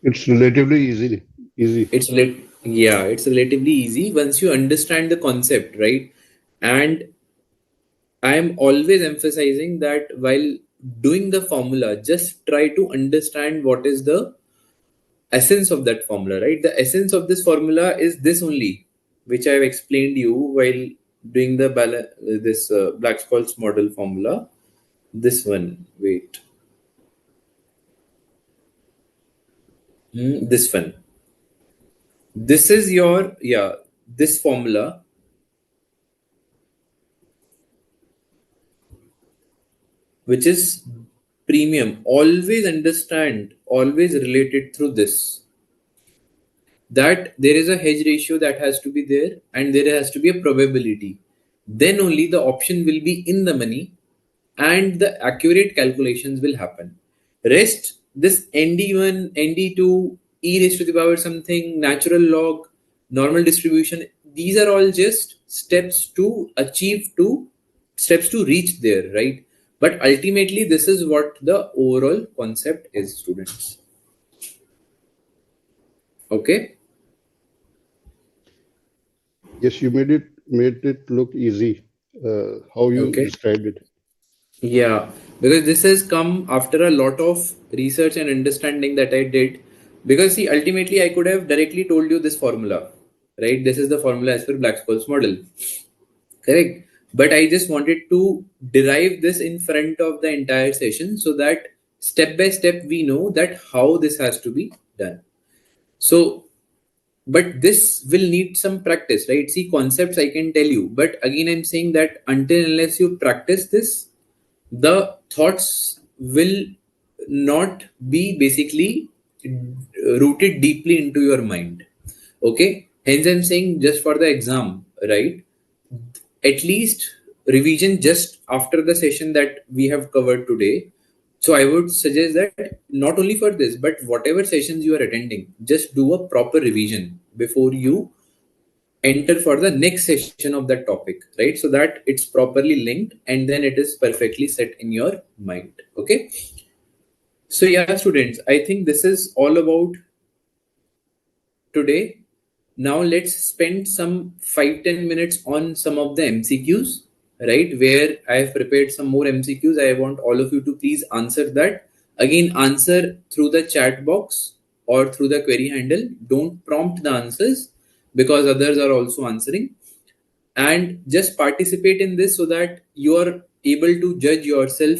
It's relatively easy. Easy. It's relatively easy once you understand the concept, right? And I'm always emphasizing that while doing the formula, just try to understand what is the essence of that formula, right? The essence of this formula is this only, which I've explained you while doing the this Black-Scholes model formula. This one, wait. This one. This is your, yeah, this formula, which is premium. Always understand, always related through this, that there is a hedge ratio that has to be there and there has to be a probability. Then only the option will be in the money and the accurate calculations will happen. Rest, this ND1, ND2, e raised to the power something, natural log, normal distribution, these are all just steps to reach there, right? But ultimately, this is what the overall concept is, students. Okay? Yes, you made it look easy. How you Okay. described it. Yeah, because this has come after a lot of research and understanding that I did. Because see, ultimately, I could have directly told you this formula, right? This is the formula as per Black-Scholes model, correct? But I just wanted to derive this in front of the entire session so that step by step we know that how this has to be done. So, but this will need some practice, right? See, concepts I can tell you, but again, I'm saying that until unless you practice this, the thoughts will not be basically rooted deeply into your mind. Okay, hence I'm saying just for the exam, right? At least revision just after the session that we have covered today. So I would suggest that not only for this, but whatever sessions you are attending, just do a proper revision before you enter for the next session of that topic, right? So that it's properly linked and then it is perfectly set in your mind. Okay. So yeah, students, I think this is all about today. Now let's spend some 5-10 minutes on some of the MCQs, right? Where I have prepared some more MCQs. I want all of you to please answer that. Again, answer through the chat box or through the query handle. Don't prompt the answers because others are also answering, and just participate in this so that you are able to judge yourself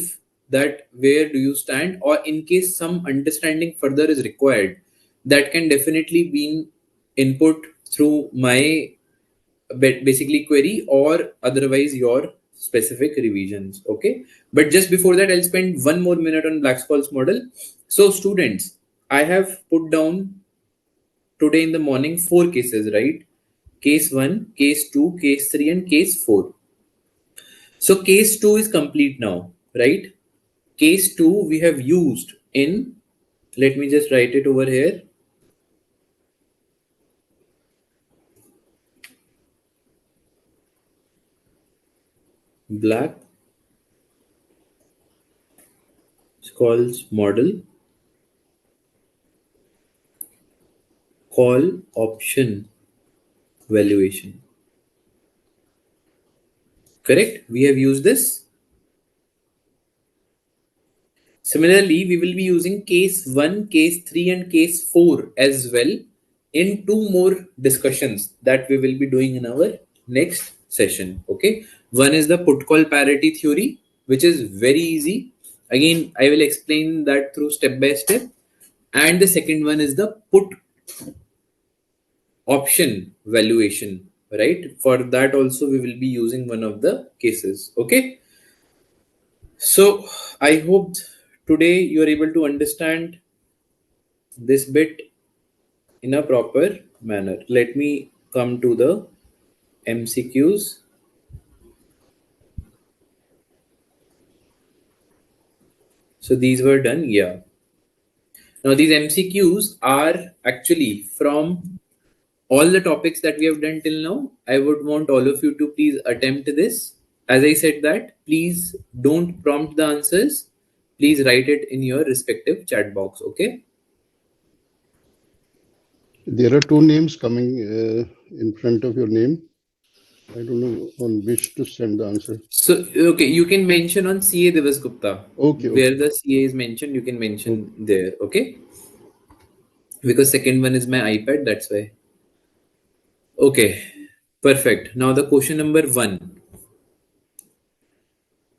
that where do you stand, or in case some understanding further is required, that can definitely be input through my basically query or otherwise your specific revisions. Okay, but just before that I'll spend 1 more minute on Black-Scholes model. So students, I have put down today in the morning 4 cases, right? Case 1, case 2, case 3, and case 4. So case 2 is complete now, right? Case 2 we have used in, let me just write it over here. Black-Scholes model, call option valuation. Correct? We have used this. Similarly, we will be using case 1, case 3, and case 4 as well in 2 more discussions that we will be doing in our next session. Okay. One is the put call parity theory, which is very easy. Again, I will explain that through step by step. And the second one is the put option valuation, right? For that also, we will be using one of the cases. Okay. So I hope today you are able to understand this bit in a proper manner. Let me come to the MCQs. So these were done, yeah. Now these MCQs are actually from all the topics that we have done till now. I would want all of you to please attempt this. As I said that, please don't prompt the answers. Please write it in your respective chat box, okay? There are two names coming in front of your name. I don't know on which to send the answer. So, okay, you can mention on CA Divas Gupta. Okay, Where okay, the CA is mentioned, you can okay. mention there, okay? Because second one is my iPad, that's why. Okay, perfect. Now the question number one.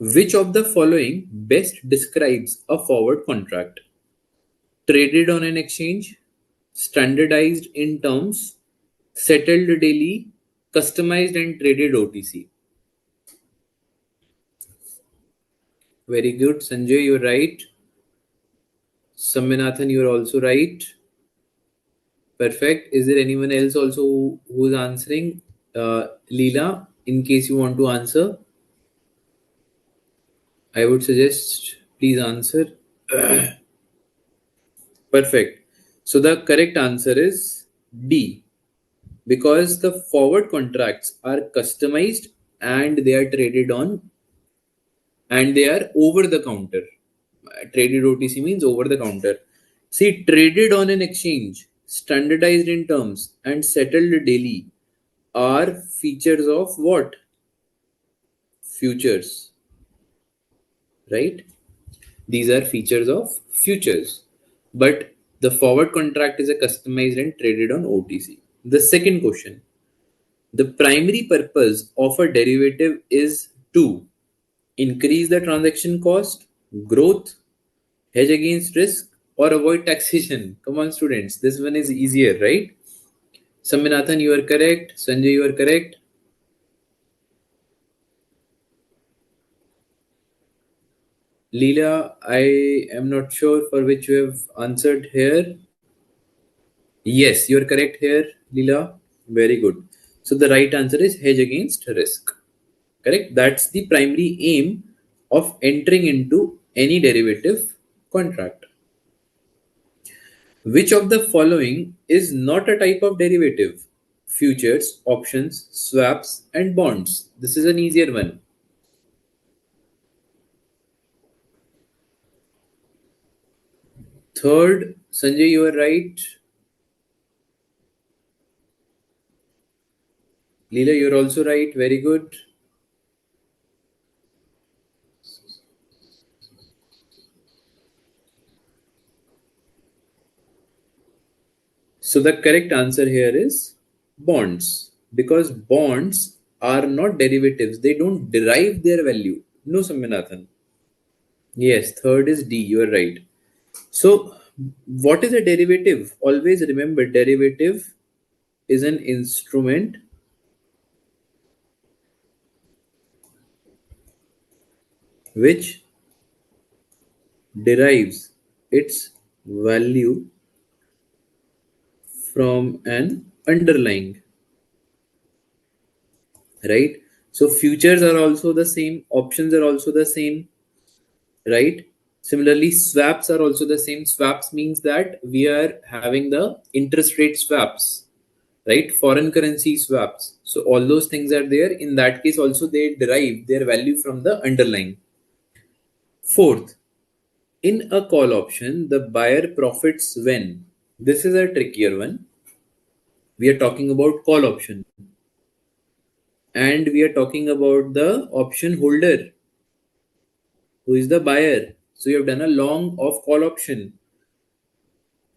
Which of the following best describes a forward contract? Traded on an exchange, standardized in terms, settled daily, customized and traded OTC. Very good. Sanjay, you're right. Samyanathan, you're also right. Perfect. Is there anyone else also who's answering? Leela, in case you want to answer, I would suggest please answer. Perfect. So the correct answer is D, because the forward contracts are customized and they are traded on and they are over the counter. Traded OTC means over the counter. See, traded on an exchange, standardized in terms, and settled daily are features of what? Futures, right? These are features of futures. But the forward contract is a customized and traded on OTC. The second question. The primary purpose of a derivative is to increase the transaction cost, growth, hedge against risk, or avoid taxation. Come on, students. This one is easier, right? Saminathan, you are correct. Sanjay, you are correct. Leela, I am not sure for which you have answered here. Yes, you are correct here, Leela. Very good. So the right answer is hedge against risk. Correct? That's the primary aim of entering into any derivative contract. Which of the following is not a type of derivative? Futures, options, swaps, and bonds. This is an easier one. Third, Sanjay, you are right. Leela, you're also right. Very good. So the correct answer here is bonds, because bonds are not derivatives. They don't derive their value. No, Samyanathan. Yes, third is D. You are right. So, what is a derivative? Always remember, derivative is an instrument which derives its value from an underlying, right? So, futures are also the same, options are also the same, right? Similarly, swaps are also the same. Swaps means that we are having the interest rate swaps, right? Foreign currency swaps. So all those things are there. In that case, also they derive their value from the underlying. Fourth, in a call option, the buyer profits when. This is a trickier one. We are talking about call option, and we are talking about the option holder, who is the buyer. So you have done a long of call option.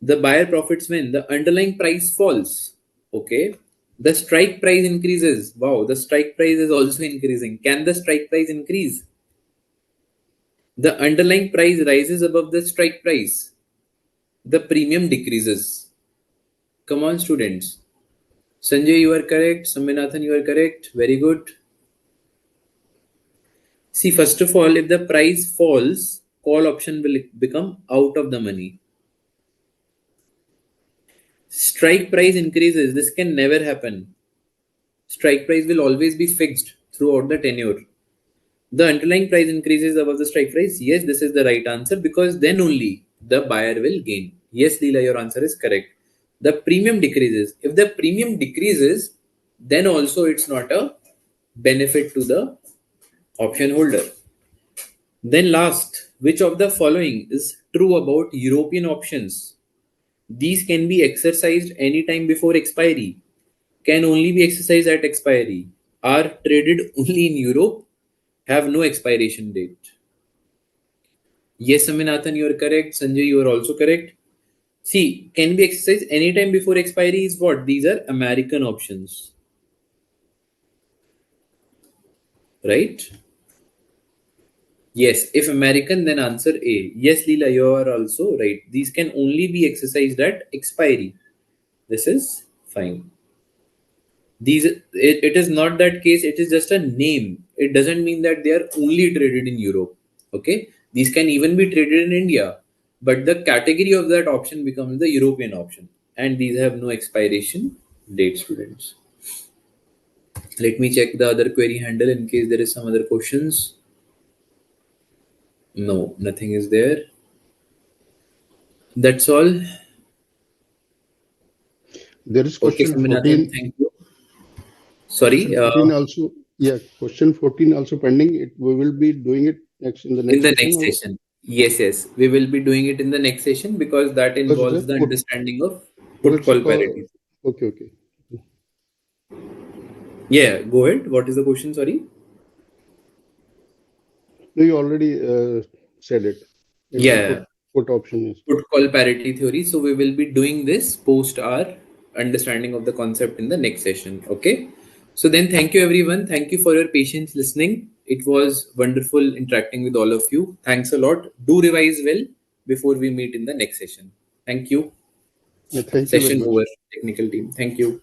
The buyer profits when the underlying price falls. Okay. The strike price increases. Wow, the strike price is also increasing. Can the strike price increase? The underlying price rises above the strike price. The premium decreases. Come on, students. Sanjay, you are correct. Saminathan, you are correct. Very good. See, first of all, if the price falls, call option will become out of the money. Strike price increases. This can never happen. Strike price will always be fixed throughout the tenure. The underlying price increases above the strike price. Yes, this is the right answer because then only the buyer will gain. Yes, Leela, your answer is correct. The premium decreases. If the premium decreases, then also it's not a benefit to the option holder. Then last, which of the following is true about European options? These can be exercised anytime before expiry, can only be exercised at expiry, are traded only in Europe, have no expiration date. Yes, Aminathan, you are correct. Sanjay, you are also correct. See, can be exercised anytime before expiry is what? These are American options, right? Yes, if American, then answer A. Yes, Leela, you are also right. These can only be exercised at expiry. This is fine. It is not that case, it is just a name. It doesn't mean that they are only traded in Europe. Okay, these can even be traded in India, but the category of that option becomes the European option, and these have no expiration date, students. Let me check the other query handle in case there is some other questions. No, nothing is there. That's all. There is Okay, question Saminathan, 14. thank you. Sorry, Question 14 also. Yeah, question 14 also pending. We will be doing it next in the in next the session, next or session. Yes, yes. We will be doing it in the next session because that because it's a involves the put. understanding of Well, put it's a call call. parity. Okay, okay. Yeah, go ahead. What is the question? Sorry. No, you already said it. It's a Yeah, put option. Yes. put call parity theory. So we will be doing this post our understanding of the concept in the next session. Okay. So then thank you everyone. Thank you for your patience listening. It was wonderful interacting with all of you. Thanks a lot. Do revise well before we meet in the next session. Thank you. Yeah, thank you very Session much. over, technical team. Thank you.